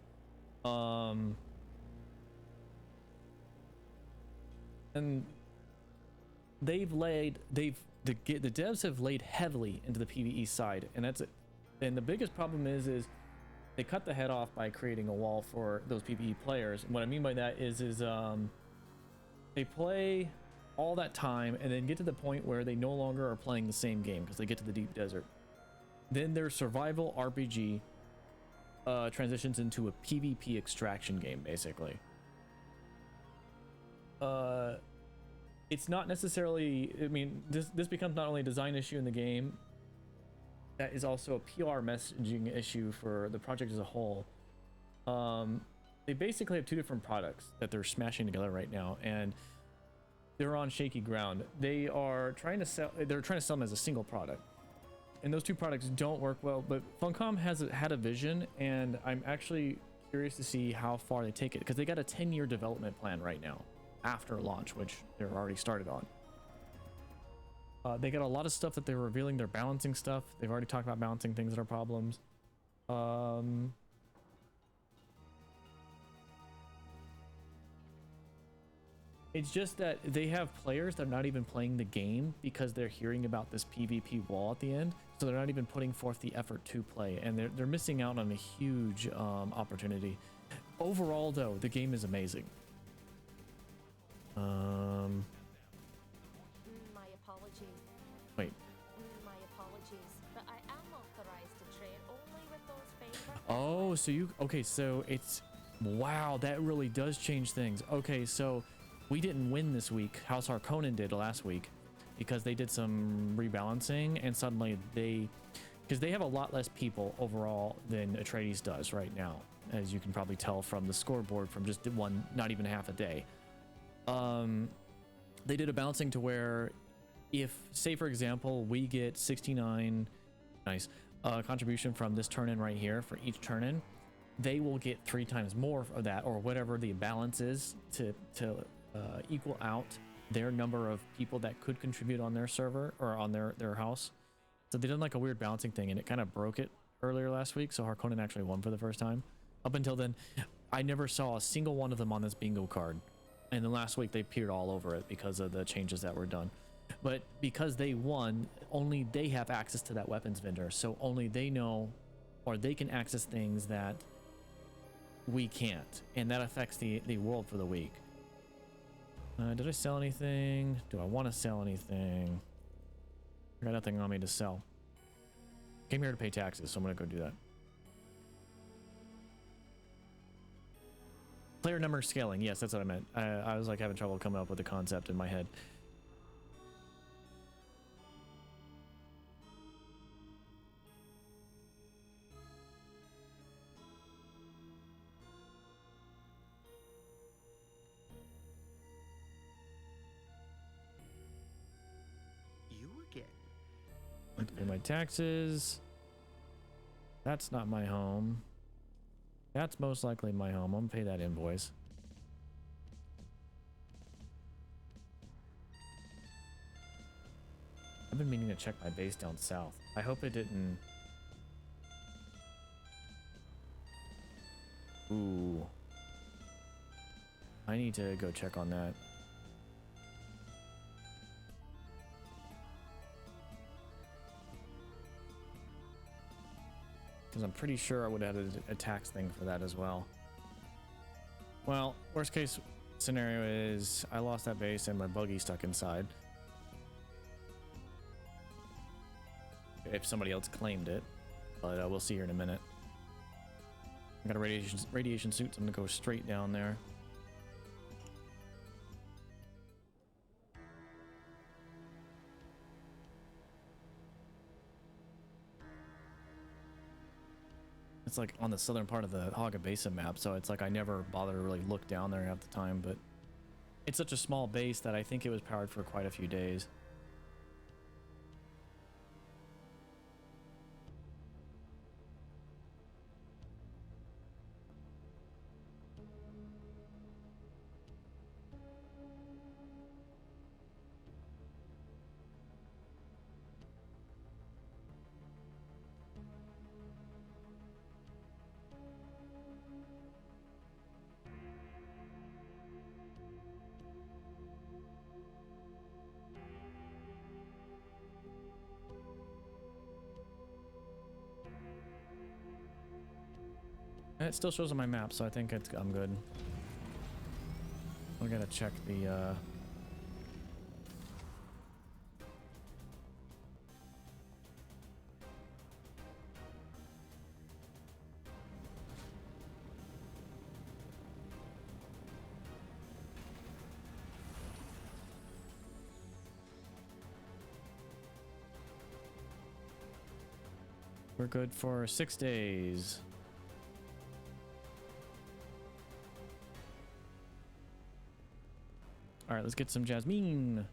[SPEAKER 1] And the devs have laid heavily into the PvE side, and that's it. And the biggest problem is they cut the head off by creating a wall for those PvE players. And what I mean by that is they play all that time and then get to the point where they no longer are playing the same game because they get to the Deep Desert. Then their survival RPG transitions into a PvP extraction game, basically. It's not necessarily, I mean, this becomes not only a design issue in the game, that is also a PR messaging issue for the project as a whole. They basically have two different products that they're smashing together right now, and they're on shaky ground. They're trying to sell them as a single product, and those two products don't work well. But Funcom had a vision, and I'm actually curious to see how far they take it, because they got a 10-year development plan right now after launch, which they're already started on. They got a lot of stuff that they're revealing. They're balancing stuff. They've already talked about balancing things that are problems. It's just that they have players that are not even playing the game because they're hearing about this PvP wall at the end, so they're not even putting forth the effort to play, and they're missing out on a huge opportunity. Overall, though, the game is amazing.
[SPEAKER 10] My apologies.
[SPEAKER 1] Wait.
[SPEAKER 10] My apologies, but I am authorized to trade only with those favored.
[SPEAKER 1] Oh, so it's, wow, that really does change things. Okay, so we didn't win this week. House Harkonnen did last week because they did some rebalancing, and suddenly because they have a lot less people overall than Atreides does right now, as you can probably tell from the scoreboard from just not even half a day. They did a balancing to where if, say for example, we get 69 contribution from this turn-in right here for each turn-in, they will get 3 times more of that, or whatever the balance is, to equal out their number of people that could contribute on their server or on their house. So they did like a weird balancing thing, and it kind of broke it earlier last week, so Harkonnen actually won for the first time. Up until then, I never saw a single one of them on this bingo card. And then last week they appeared all over it because of the changes that were done. But because they won, only they have access to that weapons vendor, so only they know, or they can access things that we can't, and that affects the world for the week. Did I sell anything? Do I want to sell anything? I got nothing on me to sell. Came here to pay taxes, so I'm gonna go do that. Player number scaling. Yes, that's what I meant. I was like having trouble coming up with the concept in my head.
[SPEAKER 9] You again?
[SPEAKER 1] Pay my taxes. That's not my home. That's most likely my home. I'm gonna pay that invoice. I've been meaning to check my base down south. I hope it didn't. Ooh. I need to go check on that. Because I'm pretty sure I would have had a tax thing for that as well. Well, worst case, Scenario is I lost that base and my buggy stuck inside. If somebody else claimed it, but we'll see here in a minute. I got a radiation suit, so I'm gonna go straight down there. It's like on the southern part of the Haga Basin map, so it's like I never bother to really look down there half the time, but it's such a small base that I think it was powered for quite a few days. It still shows on my map, so I think I'm good. We gotta check the we're good for 6 days. All right, let's get some Jasmine.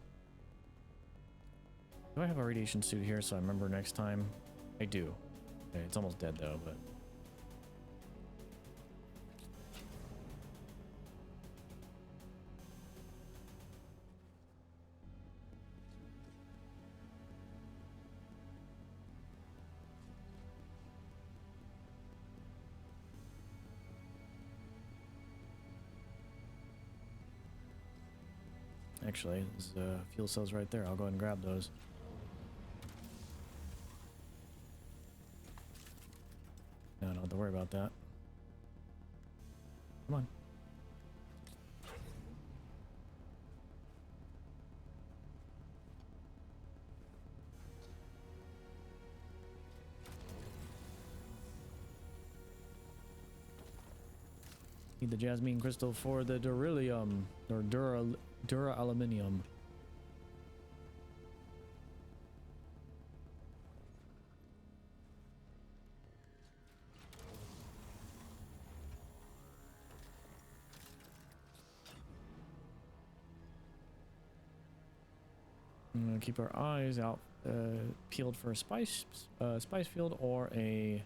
[SPEAKER 1] Do I have a radiation suit here so I remember next time? I do. Okay, it's almost dead though, but... Actually, there's fuel cells right there. I'll go ahead and grab those. No, don't have to worry about that. Come on. Need the Jasmine crystal for the beryllium or dura aluminium. I'm gonna keep our eyes out peeled for a spice field or a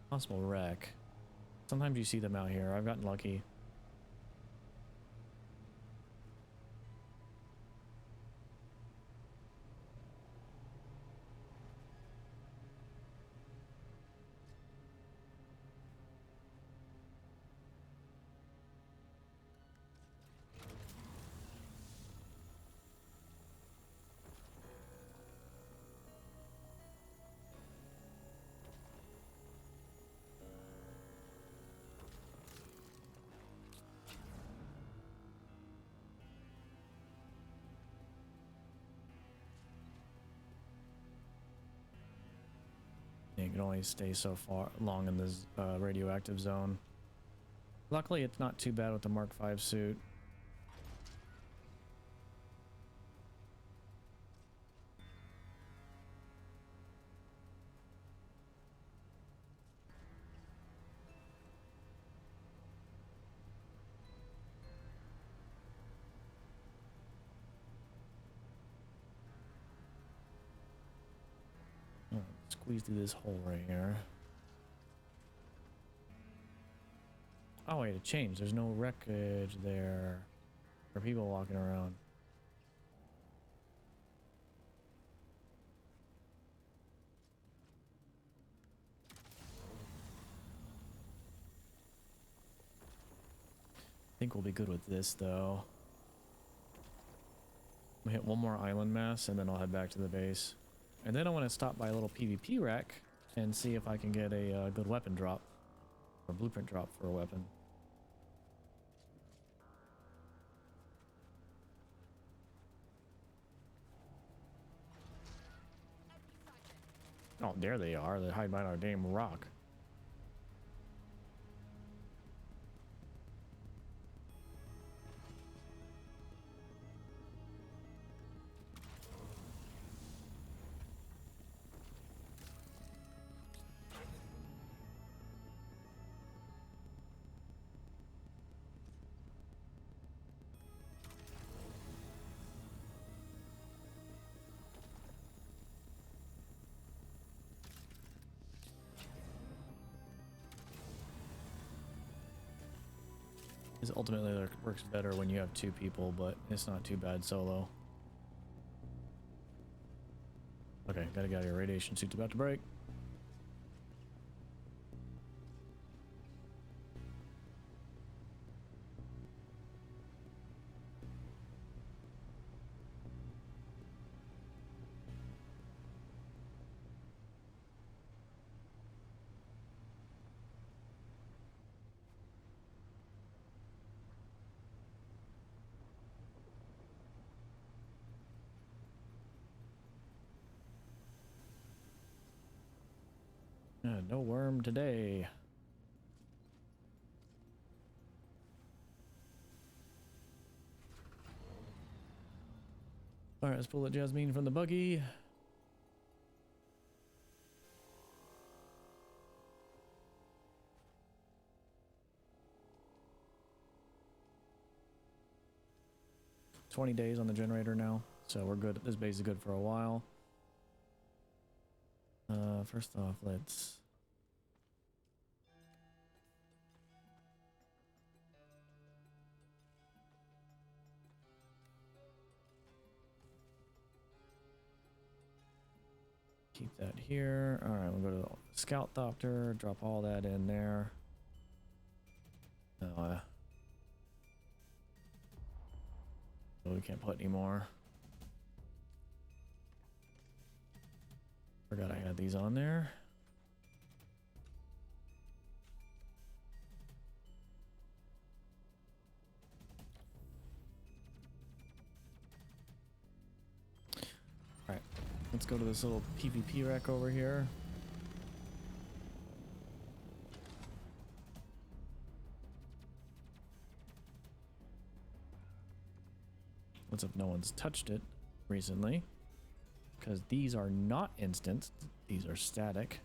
[SPEAKER 1] possible wreck. Sometimes you see them out here. I've gotten lucky. You can only stay so far long in this radioactive zone. Luckily, it's not too bad with the Mark V suit. Squeeze through this hole right here. Oh wait, it changed. There's no wreckage there. There are people walking around. I think we'll be good with this though. I'm gonna hit one more island mass and then I'll head back to the base. And then I want to stop by a little PvP rack and see if I can get a good weapon drop or blueprint drop for a weapon. Oh, there they are. They hide behind our damn rock. Ultimately, it works better when you have two people, but it's not too bad solo. Okay, gotta get out of here. Radiation suit's about to break. No worm today. All right, let's pull the Jasmine from the buggy. $20 days on the generator now, so we're good. This base is good for a while. First off, let's keep that here. All right, we'll go to the Sturtevant, drop all that in there. Oh, we can't put any more. Forgot I had these on there. Alright, let's go to this little PvP rack over here. Let's hope no one's touched it recently. Because these are not instant, these are static.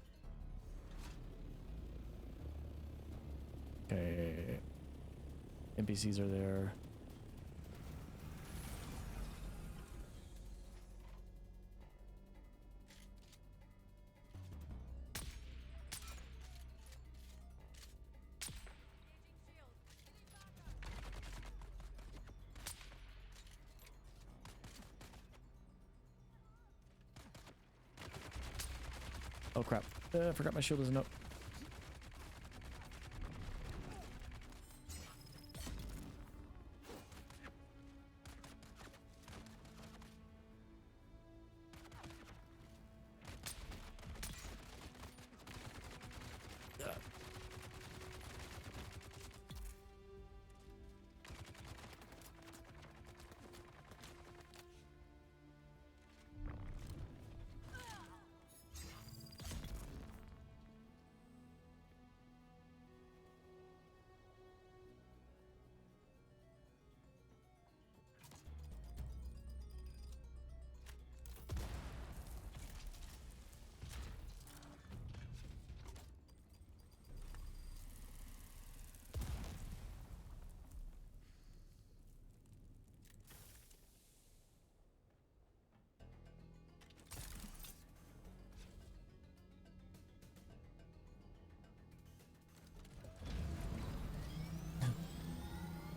[SPEAKER 1] Okay, NPCs are there. Oh crap, I forgot my shield isn't up.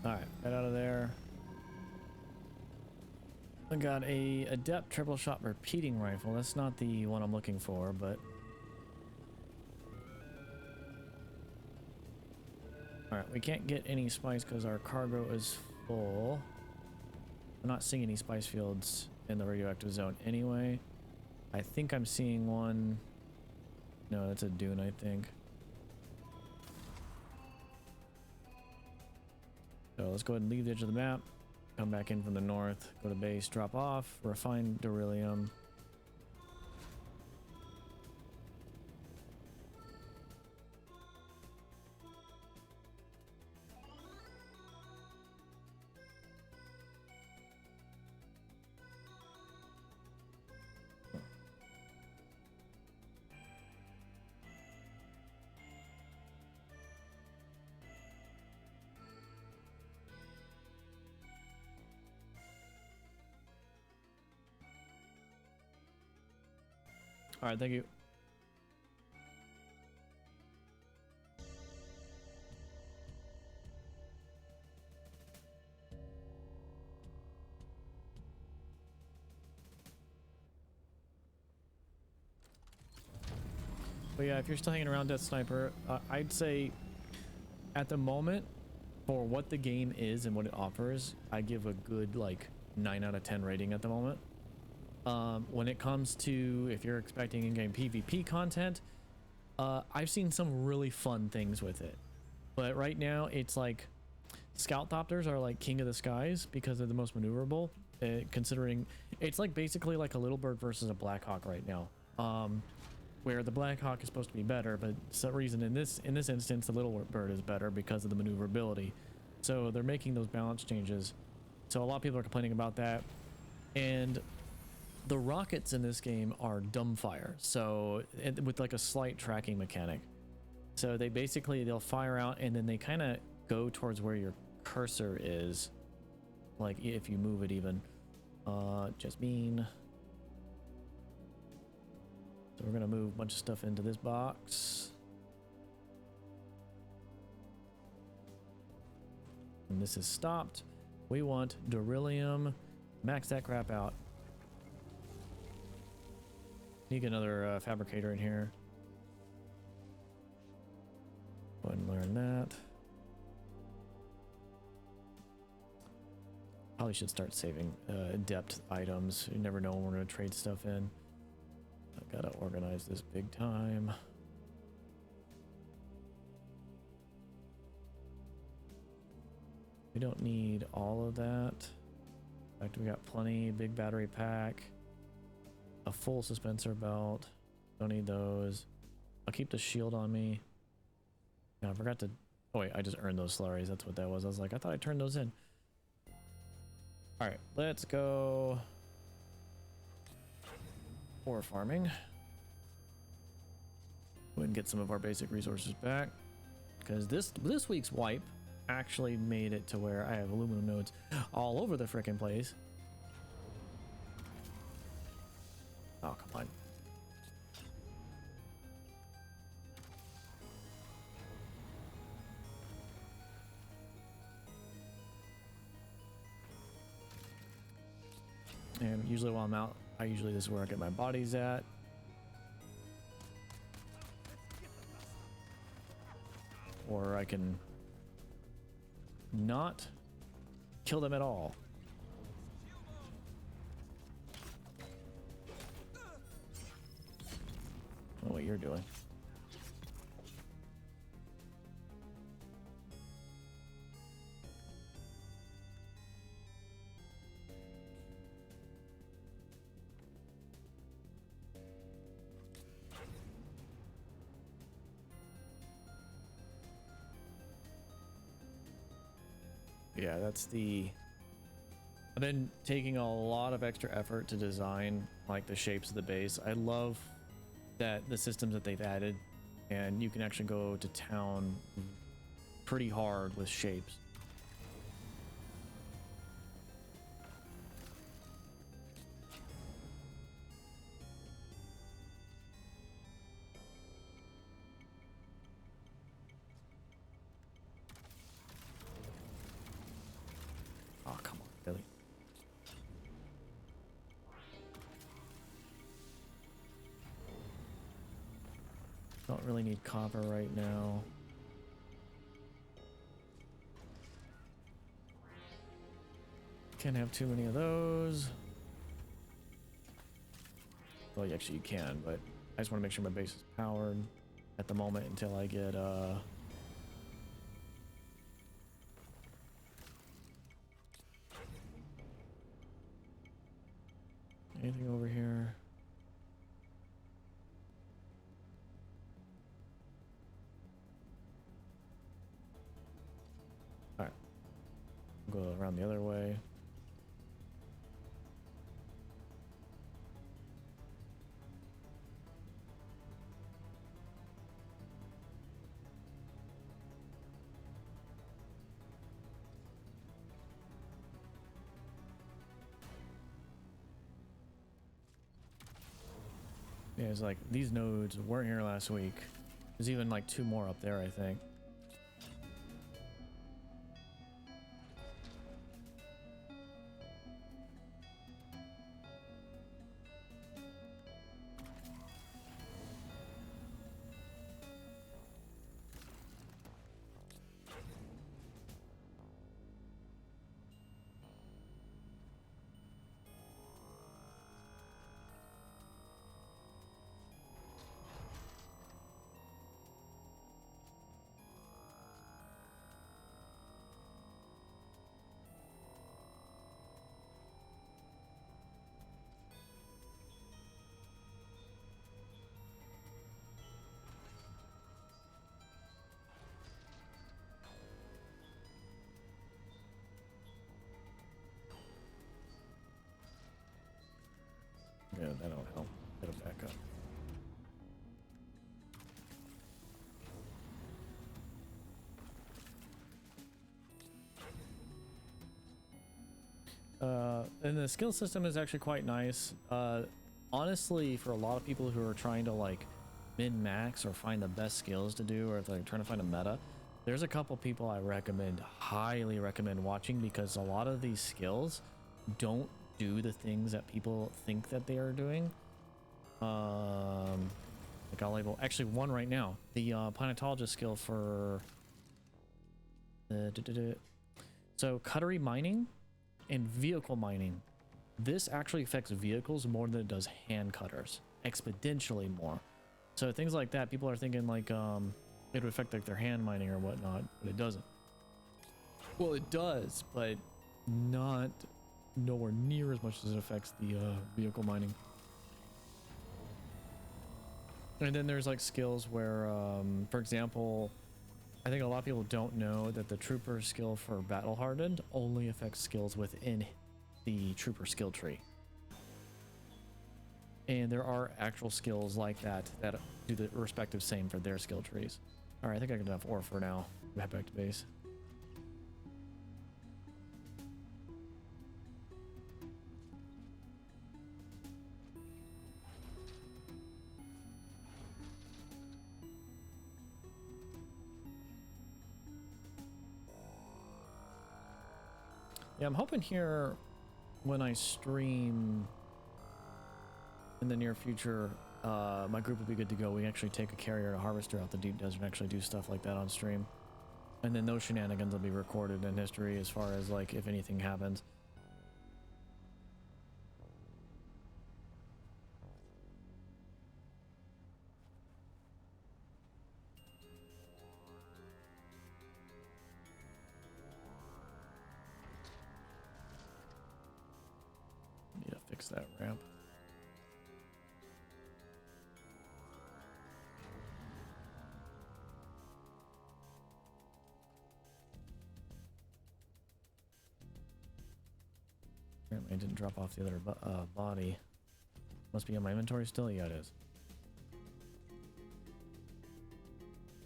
[SPEAKER 1] Alright, get out of there. I got a adept triple shot repeating rifle. That's not the one I'm looking for, but alright, we can't get any spice because our cargo is full. I'm not seeing any spice fields in the radioactive zone anyway. I think I'm seeing one. No, that's a Dune, I think. So let's go ahead and leave the edge of the map, come back in from the north, go to base, drop off, refine beryllium. All right, thank you. But yeah, if you're still hanging around Death Sniper, I'd say at the moment, for what the game is and what it offers, I give a good like 9 out of 10 rating at the moment. When it comes to if you're expecting in-game PvP content, I've seen some really fun things with it. But right now, it's like Scoutopters are like king of the skies because they're the most maneuverable. Considering it's like basically like a Little Bird versus a Blackhawk right now. Where the Blackhawk is supposed to be better, but for some reason in this instance the Little Bird is better because of the maneuverability. So they're making those balance changes. So a lot of people are complaining about that. And the rockets in this game are dumbfire, so with like a slight tracking mechanic. So they'll fire out and then they kind of go towards where your cursor is, like if you move it even. Just mean. So we're gonna move a bunch of stuff into this box. And this is stopped. We want beryllium. Max that crap out. Need another fabricator in here. Go ahead and learn that. Probably should start saving depth items. You never know when we're gonna trade stuff in. I gotta organize this big time. We don't need all of that. In fact, we got plenty. Big battery pack. A full suspensor belt. Don't need those. I'll keep the shield on me. No, I forgot to... Oh wait, I just earned those slurries. That's what that was. I was like, I thought I turned those in. Alright, let's go... ore farming. Go ahead and get some of our basic resources back. Because this week's wipe actually made it to where I have aluminum nodes all over the frickin' place. Oh, come on. And usually while I'm out, this is where I get my bodies at. Or I can not kill them at all. I don't know what you're doing. Yeah, that's the... I've been taking a lot of extra effort to design like the shapes of the base. I love that the systems that they've added, and you can actually go to town pretty hard with shapes. Oh, come on, Billy. Don't really need copper right now. Can't have too many of those. Well, actually you can, but I just want to make sure my base is powered at the moment until I get anything over here. All right, go around the other way. Yeah, it's like these nodes weren't here last week. There's even like 2 more up there, I think. Yeah, that'll help. It'll back up. And the skill system is actually quite nice. Honestly, for a lot of people who are trying to like min-max or find the best skills to do, or like trying to find a meta, there's a couple people I highly recommend watching, because a lot of these skills don't do the things that people think that they are doing. Like I'll label actually one right now, the planetologist skill for so cuttery mining and vehicle mining. This actually affects vehicles more than it does hand cutters, exponentially more. So things like that, people are thinking like it would affect like their hand mining or whatnot, but it doesn't. Well, it does, but not nowhere near as much as it affects the vehicle mining. And then there's like skills where, for example, I think a lot of people don't know that the trooper skill for battle hardened only affects skills within the trooper skill tree. And there are actual skills like that that do the respective same for their skill trees. All right, I think I got enough ore for now. Head back to base. Yeah, I'm hoping here when I stream in the near future, my group will be good to go. We can actually take a carrier and a harvester out the deep desert and actually do stuff like that on stream. And then those shenanigans will be recorded in history as far as like if anything happens. Need to fix that ramp. Apparently I didn't drop off the other body. Must be in my inventory still? Yeah, it is.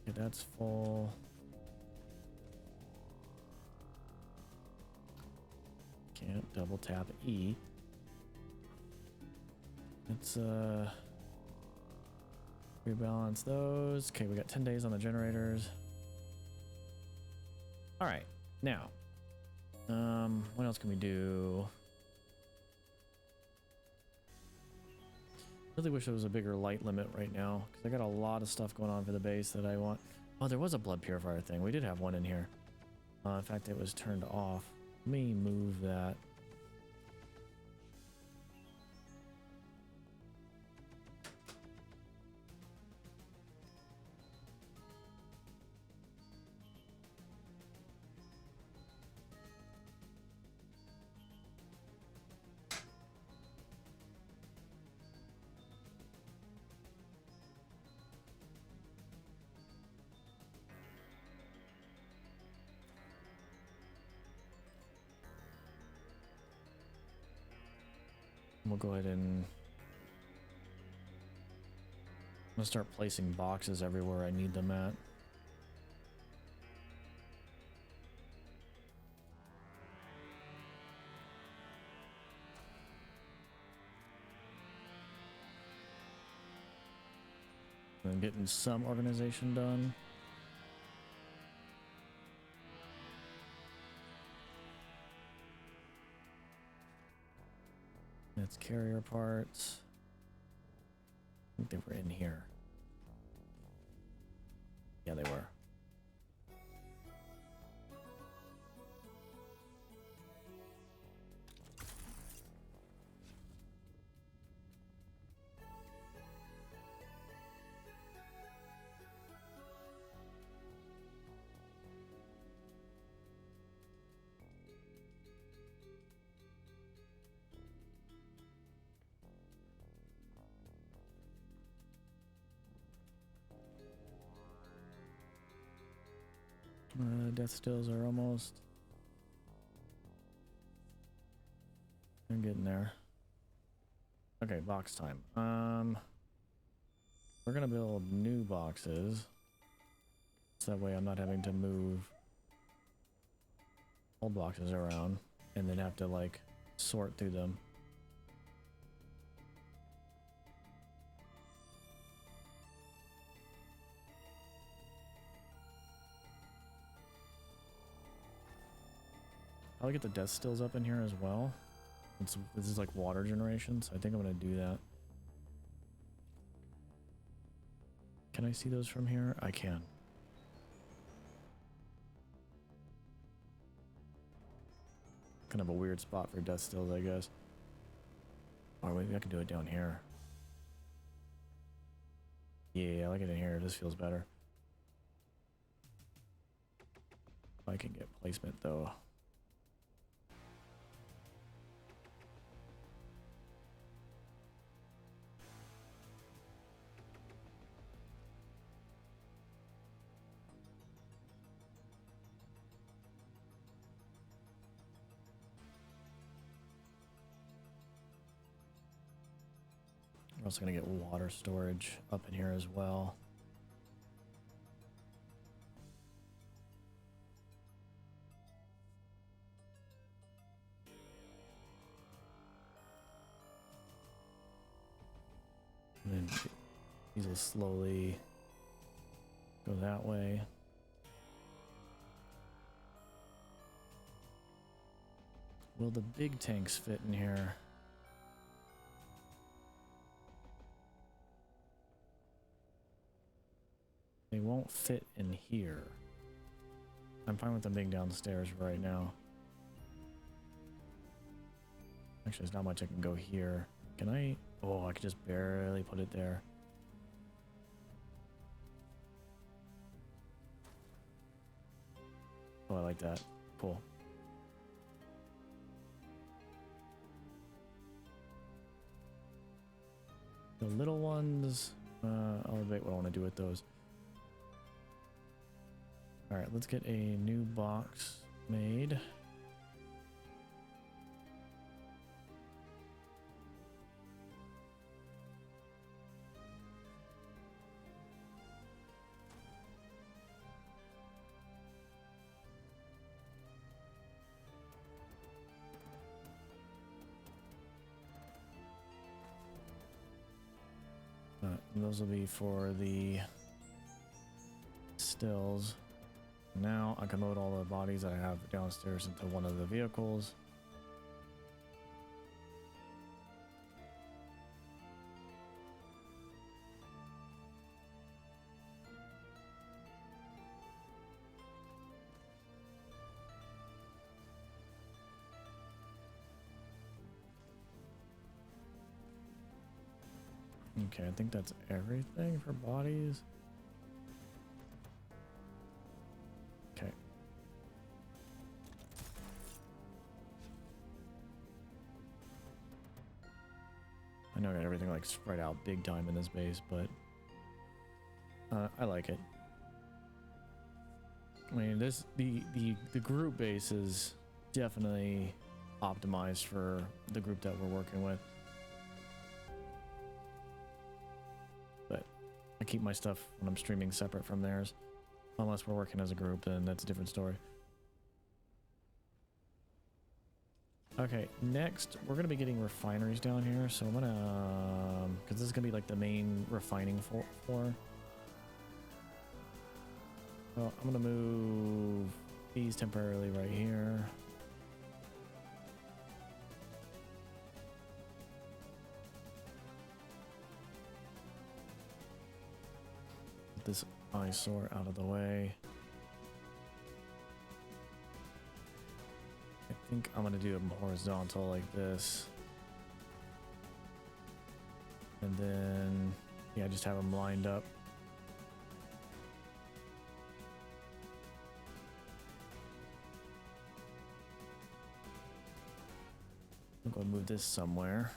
[SPEAKER 1] Okay, that's full. Can't double tap E. Let's rebalance those. Okay, we got 10 days on the generators. All right, now, what else can we do? Really wish there was a bigger light limit right now, because I got a lot of stuff going on for the base that I want. Oh, there was a blood purifier thing. We did have one in here. In fact, it was turned off. Let me move that. We'll go ahead and I'm gonna start placing boxes everywhere I need them at. And getting some organization done. That's carrier parts. I think they were in here. Yeah, they were. Death stills are almost. I'm getting there. Okay, box time. We're gonna build new boxes. So that way I'm not having to move old boxes around and then have to like sort through them. I'll get the death stills up in here as well. This is like water generation, so I think I'm gonna do that. Can I see those from here? I can. Kind of a weird spot for death stills, I guess. Or maybe I can do it down here. Yeah, I like it in here. This feels better. If I can get placement though. We're also going to get water storage up in here as well. And then these will slowly go that way. Will the big tanks fit in here? They won't fit in here. I'm fine with them being downstairs right now. Actually, there's not much I can go here. Can I? Oh, I could just barely put it there. Oh, I like that. Cool. The little ones, I'll debate what I want to do with those. Alright, let's get a new box made. And those will be for the stills. Now I can load all the bodies I have downstairs into one of the vehicles. Okay, I think that's everything for bodies. Okay. I know I got everything like spread out big time in this base, but I like it. I mean, the group base is definitely optimized for the group that we're working with. But I keep my stuff when I'm streaming separate from theirs. Unless we're working as a group, then that's a different story. Okay, next we're gonna be getting refineries down here, so I'm gonna, because this is gonna be like the main refining floor. So I'm gonna move these temporarily right here. Get this eyesore out of the way. I think I'm gonna do them horizontal like this. And then, yeah, just have them lined up. I'm gonna move this somewhere.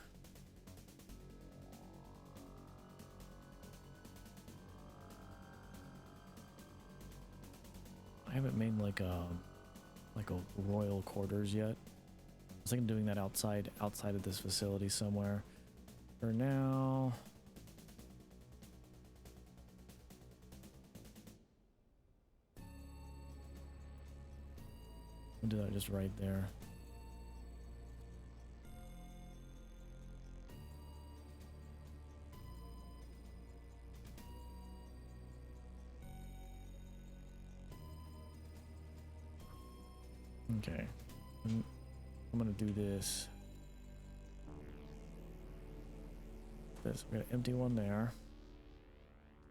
[SPEAKER 1] I haven't made like a royal quarters yet. I was thinking of doing that outside of this facility somewhere. For now, I'll do that just right there. Okay, I'm gonna do this. We got an empty one there.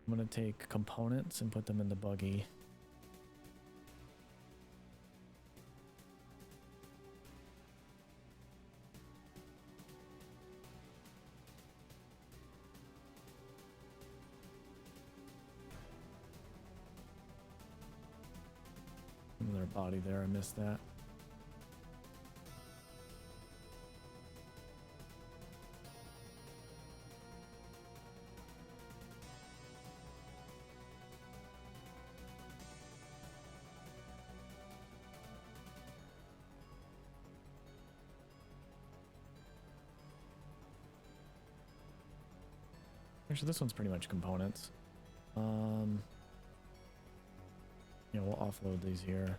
[SPEAKER 1] I'm gonna take components and put them in the buggy. Another body there, I missed that. Actually, this one's pretty much components. Yeah, we'll offload these here.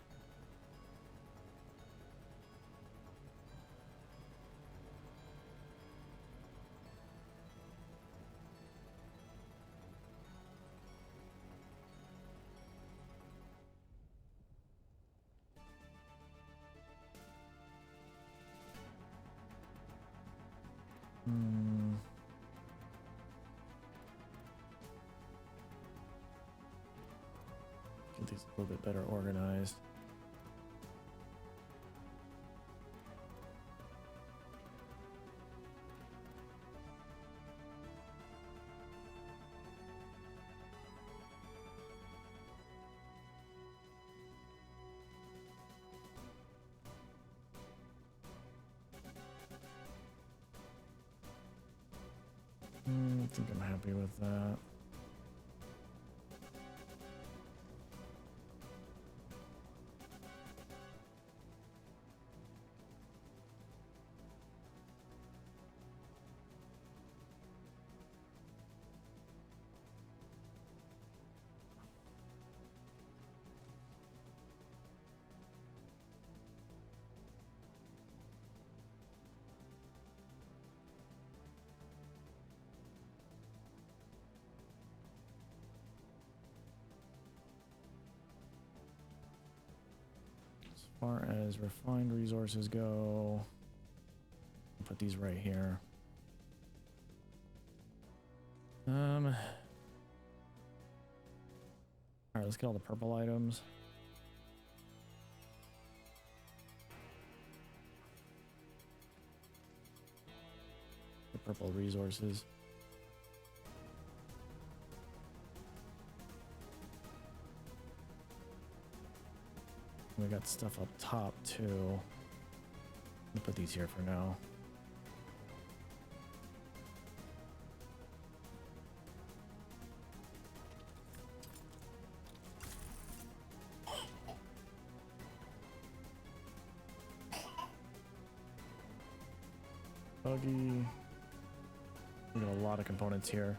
[SPEAKER 1] Get these a little bit better organized. I think I'm happy with that. As far as refined resources go, I'll put these right here. All right, let's get all the purple items. The purple resources. We got stuff up top too. I'll put these here for now. Buggy. We got a lot of components here.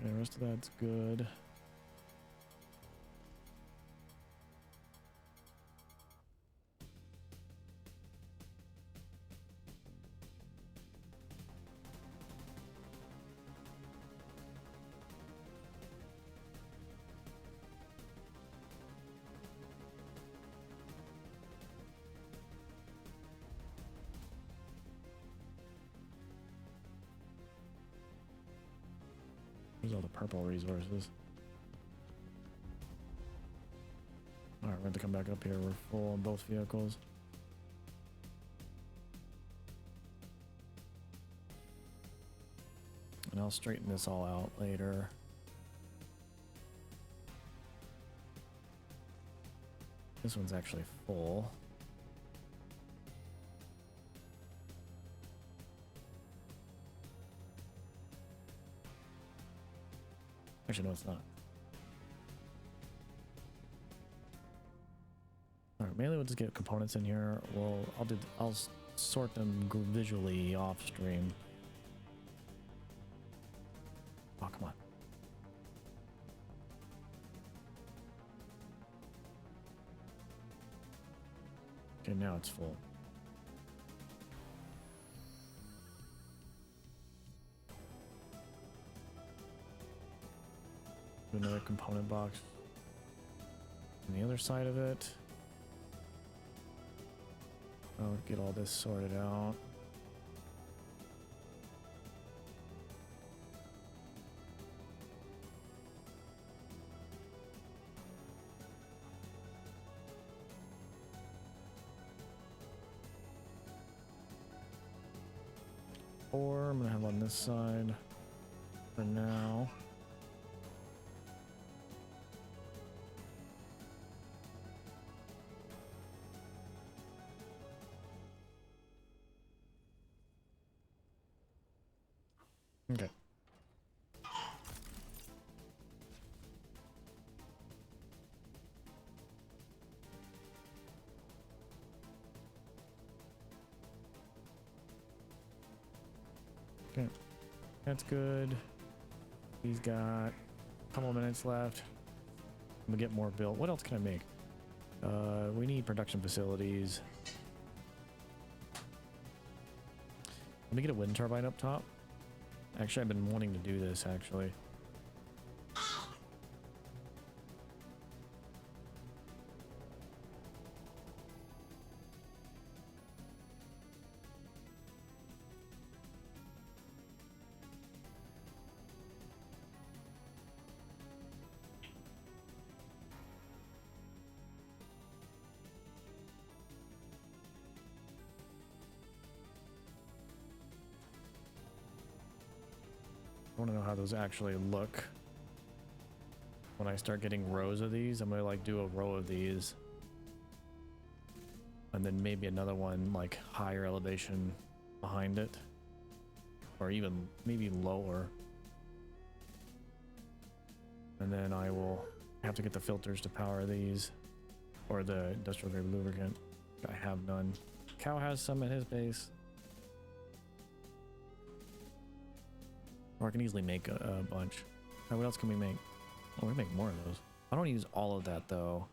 [SPEAKER 1] Okay, the rest of that's good. There's all the purple resources. Alright, we're going to come back up here. We're full on both vehicles. And I'll straighten this all out later. This one's actually full. Actually, no, it's not. All right, mainly we'll just get components in here. Well, I'll sort them visually off stream. Oh, come on. Okay, now it's full. Another component box on the other side of it. I'll get all this sorted out. Or I'm gonna have on this side for now. Okay. Okay. That's good. He's got a couple of minutes left. I'm gonna get more built. What else can I make? We need production facilities. Let me get a wind turbine up top. Actually, I've been wanting to do this, actually. I want to know how those actually look when I start getting rows of these. I'm gonna like do a row of these and then maybe another one like higher elevation behind it, or even maybe lower, and then I will have to get the filters to power these, or the industrial grade lubricant. I have none. Cow has some at his base. Or I can easily make a bunch. Right, what else can we make? Oh, we make more of those. I don't use all of that though.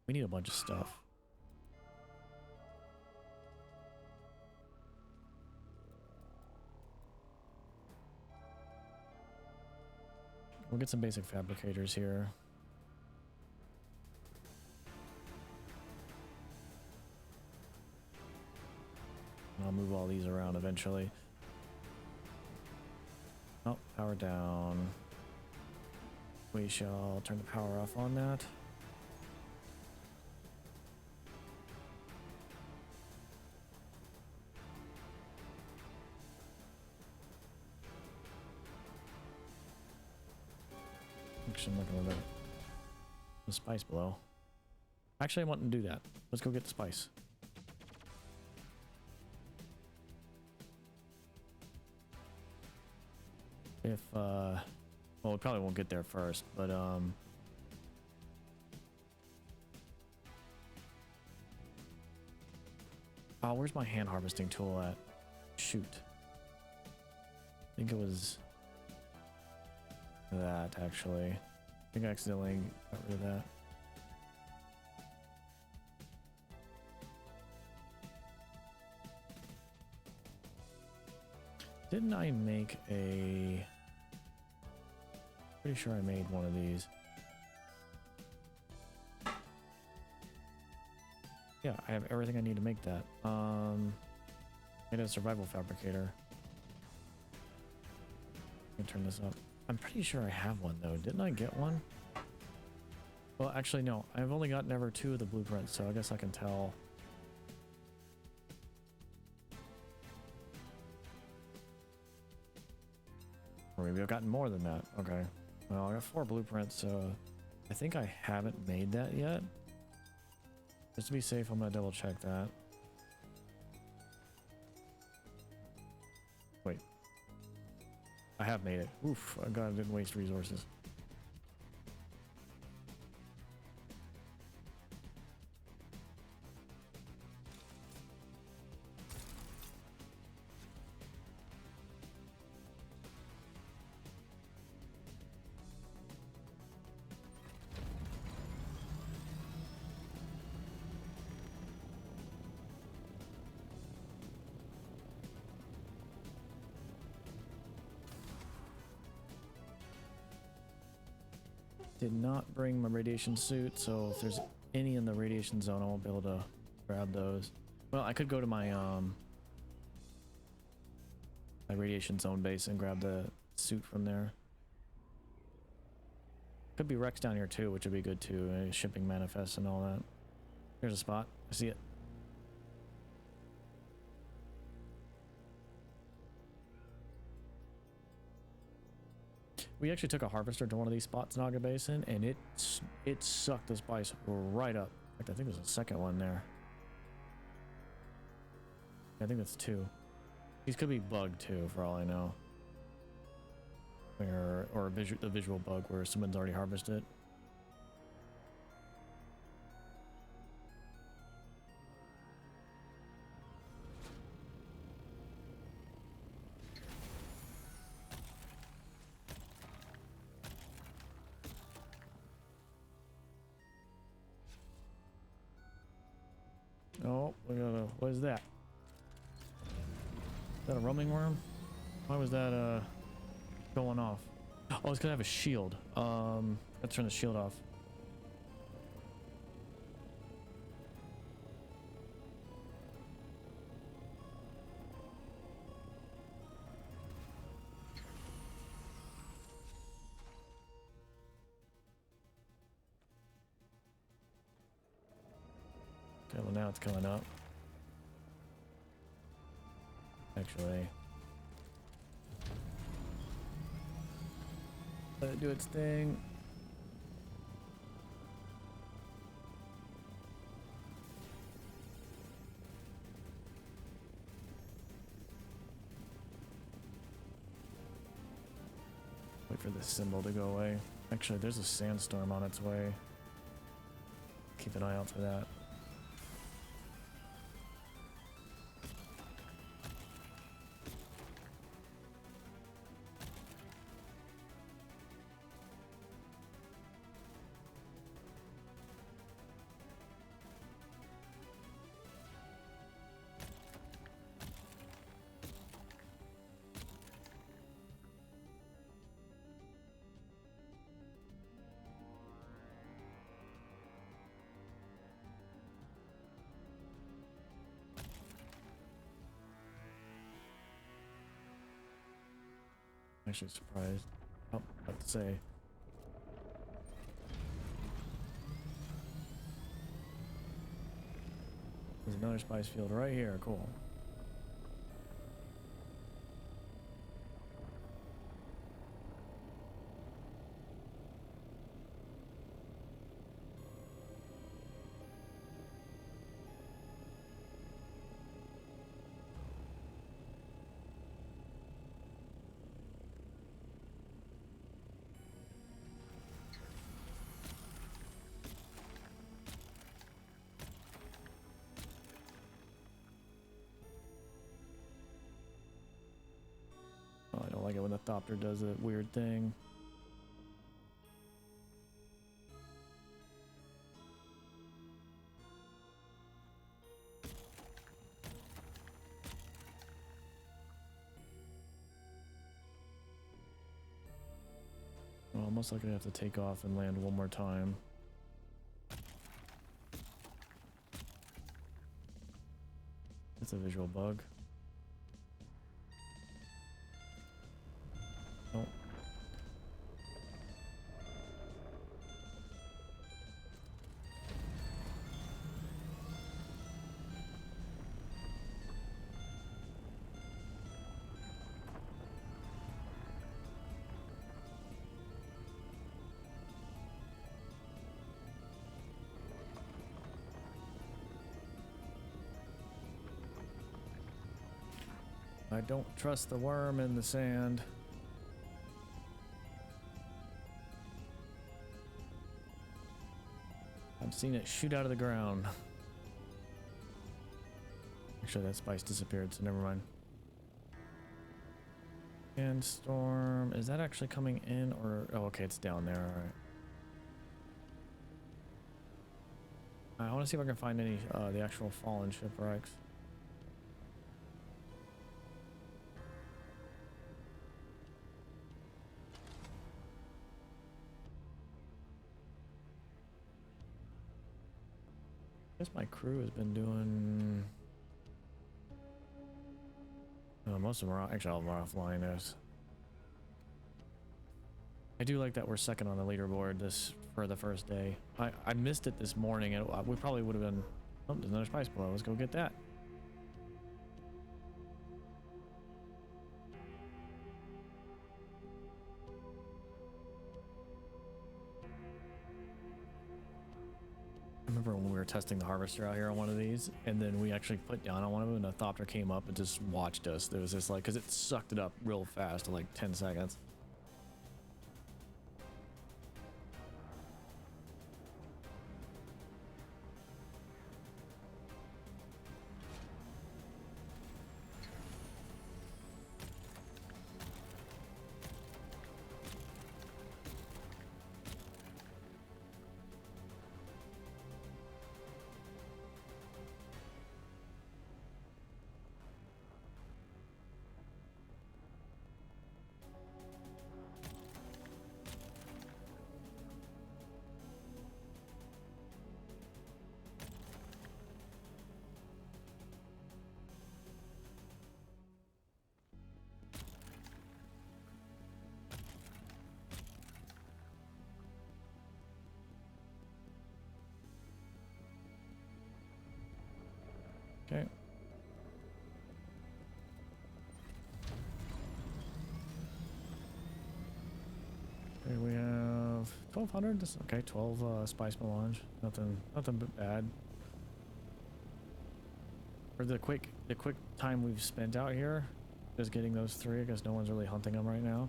[SPEAKER 1] We need a bunch of stuff. We'll get some basic fabricators here. I'll move all these around eventually. Oh, power down. We shall turn the power off on that. Actually, I'm not gonna let the spice blow. Actually, I want to do that. Let's go get the spice. If, well, we probably won't get there first, but, oh, where's my hand harvesting tool at? Shoot. I think it was that, actually. I think I accidentally got rid of that. Didn't I make a... Pretty sure I made one of these. Yeah, I have everything I need to make that. Made a survival fabricator. Let me turn this up. I'm pretty sure I have one though. Didn't I get one? Well, actually, no. I've only gotten ever 2 of the blueprints, so I guess I can tell. Or maybe I've gotten more than that. Okay. Well, I got 4 blueprints, so I think I haven't made that yet. Just to be safe, I'm gonna double check that. Wait. I have made it. Oof, I God, I didn't waste resources. Did not bring my radiation suit, so if there's any in the radiation zone, I won't be able to grab those. Well, I could go to my my radiation zone base and grab the suit from there. Could be Rex down here too, which would be good too. Shipping manifests and all that. Here's a spot. I see it. We actually took a harvester to one of these spots in Naga Basin, and it sucked the spice right up. In fact, I think there's a second one there. I think that's 2. These could be bugged too, for all I know. Or the visual bug where someone's already harvested it. Oh, we got a, what is that? Is that a roaming worm? Why was that going off? Oh, it's 'cause I have a shield. Let's turn the shield off. Okay, well now it's coming up. Actually, let it do its thing. Wait for this symbol to go away. Actually, there's a sandstorm on its way. Keep an eye out for that. Actually surprised. Oh, about to say. There's another spice field right here. Cool. Oh, I don't like it when the Thopter does a weird thing. Well, most likely I have to take off and land one more time. It's a visual bug. Nope. I don't trust the worm in the sand. I've seen it shoot out of the ground. Actually, that spice disappeared, so never mind. And storm, is that actually coming in or, oh, okay, it's down there. All right. I want to see if I can find any, the actual fallen shipwrecks. I guess my crew has been doing. Most of them are actually all of them are offline. Yes. I do like that we're second on the leaderboard this for the first day. I missed it this morning, and we probably would have been. Oh, there's another spice below. Let's go get that. I remember when we were testing the harvester out here on one of these, and then we actually put down on one of them, and a ornithopter came up and just watched us. There was just like, because it sucked it up real fast in like 10 seconds. Okay. Okay, we have 1,200. Okay, 12 spice melange. Nothing but bad. For the quick time we've spent out here, just getting those 3. I guess no one's really hunting them right now.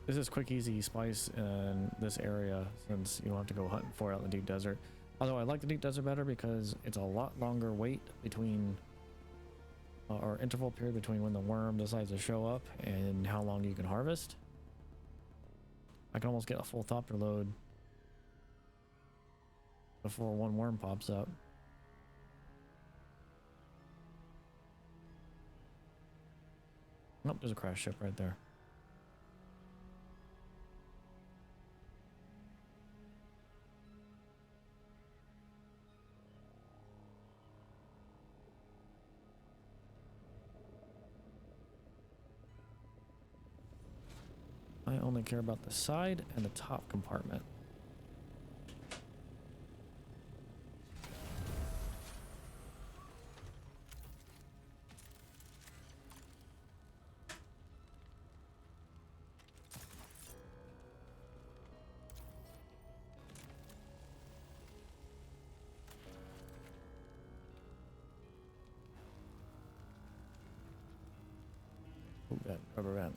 [SPEAKER 1] This is quick, easy spice in this area since you don't have to go hunting for it out in the deep desert. Although I like the deep desert better because it's a lot longer wait between or interval period between when the worm decides to show up and how long you can harvest. I can almost get a full thopter load before one worm pops up. Nope, there's a crash ship right there. I only care about the side and the top compartment. Ooh, that rubber vent.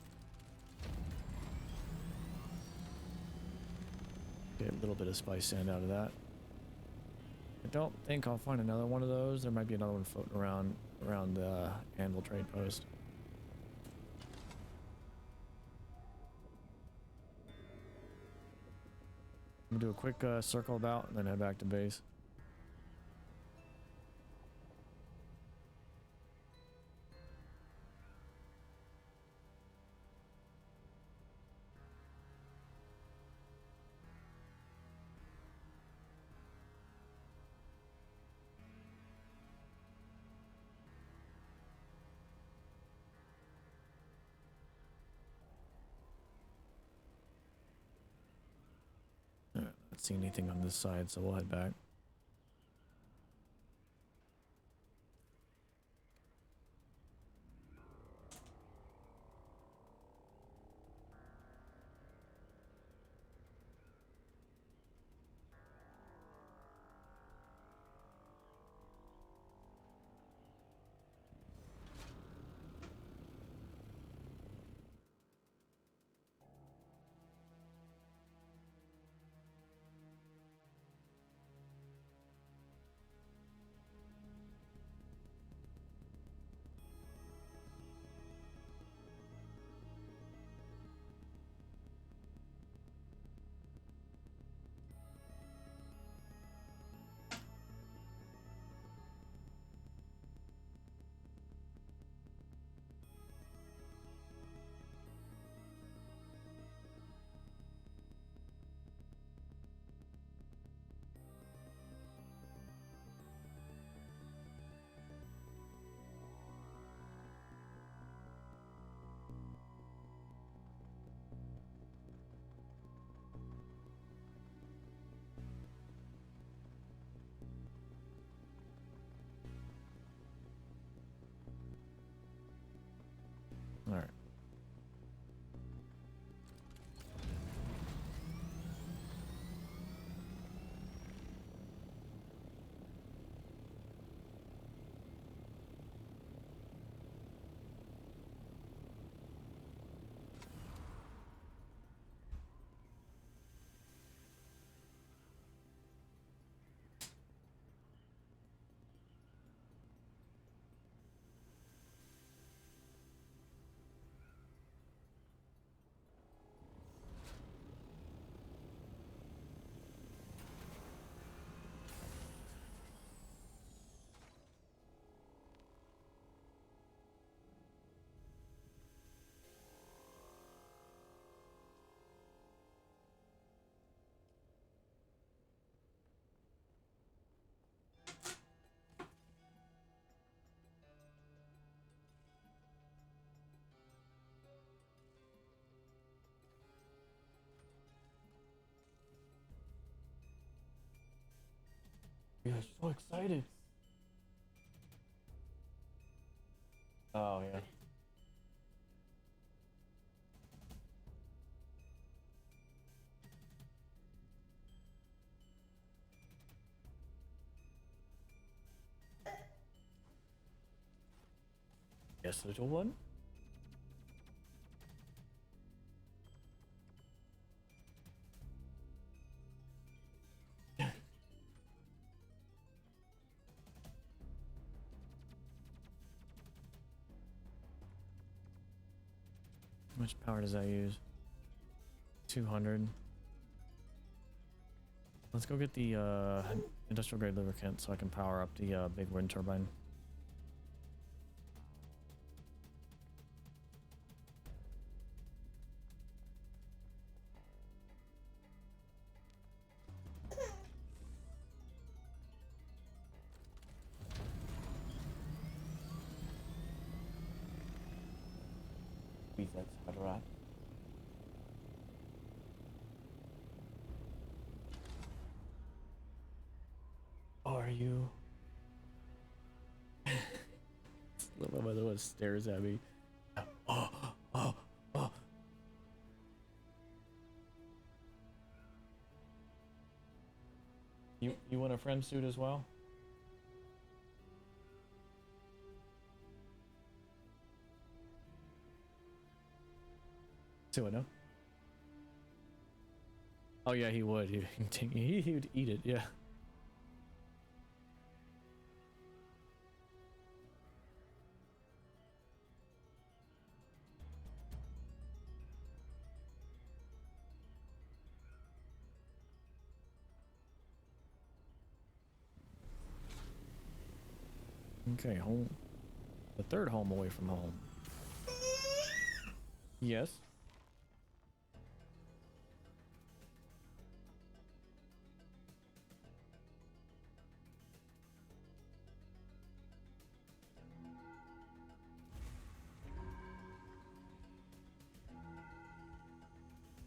[SPEAKER 1] Get a little bit of spice sand out of that. I don't think I'll find another one of those. There might be another one floating around the anvil trade post. I'm gonna do a quick circle about and then head back to base. Not seeing anything on this side, so we'll head back. Yeah, so excited. Oh yeah. Yes, little one. How much power does that use? 200. Let's go get the industrial grade lubricant so I can power up the big wind turbine. That's right. Are you? My mother one stares at me. Oh, oh, oh. You want a friend suit as well? See what no? Oh yeah, he would. He would eat it. Yeah. Okay, home. The third home away from home. Yes.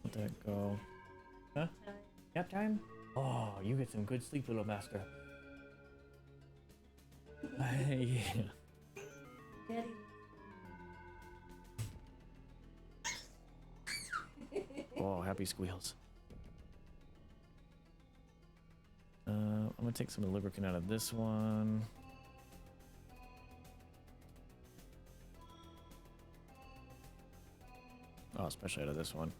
[SPEAKER 1] Let that go. Huh? Nap time? Oh, you get some good sleep, little master. Yeah. Oh, happy squeals. I'm gonna take some of the lubricant out of this one. Oh, especially out of this one.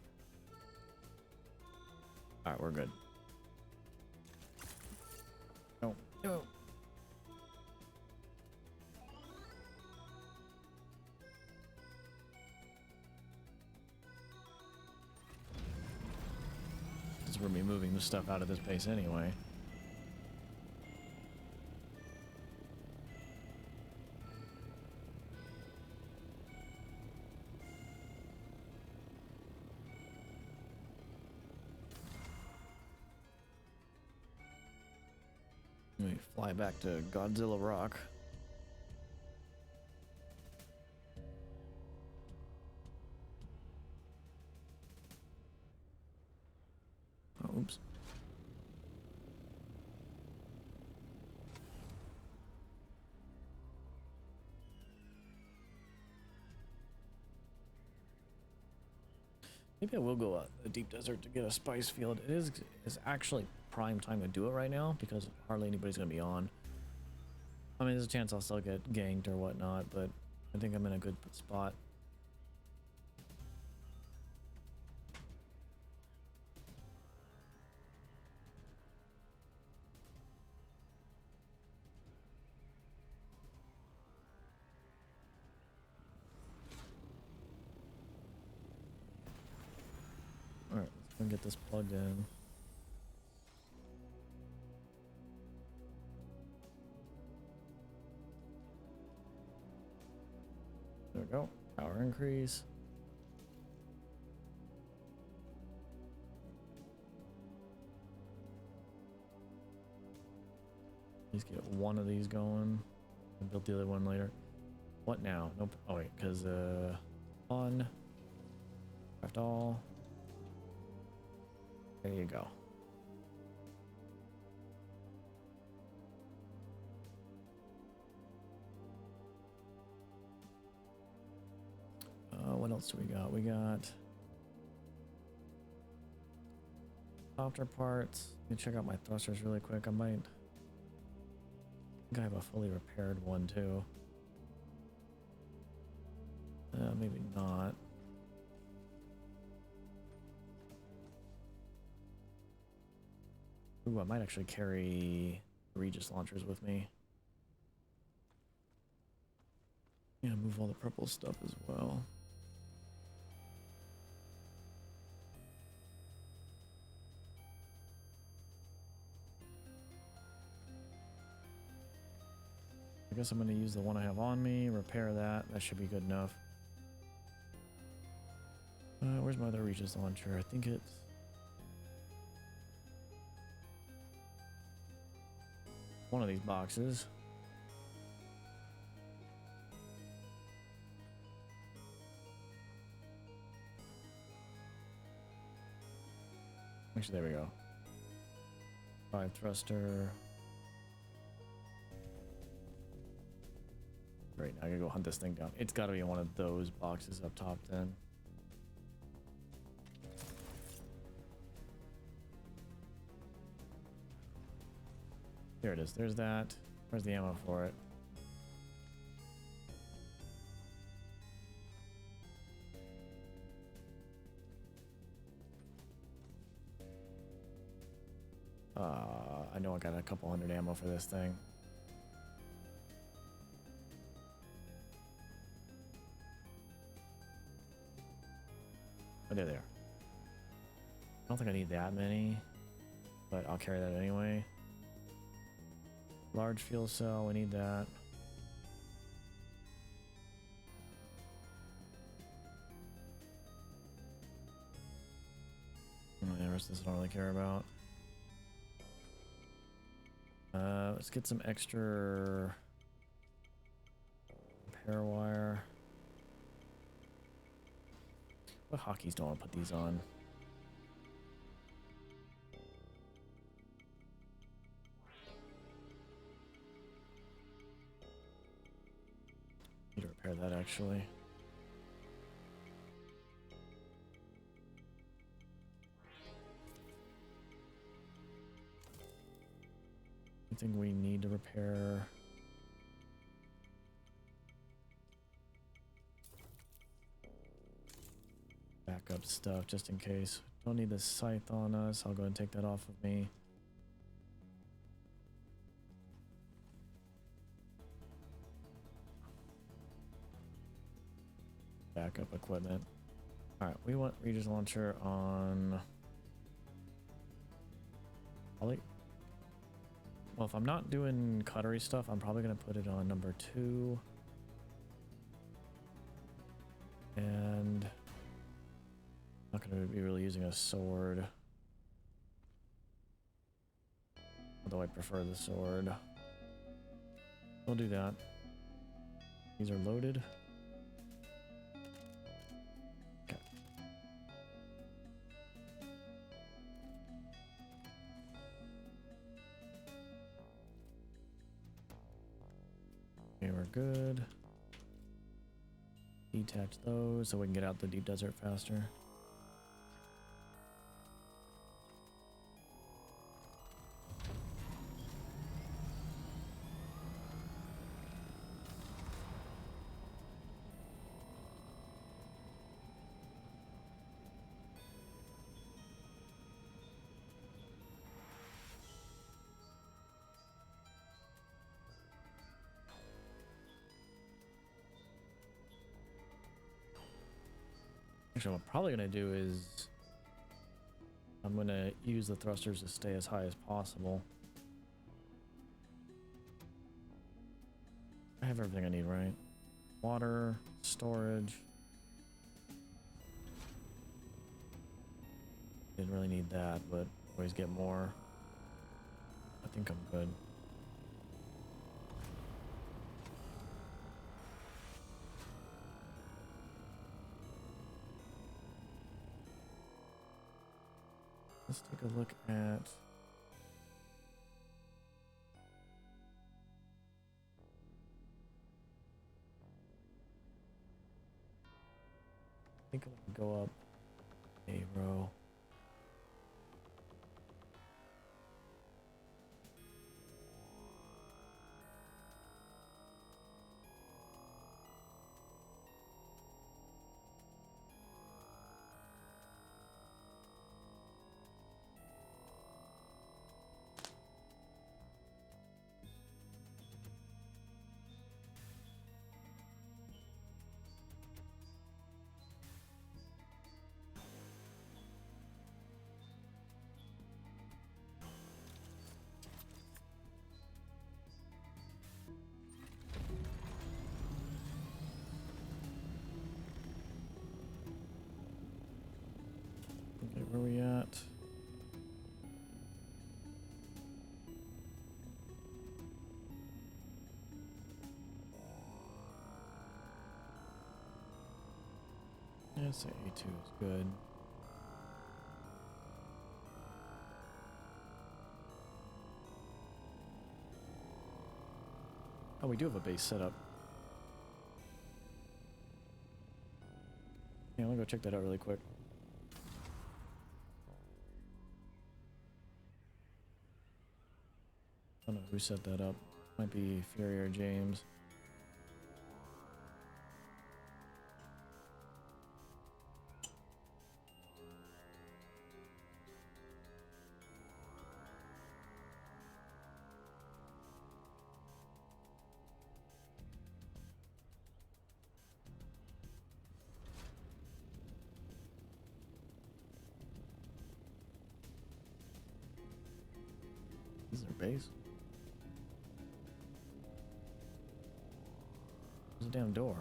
[SPEAKER 1] Alright, we're good. No, no. Because we're gonna be moving this stuff out of this base anyway. Let me fly back to Godzilla Rock. Oh, oops. Maybe I will go out the deep desert to get a spice field. It's actually prime time to do it right now because hardly anybody's gonna be on. I mean, there's a chance I'll still get ganked or whatnot, but I think I'm in a good spot. Alright, let's go and get this plugged in. There we go. Power increase. Just get one of these going. I'll build the other one later. What now? Nope. Oh wait, because on. Craft all. There you go. else do we got? We got softer parts. Let me check out my thrusters really quick. I think I have a fully repaired one too. Maybe not. Ooh, I might actually carry Regis launchers with me. Yeah, move all the purple stuff as well. I guess I'm going to use the one I have on me, repair that. That should be good enough. Where's my other Regis launcher? I think it's... one of these boxes. Actually, there we go. 5 thruster. Great, now I gotta go hunt this thing down. It's gotta be in one of those boxes up top then. There it is. There's that. Where's the ammo for it? I know I got a couple hundred ammo for this thing. Oh, there they are. I don't think I need that many, but I'll carry that anyway. Large fuel cell, we need that. The rest of this I don't really care about. Let's get some extra repair wire. What hockeys do I want to put these on? Need to repair that actually. Anything we need to repair? Backup stuff just in case. Don't need the scythe on us. I'll go ahead and take that off of me. Backup equipment. Alright, we want Regis launcher on Ollie. Well, if I'm not doing cutlery stuff, I'm probably going to put it on number 2. And not going to be really using a sword. Although I prefer the sword. We'll do that. These are loaded. Okay. Okay, we're good. Detach those so we can get out the deep desert faster. Actually, what I'm probably going to do is I'm going to use the thrusters to stay as high as possible. I have everything I need, right? Water, storage. Didn't really need that, but always get more. I think I'm good. Let's take a look at go up a row. Okay, where we at? Yeah, say A2 is good. Oh, we do have a base set up. Yeah, I'm gonna go check that out really quick. I don't know who set that up. Might be Fury or James. Is there a base? There's a damn door.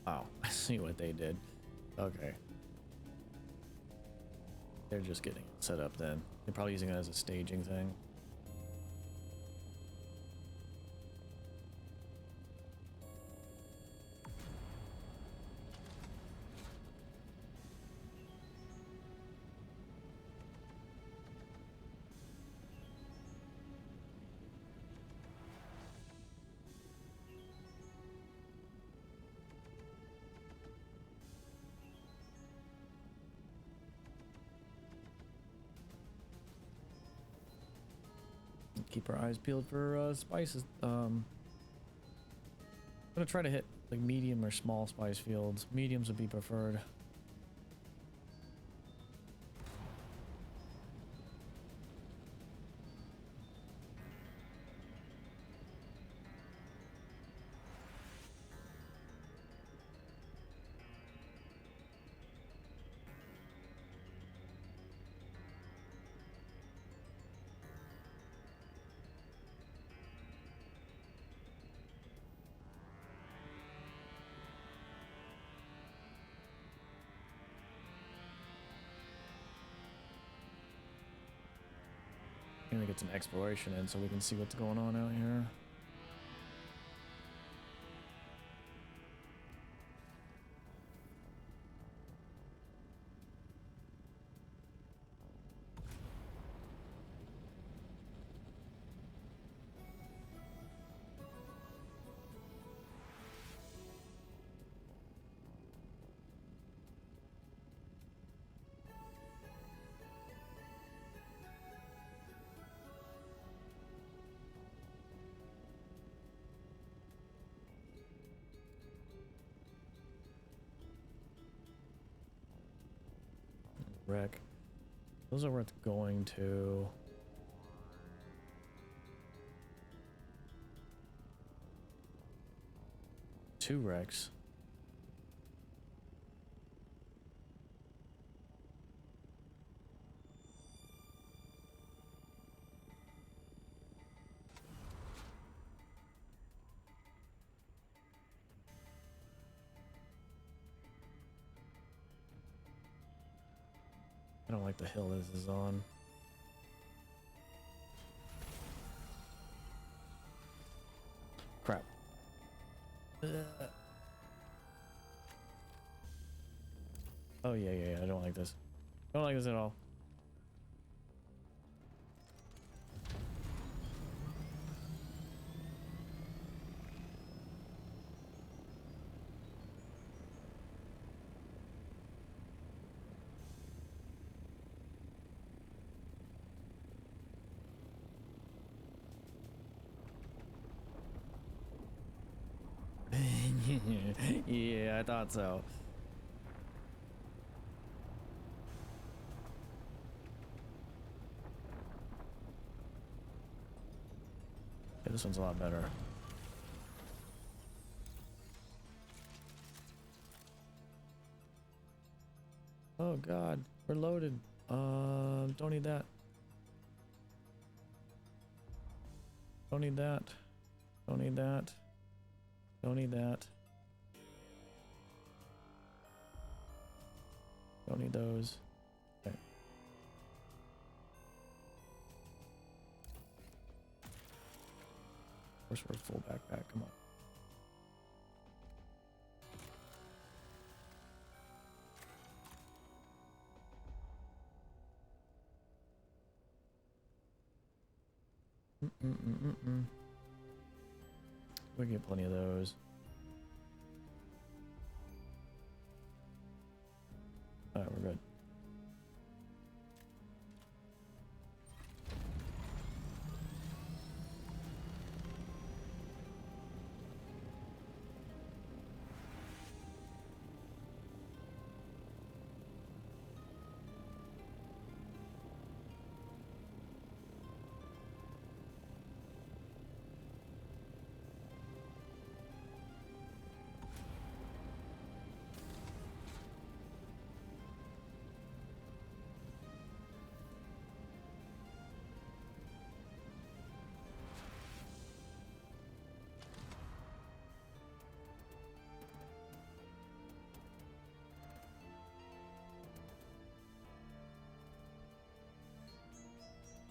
[SPEAKER 1] Oh, I see what they did. Okay. They're just getting it set up then. They're probably using it as a staging thing. Keep our eyes peeled for spices. I'm gonna try to hit like medium or small spice fields. Mediums would be preferred. Gonna get some exploration in so we can see what's going on out here. Wreck. Those are worth going to. Two wrecks. I don't like the hill this is on. Crap. Oh yeah, I don't like this. I don't like this at all. Yeah, I thought so. Yeah, this one's a lot better. Oh god, we're loaded. Don't need that. Don't need that. Don't need that. Don't need that. Don't need those. Okay. Of course we're full backpack, come on. We get plenty of those. Alright, we're good.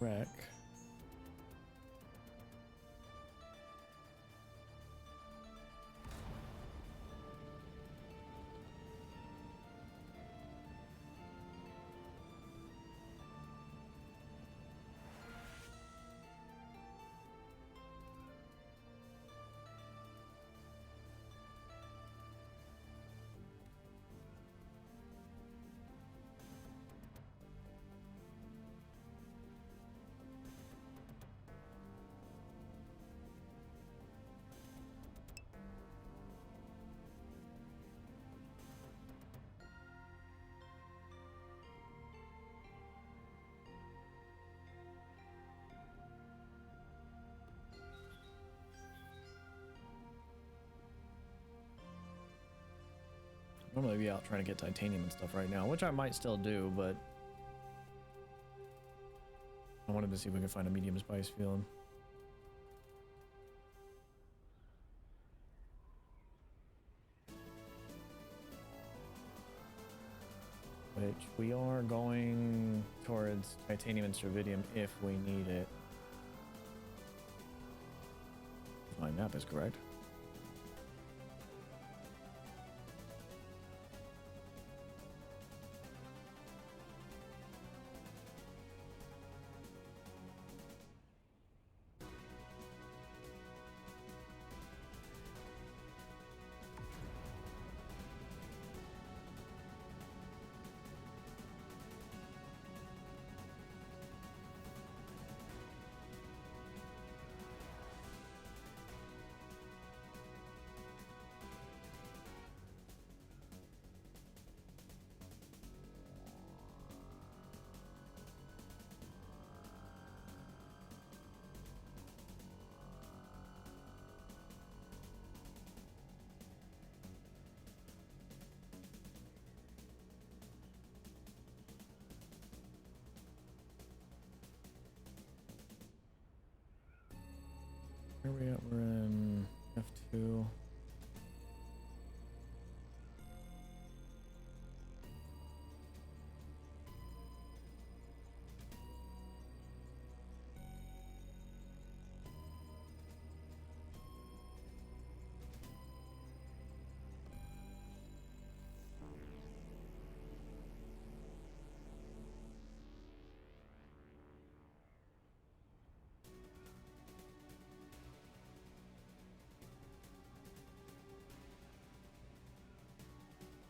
[SPEAKER 1] Wreck. I'm gonna be out trying to get titanium and stuff right now, which I might still do, but I wanted to see if we can find a medium spice feeling. Which we are going towards titanium and cervidium if we need it. If my map is correct. Where are we at? We're in F2.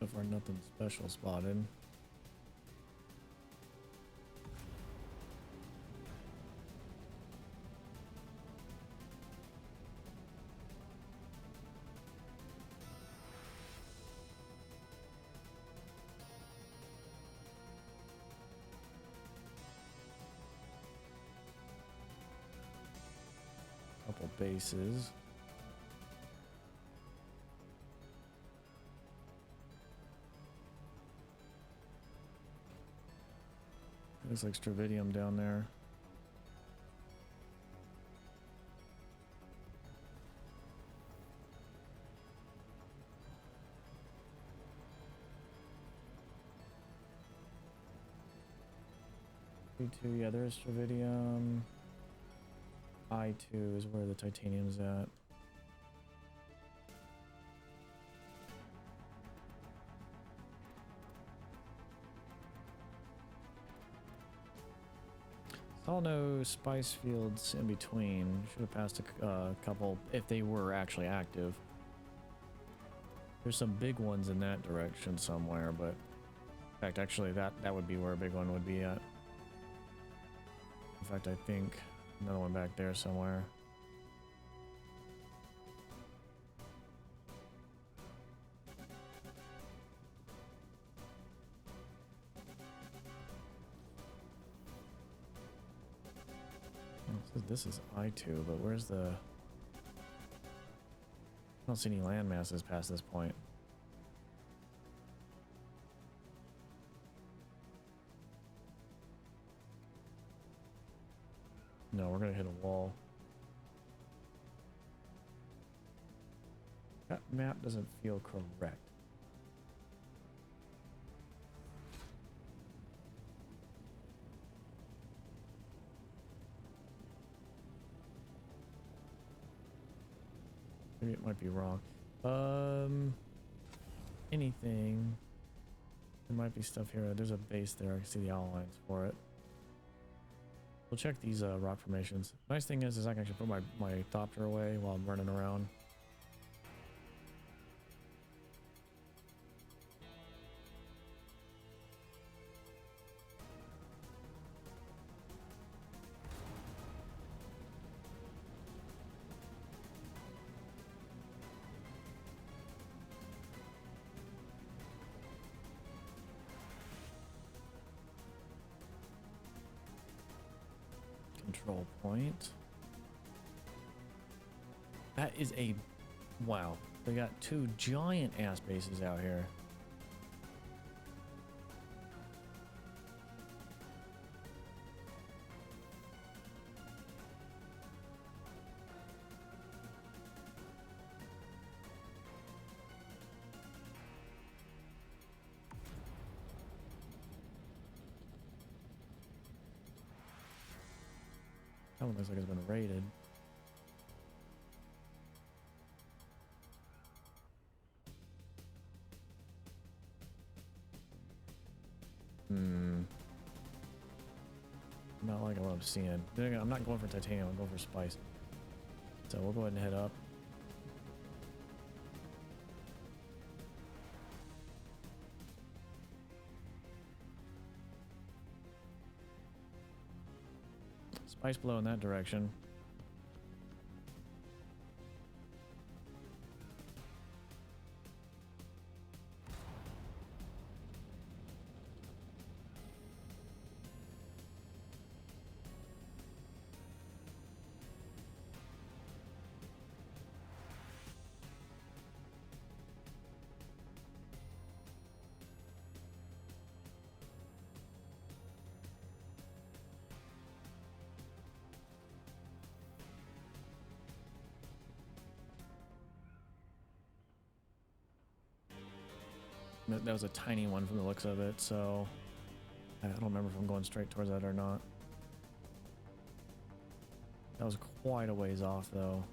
[SPEAKER 1] So far, nothing special spotted. bases. Looks like Stravidium down there. Pt2, yeah, there's Stravidium. I2 is where the titanium's at. Saw no spice fields in between. Should have passed a couple if they were actually active. There's some big ones in that direction somewhere, but in fact, actually, that would be where a big one would be at. In fact, I think another one back there somewhere. This is I2, but where's the... I don't see any land masses past this point. No, we're gonna hit a wall. That map doesn't feel correct. Maybe it might be wrong. Anything. There might be stuff here. There's a base there. I can see the outlines for it. We'll check these rock formations. Nice thing is I can actually put my ornithopter away while I'm running around. Control point. That is a... Wow. They got two giant ass bases out here. That one looks like it's been raided. Not like what I'm seeing. I'm not going for titanium, I'm going for spice. So we'll go ahead and head up. Spice blow in that direction. That was a tiny one from the looks of it, so I don't remember if I'm going straight towards that or not. That was quite a ways off, though.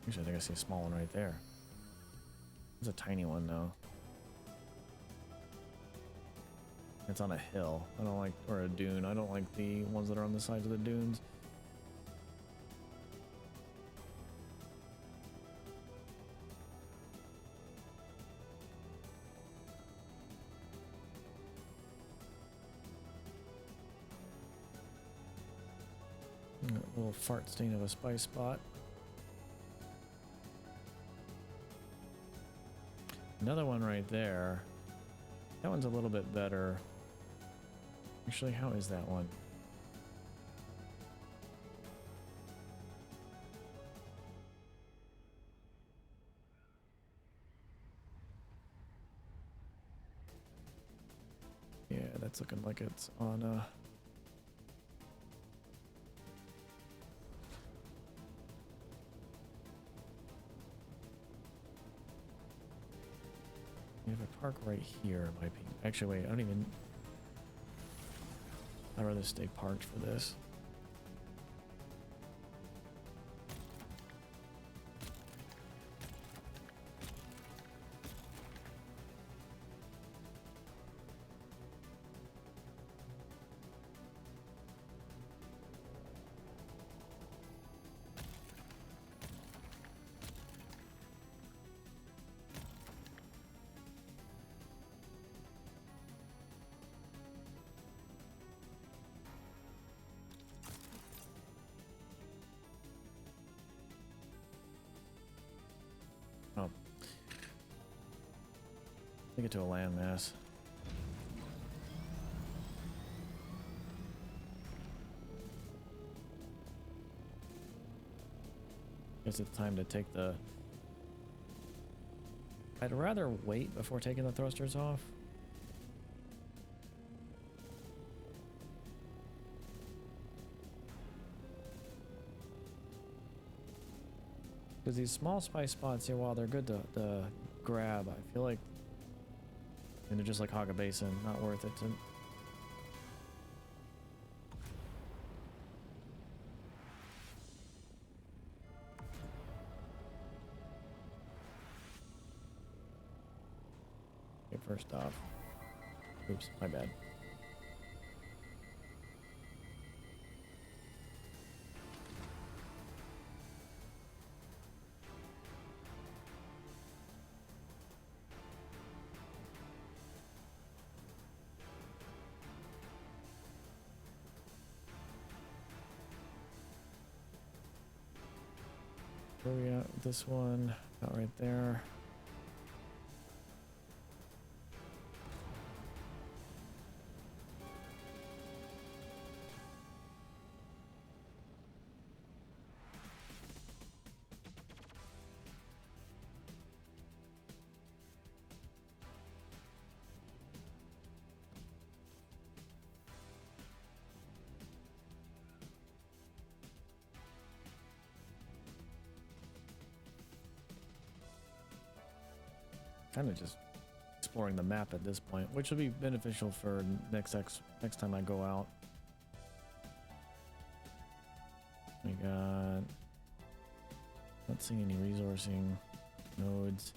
[SPEAKER 1] Actually, I think I see a small one right there. It's a tiny one, though. It's on a hill. I don't like, or a dune. I don't like the ones that are on the sides of the dunes. A little fart stain of a spice spot. Another one right there. That one's a little bit better. Actually, how is that one? Yeah, that's looking like it's on we have a park right here, might be. Actually, wait, I don't even. I'd rather stay parked for this. Oh. Take it to a landmass. Guess it's time to take the... I'd rather wait before taking the thrusters off. Because these small spice spots here, while they're good to grab, I feel like, and they're just like Hog a Basin, not worth it to. Okay, first off, oops, my bad. Where are we at with this one? Not right there. Kind of just exploring the map at this point, which will be beneficial for next time I go out. We got, not seeing any resourcing nodes.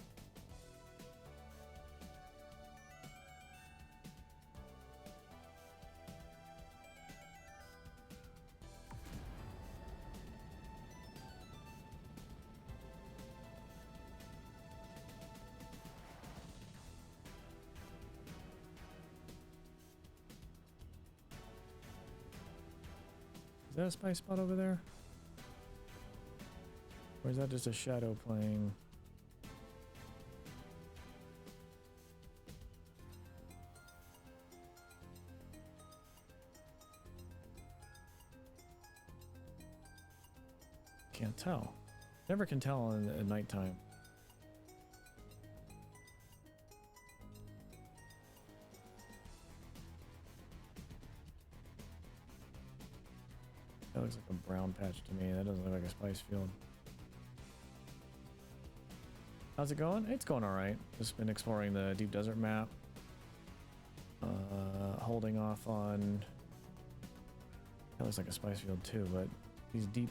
[SPEAKER 1] Is that a spice spot over there? Or is that just a shadow playing? Can't tell. Never can tell at nighttime. That looks like a brown patch to me. That doesn't look like a spice field. How's it going? It's going alright. Just been exploring the deep desert map. Holding off on... That looks like a spice field too, but these deep...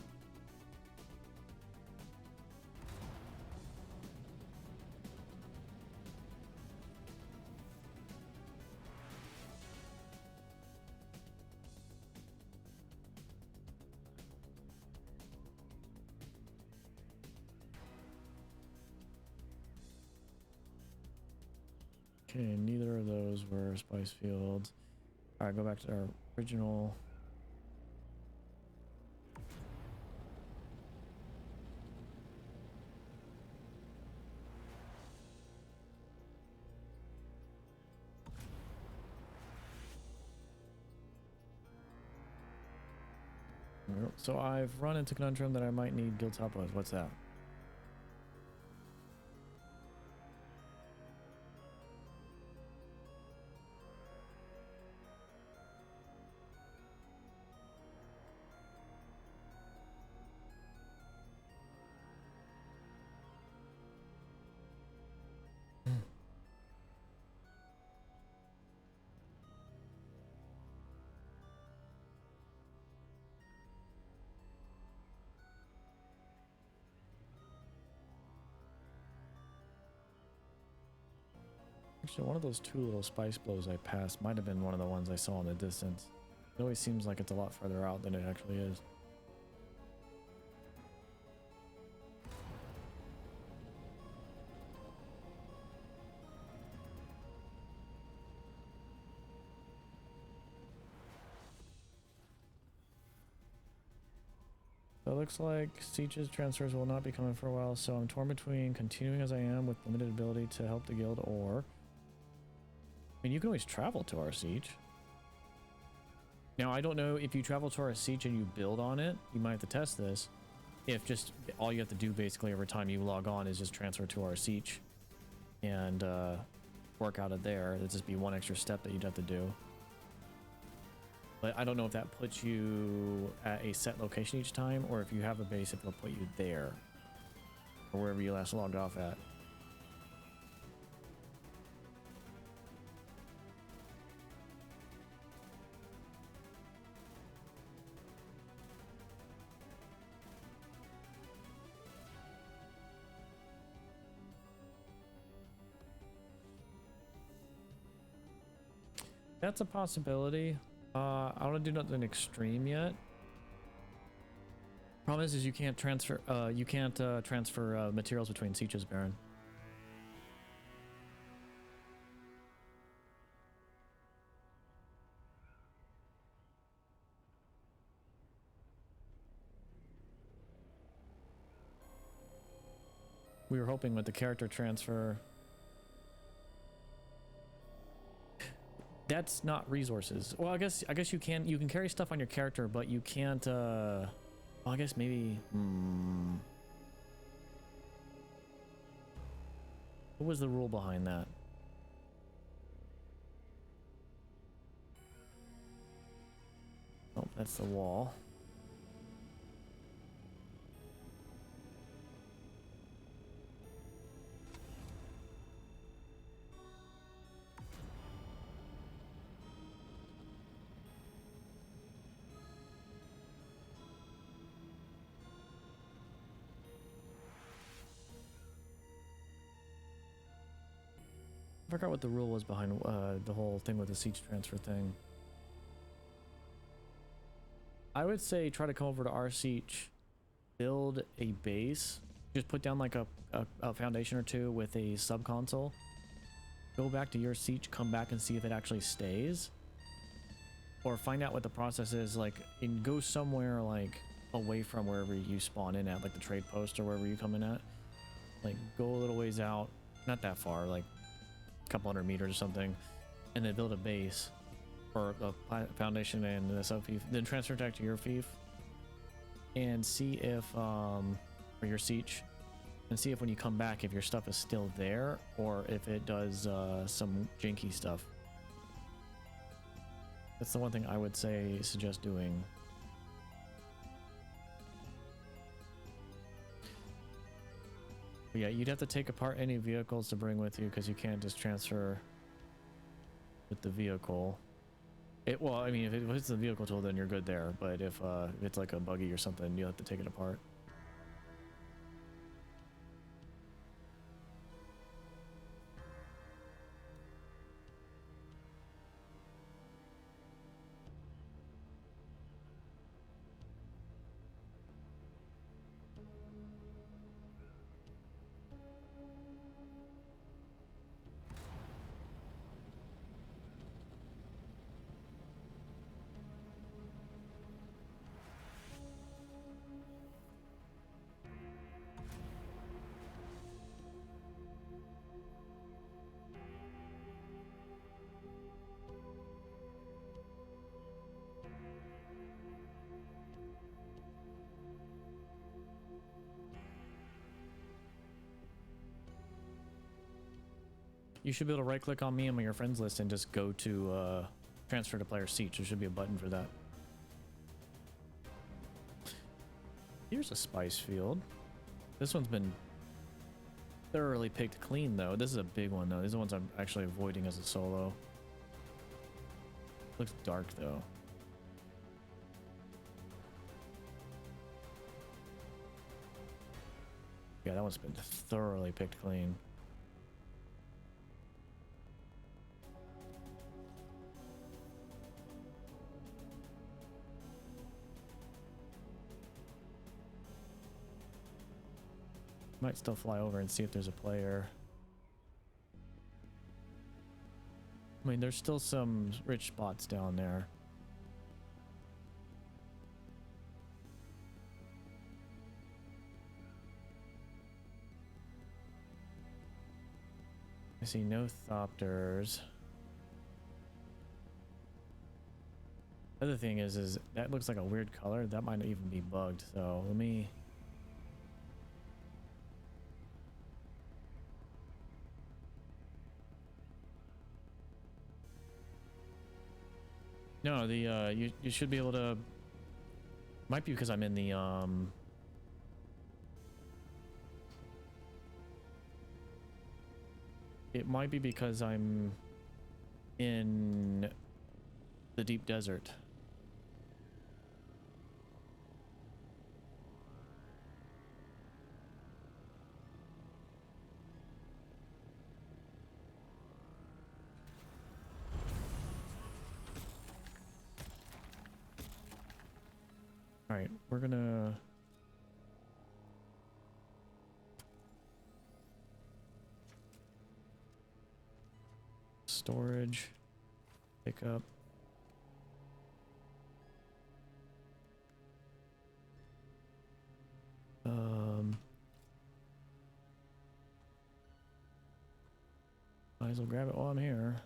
[SPEAKER 1] Okay, neither of those were spice fields. Alright, go back to our original. So I've run into conundrum that I might need guild help with. What's that? Actually, one of those two little spice blows I passed might have been one of the ones I saw in the distance. It always seems like it's a lot further out than it actually is. So it looks like Siege's transfers will not be coming for a while, so I'm torn between continuing as I am with limited ability to help the guild, or... I mean, you can always travel to our siege. Now, I don't know if you travel to our siege and you build on it, you might have to test this. If just all you have to do basically every time you log on is just transfer to our siege and work out of there. It'd just be one extra step that you'd have to do. But I don't know if that puts you at a set location each time, or if you have a base, if it'll put you there or wherever you last logged off at. That's a possibility. I don't want to do nothing extreme yet. Problem is you can't transfer. Transfer materials between sieges, Baron. We were hoping with the character transfer. That's not resources. Well, I guess you can carry stuff on your character, but you can't well, I guess maybe what was the rule behind that? Oh, that's the wall. I forgot what the rule was behind the whole thing with the siege transfer thing. I would say try to come over to our siege, build a base, just put down like a foundation or two with a sub console, go back to your siege, come back and see if it actually stays, or find out what the process is, like, and go somewhere like away from wherever you spawn in at, like the trade post or wherever you come in at. Like, go a little ways out, not that far, like couple 100 meters or something, and then build a base or a foundation and a sub fief, then transfer back to your fief and see if or your siege, and see if when you come back if your stuff is still there or if it does some janky stuff. That's the one thing I would suggest doing. But yeah, you'd have to take apart any vehicles to bring with you, because you can't just transfer with the vehicle. Well, I mean, if it's a vehicle tool, then you're good there. But if it's like a buggy or something, you'll have to take it apart. you should be able to right click on me and on your friends list and just go to transfer to player seat. There should be a button for that. Here's a spice field. This one's been thoroughly picked clean though. This is a big one though. These are the ones I'm actually avoiding as a solo. Looks dark though. Yeah, that one's been thoroughly picked clean. Might still fly over and see if there's a player. I mean, there's still some rich spots down there. I see no thopters. Other thing is that looks like a weird color. That might not even be bugged. So let me. No, the you should be able to. Might be because I'm in the It might be because I'm in the deep desert. All right, we're gonna storage, pick up. Might as well grab it while I'm here.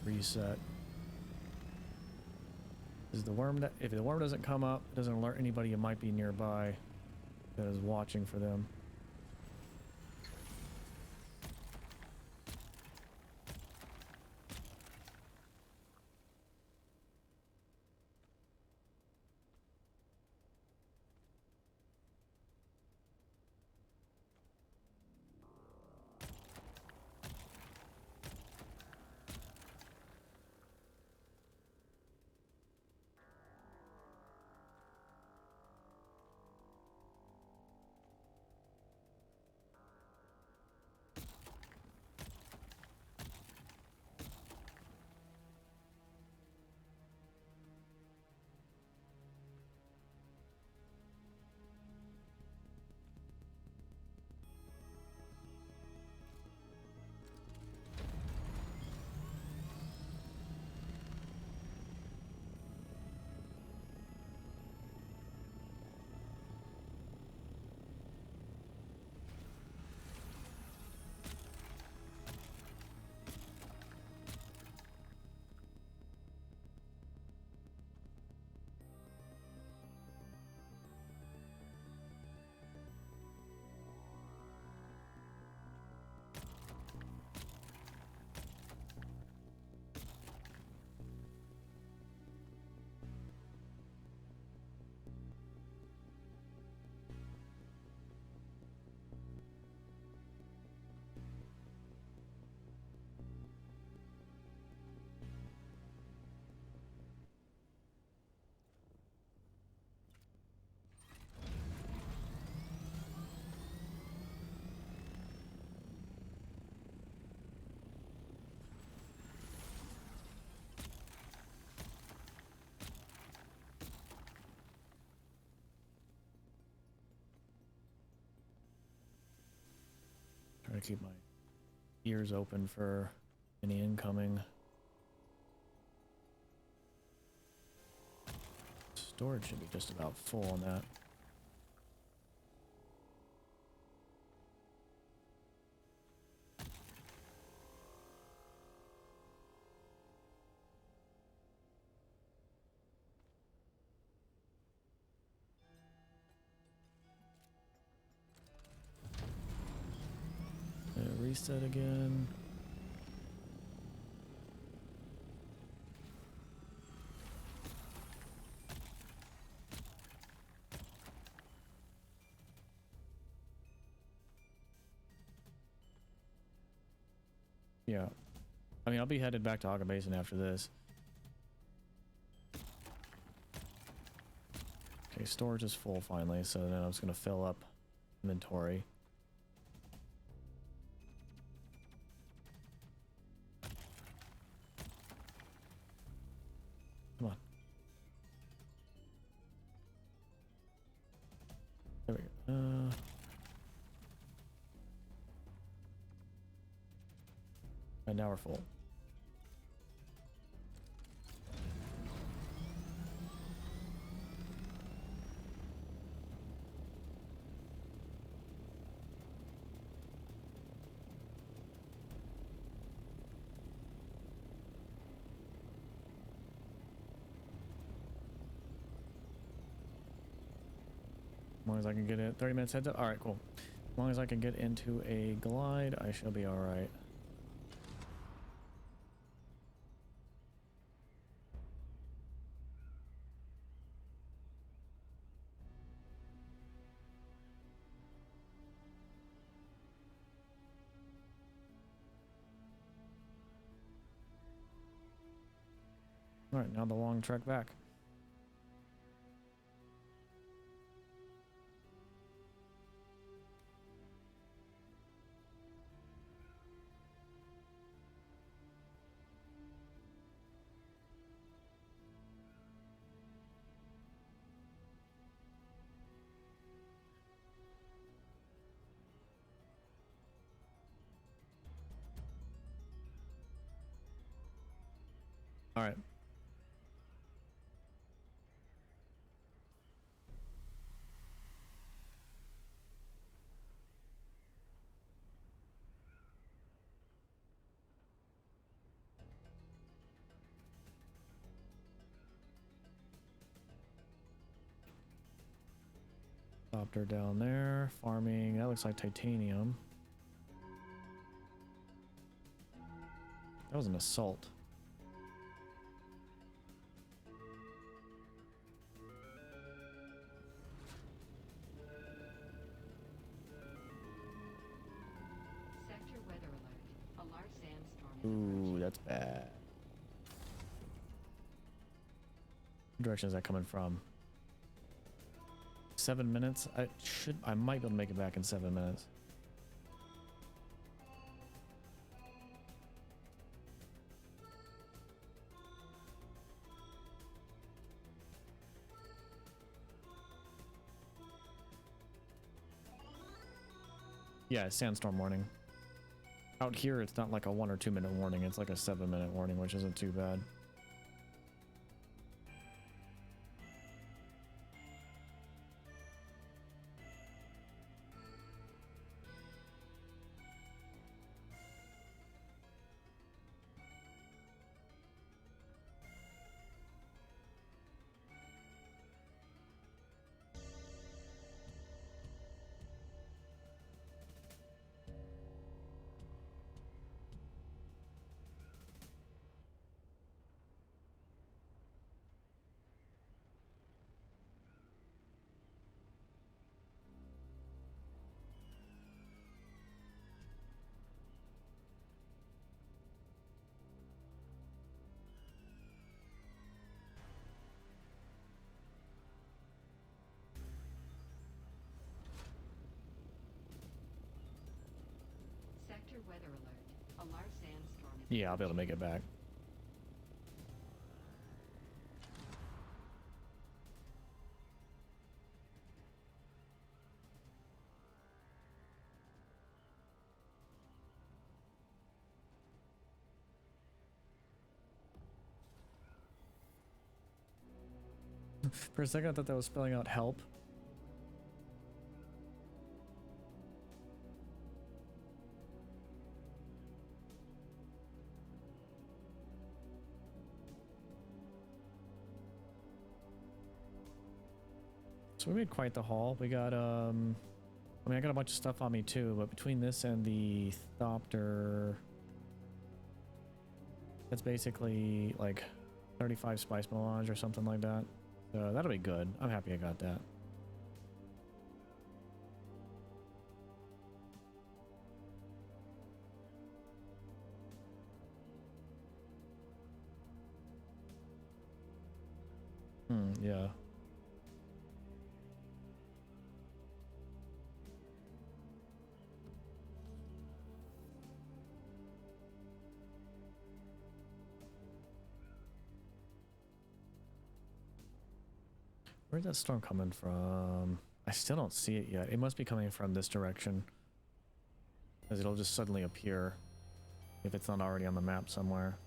[SPEAKER 1] Reset. Is the worm that if the worm doesn't come up, it doesn't alert anybody who might be nearby that is watching for them. Try to keep my ears open for any incoming. Storage should be just about full on that. Reset again. Yeah. I mean, I'll be headed back to Aga Basin after this. Okay, storage is full finally, so then I'm just gonna fill up inventory. Come on. There we go. And now we're full. As long as I can get it 30 minutes heads up. All right, cool. As long as I can get into a glide, I shall be all right. All right, now the long trek back. All right. Ornithopter down there, farming. That looks like titanium. That was an assault.
[SPEAKER 5] Sector weather alert. A large sandstorm is
[SPEAKER 1] Ooh,
[SPEAKER 5] approaching.
[SPEAKER 1] that's bad. What direction is that coming from? 7 minutes? I might be able to make it back in 7 minutes. Yeah, sandstorm warning. Out here, it's not like a 1 or 2 minute warning. It's like a 7-minute warning, which isn't too bad.
[SPEAKER 5] Sector weather alert. A large sandstorm is
[SPEAKER 1] Yeah, I'll be able to make it back. For a second, I thought that was spelling out help. So we made quite the haul. We got, I mean, I got a bunch of stuff on me too, but between this and the Thopter, that's basically like 35 spice melange or something like that. So that'll be good. I'm happy I got that. Yeah. Where's that storm coming from? I still don't see it yet. It must be coming from this direction, because it'll just suddenly appear if it's not already on the map somewhere.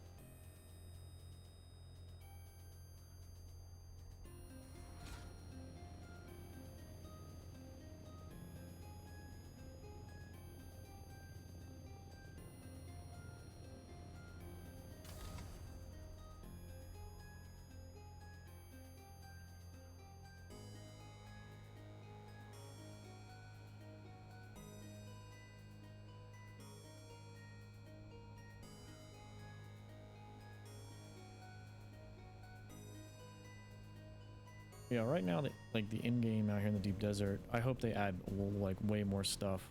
[SPEAKER 1] Yeah, right now, like the in-game out here in the deep desert, I hope they add like way more stuff.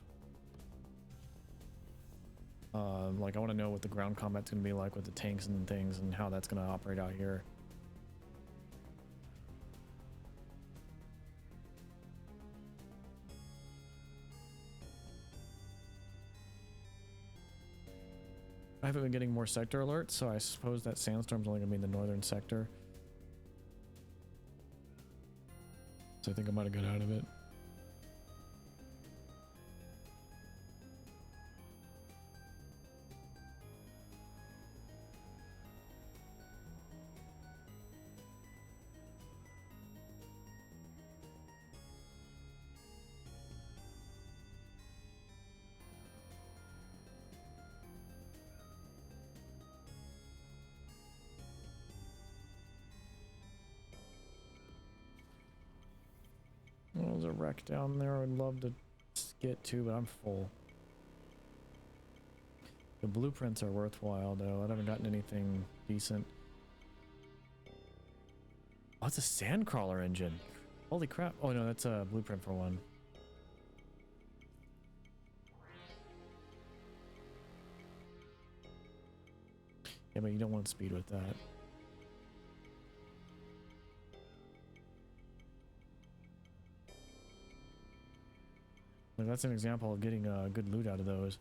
[SPEAKER 1] Like I want to know what the ground combat's gonna be like with the tanks and things, and how that's gonna operate out here. I haven't been getting more sector alerts, so I suppose that sandstorm's only gonna be in the northern sector. So I think I might have got out of it. Oh, there's a wreck down there I'd love to get to, but I'm full. The blueprints are worthwhile, though. I haven't gotten anything decent. Oh, it's a sandcrawler engine. Holy crap. Oh, no, that's a blueprint for one. Yeah, but you don't want speed with that. Like, that's an example of getting good loot out of those.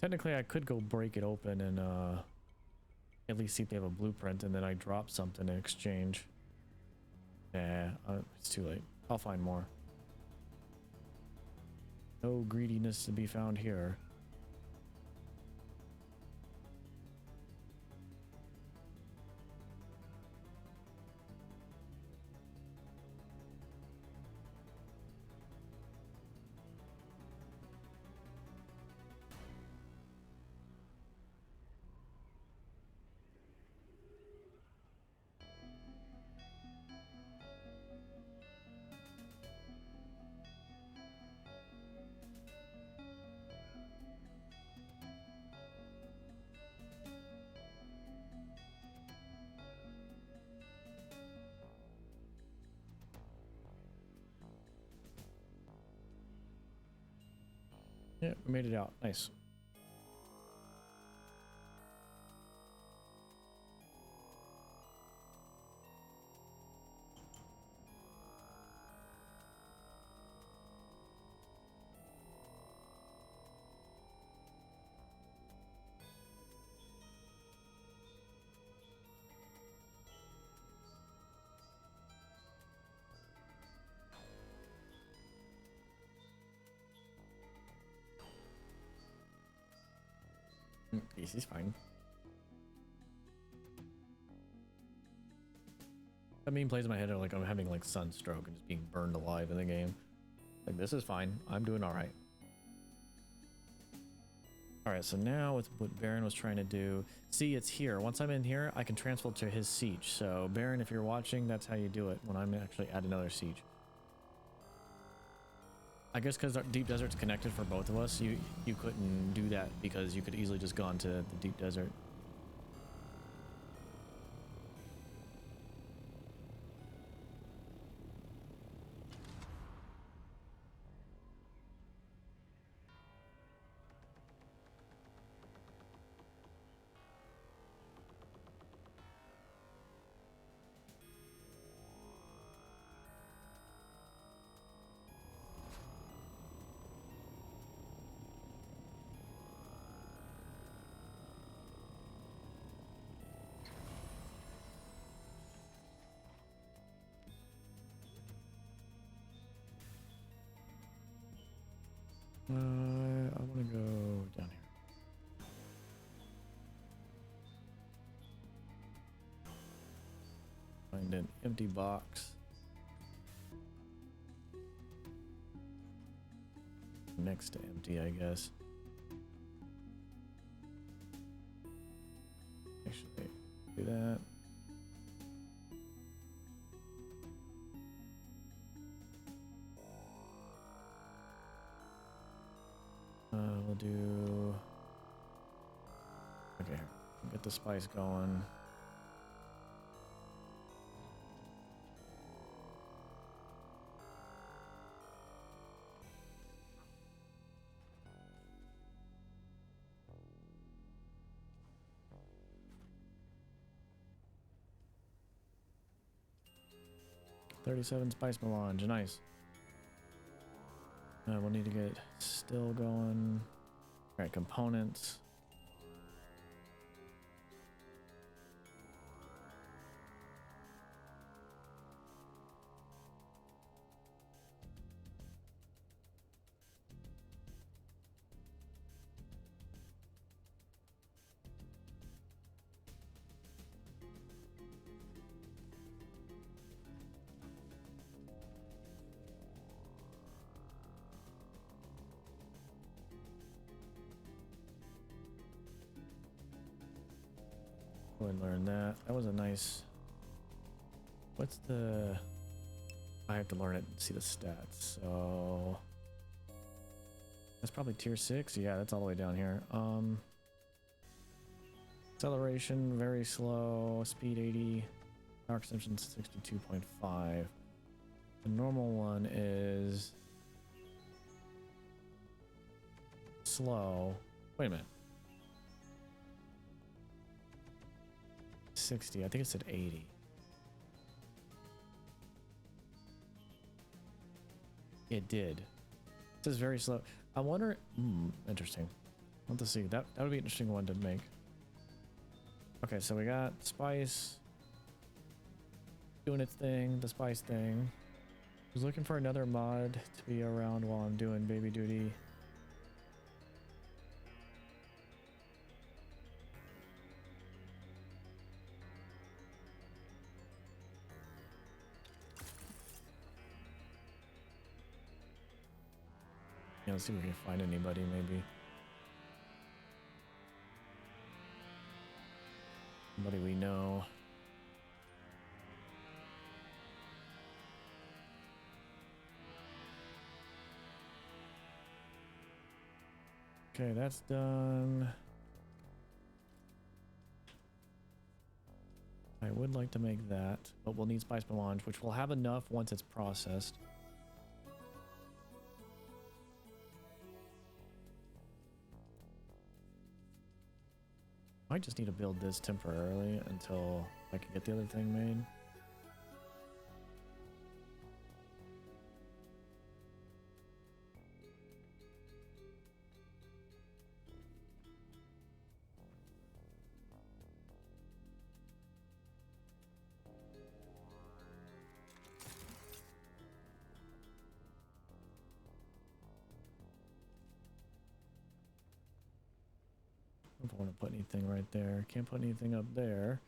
[SPEAKER 1] Technically, I could go break it open and at least see if they have a blueprint, and then I drop something in exchange. Nah, it's too late. I'll find more. No greediness to be found here. Yeah, we made it out. Nice. This is fine. That meme plays in my head like I'm having like sunstroke and just being burned alive in the game. Like, this is fine. I'm doing all right. All right, so now with what Baron was trying to do, see, it's here. Once I'm in here, I can transfer to his siege. So Baron, if you're watching, that's how you do it when I'm actually at another siege. I guess because our deep desert's connected for both of us, you couldn't do that because you could easily just go into the deep desert. I want to go down here. Find an empty box. Next to empty, I guess. Actually, do that. We'll do... Okay, get the spice going. $37 spice melange, nice. We'll need to get still going. All right, components. Go and learn that. That was a nice... What's the... I have to learn it and see the stats, so... That's probably tier 6? Yeah, that's all the way down here. Acceleration, very slow. Speed 80. Power consumption 62.5. The normal one is... slow. Wait a minute. 60. I think it said 80. It did. It says very slow. I wonder... interesting. I'll have to see. That would be an interesting one to make. Okay, so we got spice doing its thing, the spice thing. I was looking for another mod to be around while I'm doing baby duty. Yeah, let's see if we can find anybody, maybe. Somebody we know. Okay, that's done. I would like to make that, but we'll need spice melange, which we'll have enough once it's processed. I just need to build this temporarily until I can get the other thing made. I don't want to put anything right there. Can't put anything up there.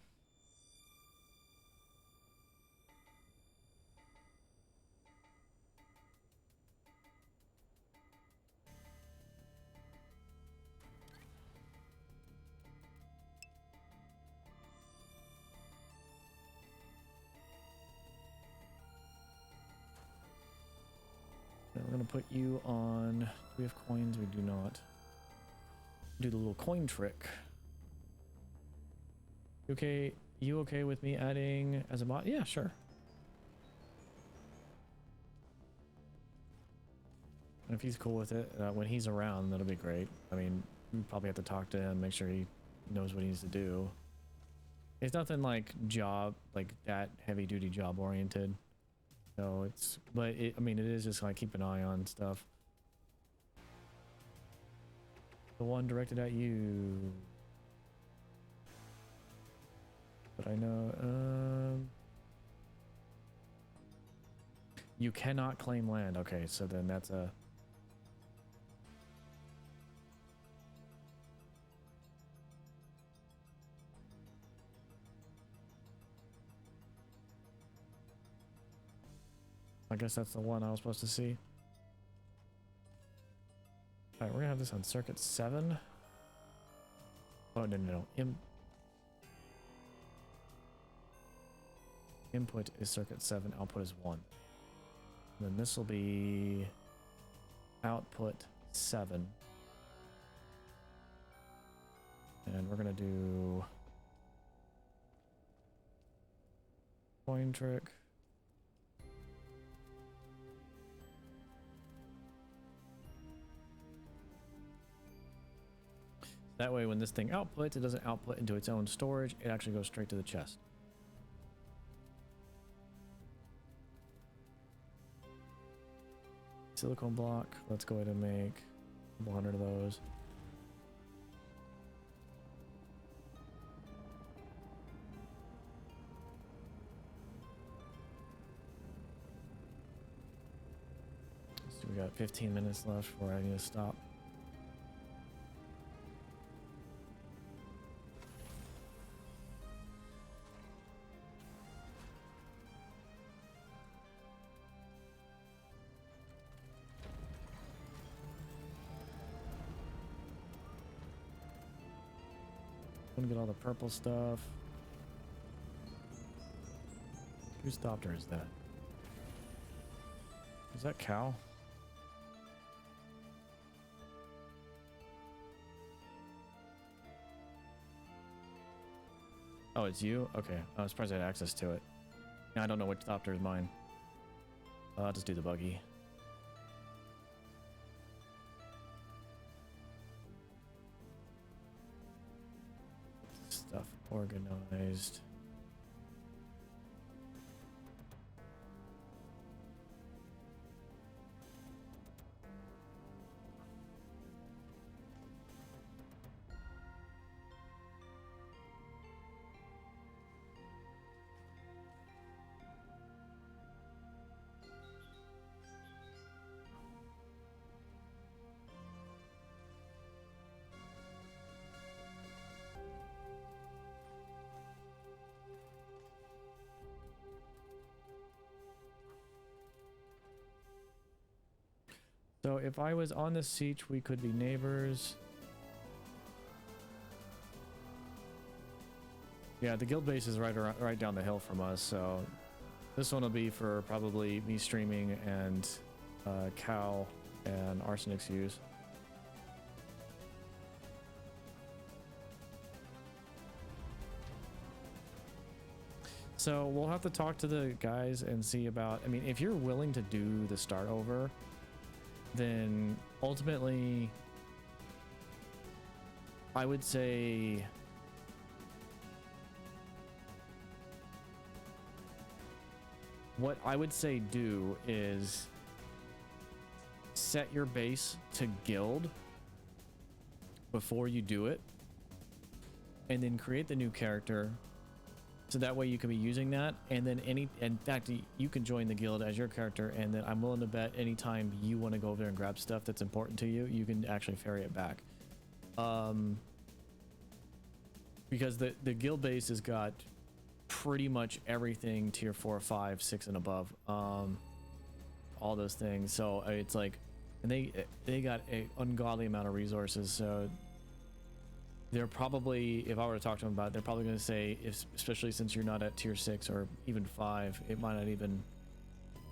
[SPEAKER 1] gonna put you on. Do we have coins? We do not. Do the little coin trick. Okay, you okay with me adding as a mod? Yeah, sure. And if he's cool with it, when he's around, that'll be great. I mean, we probably have to talk to him, make sure he knows what he needs to do. It's nothing like that heavy duty job oriented. So it's, but it, I mean, it is just like keep an eye on stuff. The one directed at you. But I know, you cannot claim land. Okay, so then that's a... I guess that's the one I was supposed to see. Alright, we're gonna have this on circuit 7. Oh, no. Input is circuit 7, output is 1. And then this will be output 7. And we're gonna do coin trick. That way when this thing outputs, it doesn't output into its own storage, it actually goes straight to the chest. Silicone block, let's go ahead and make 100 of those. So we got 15 minutes left before I need to stop. Gonna get all the purple stuff. Whose Thopter is that? Is that Cow? Oh, it's you? Okay. I was surprised I had access to it. I don't know which Thopter is mine. I'll just do the buggy. Stuff organized. So if I was on the siege, we could be neighbors. Yeah, the guild base is right down the hill from us, so this one will be for probably me streaming and Cow and Arsenic's use. So we'll have to talk to the guys and see about, I mean, if you're willing to do the start over, then ultimately I would say what I would say do is set your base to guild before you do it, and then create the new character so that way you can be using that, and then in fact you can join the guild as your character, and then I'm willing to bet anytime you want to go over there and grab stuff that's important to you, you can actually ferry it back. Because the guild base has got pretty much everything tier 4, 5, 6 and above, all those things. So it's like, and they got an ungodly amount of resources, so they're probably, if I were to talk to them about it, they're probably going to say, especially since you're not at tier 6 or even 5, they might not even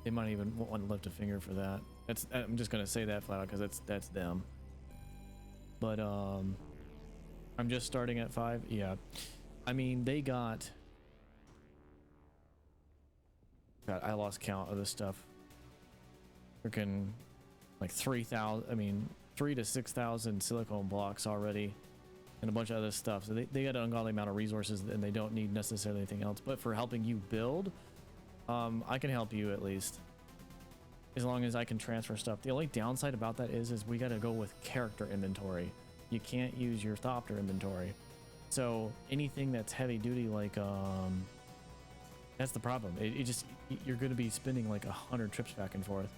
[SPEAKER 1] want to lift a finger for that. That's, I'm just gonna say that flat out because that's them. But I'm just starting at 5. Yeah, I mean they got. God, I lost count of this stuff. Freaking like 3,000. I mean 3 to 6,000 silicone blocks already, and a bunch of other stuff. So they got an ungodly amount of resources, and they don't need necessarily anything else. But for helping you build, I can help you at least. As long as I can transfer stuff. The only downside about that is we got to go with character inventory. You can't use your thopter inventory. So anything that's heavy duty, like that's the problem. It just, you're going to be spending like 100 trips back and forth.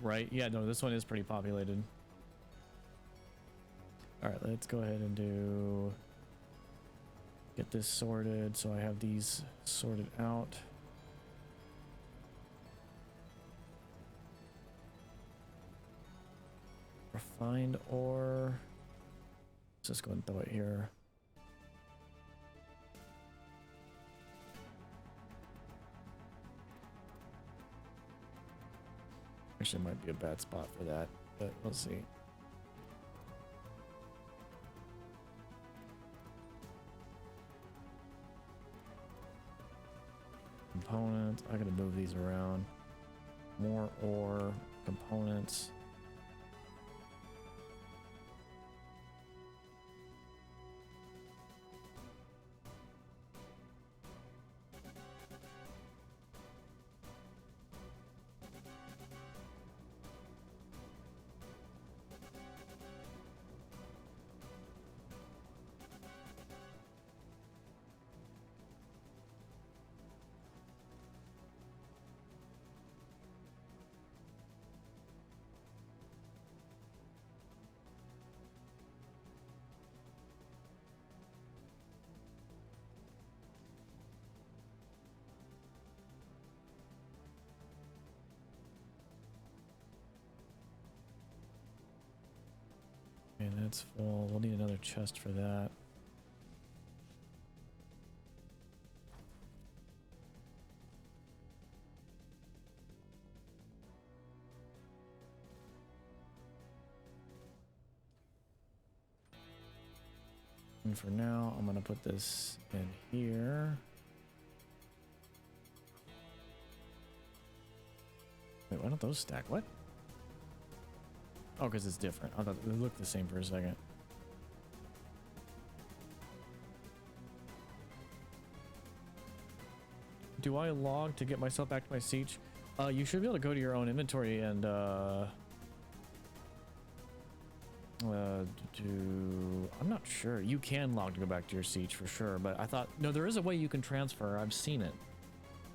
[SPEAKER 1] Right? Yeah, no, this one is pretty populated. All right, let's go ahead and get this sorted. So I have these sorted out. Refined ore. Let's just go ahead and throw it here. Actually, might be a bad spot for that, but we'll see. Components. I gotta move these around. More ore. Components. Okay, that's full. We'll need another chest for that. And for now, I'm gonna put this in here. Wait, why don't those stack? What? Oh, because it's different. I thought they looked the same for a second. Do I log to get myself back to my siege? You should be able to go to your own inventory and I'm not sure. You can log to go back to your siege for sure, but I thought no, there is a way you can transfer. I've seen it.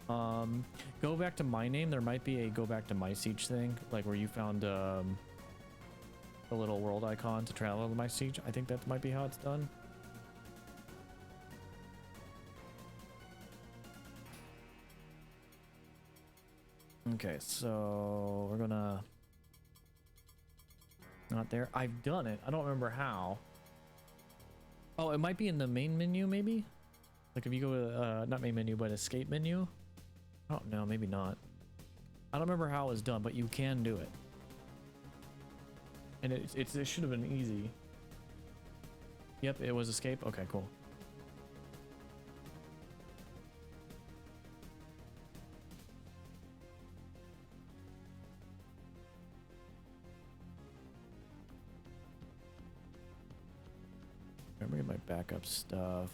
[SPEAKER 1] Go back to my name. There might be a go back to my siege thing, like where you found the little world icon to travel to my siege. I think that might be how it's done. Okay, so we're gonna not there. I've done it. I don't remember how. Oh, it might be in the main menu, maybe. Like if you go to not main menu, but escape menu. I don't know, maybe not. I don't remember how it was done, but you can do it. And it should have been easy. Yep, it was escape. Okay, cool. I'm gonna get my backup stuff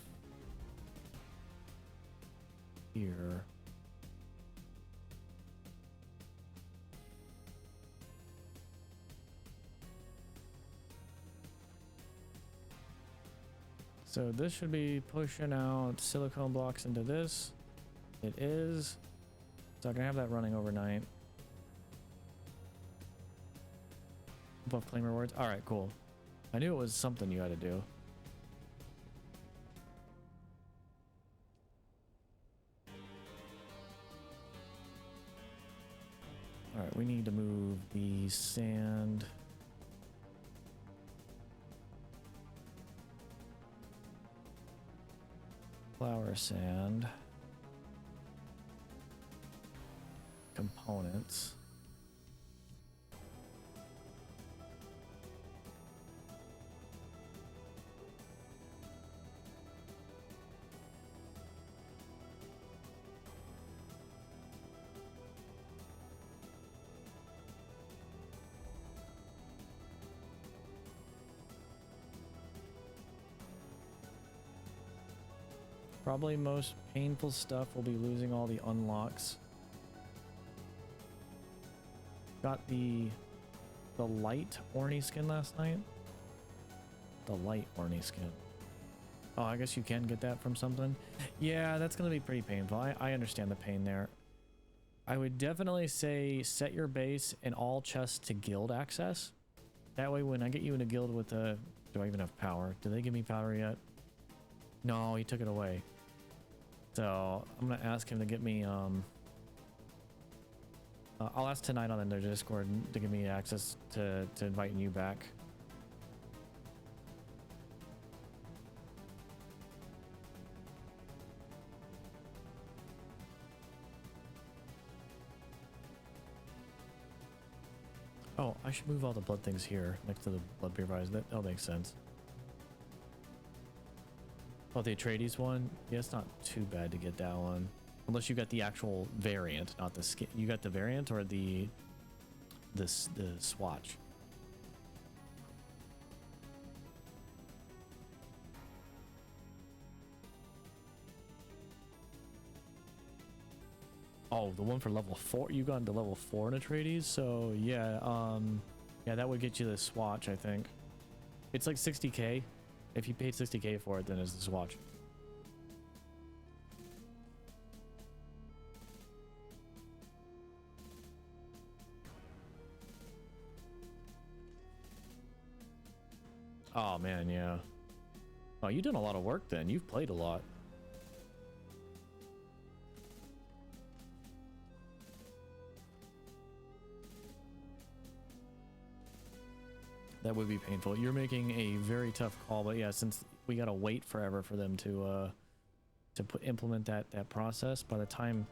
[SPEAKER 1] here. So this should be pushing out silicone blocks into this. It is. So I can have that running overnight. Buff claim rewards. All right, cool. I knew it was something you had to do. All right, we need to move the sand. flower sand. Components. Probably most painful stuff will be losing all the unlocks. Got the light Orny skin last night. The light Orny skin. Oh, I guess you can get that from something. Yeah, that's gonna be pretty painful. I understand the pain there. I would definitely say set your base in all chests to guild access. That way when I get you in a guild with a... Do I even have power? Do they give me power yet? No, he took it away. So I'm gonna ask him to get me I'll ask tonight on their Discord to give me access to inviting you back. Oh, I should move all the blood things here next to the blood purifiers. That'll make sense. Oh, the Atreides one? Yeah, it's not too bad to get that one. Unless you got the actual variant, not the skin. You got the variant or the swatch? Oh, the one for level 4. You got into level 4 in Atreides, so yeah, yeah, that would get you the swatch, I think. It's like 60k. If you paid 60k for it, then it's the swatch. Oh man, yeah. Oh, you've done a lot of work then. You've played a lot. That would be painful. You're making a very tough call, but yeah, since we gotta wait forever for them to implement that process, by the time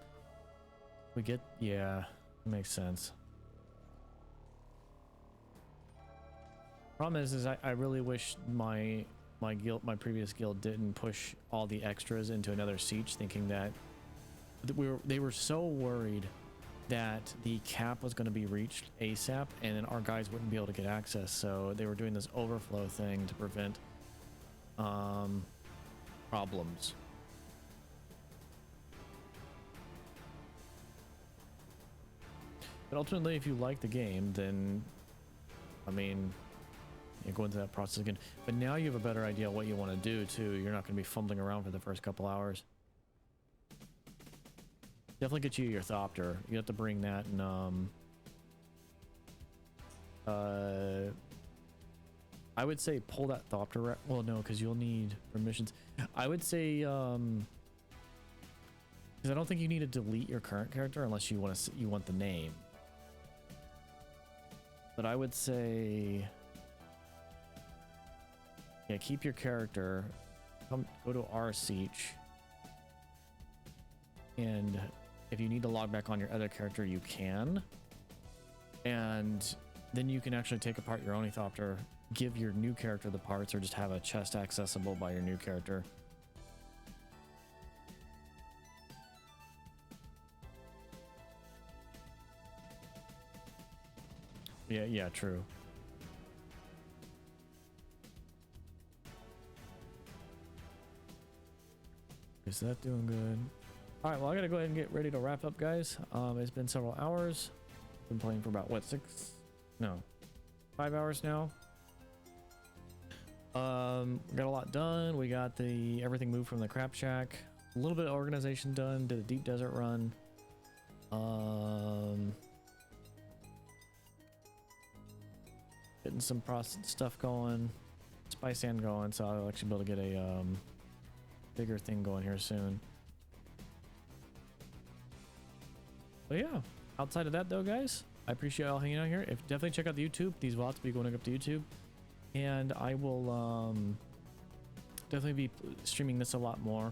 [SPEAKER 1] we get, yeah, it makes sense. Problem is I really wish my previous guild didn't push all the extras into another siege, thinking that they were so worried that the cap was going to be reached ASAP and then our guys wouldn't be able to get access, so they were doing this overflow thing to prevent problems. But ultimately, if you like the game, then I mean, you go into that process again. But now you have a better idea what you want to do too. You're not going to be fumbling around for the first couple hours. Definitely get you your Thopter. You have to bring that and I would say pull that Thopter. Well, no, because you'll need permissions. I would say because I don't think you need to delete your current character unless you want the name. But I would say, yeah, keep your character. Go to our siege, and if you need to log back on your other character, you can. And then you can actually take apart your ornithopter, give your new character the parts, or just have a chest accessible by your new character. Yeah, true. Is that doing good? All right, well, I gotta go ahead and get ready to wrap up, guys. It's been several hours. Been playing for about what, 5 hours now. We got a lot done. We got everything moved from the crap shack. A little bit of organization done. Did a deep desert run. Getting some stuff going, spice sand going, so I'll actually be able to get a bigger thing going here soon. But yeah, outside of that though, guys, I appreciate y'all hanging out here. Definitely check out the YouTube. These VODs will be going up to YouTube, and I will definitely be streaming this a lot more.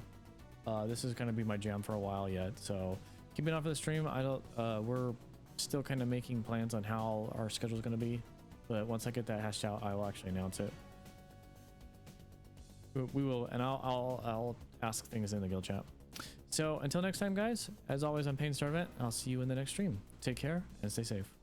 [SPEAKER 1] This is going to be my jam for a while yet, so keep an eye for the stream. I don't we're still kind of making plans on how our schedule is going to be, but once I get that hashed out, I will actually announce it. We will, and I'll ask things in the guild chat. So until next time, guys, as always, I'm Paden Sturtevant. I'll see you in the next stream. Take care and stay safe.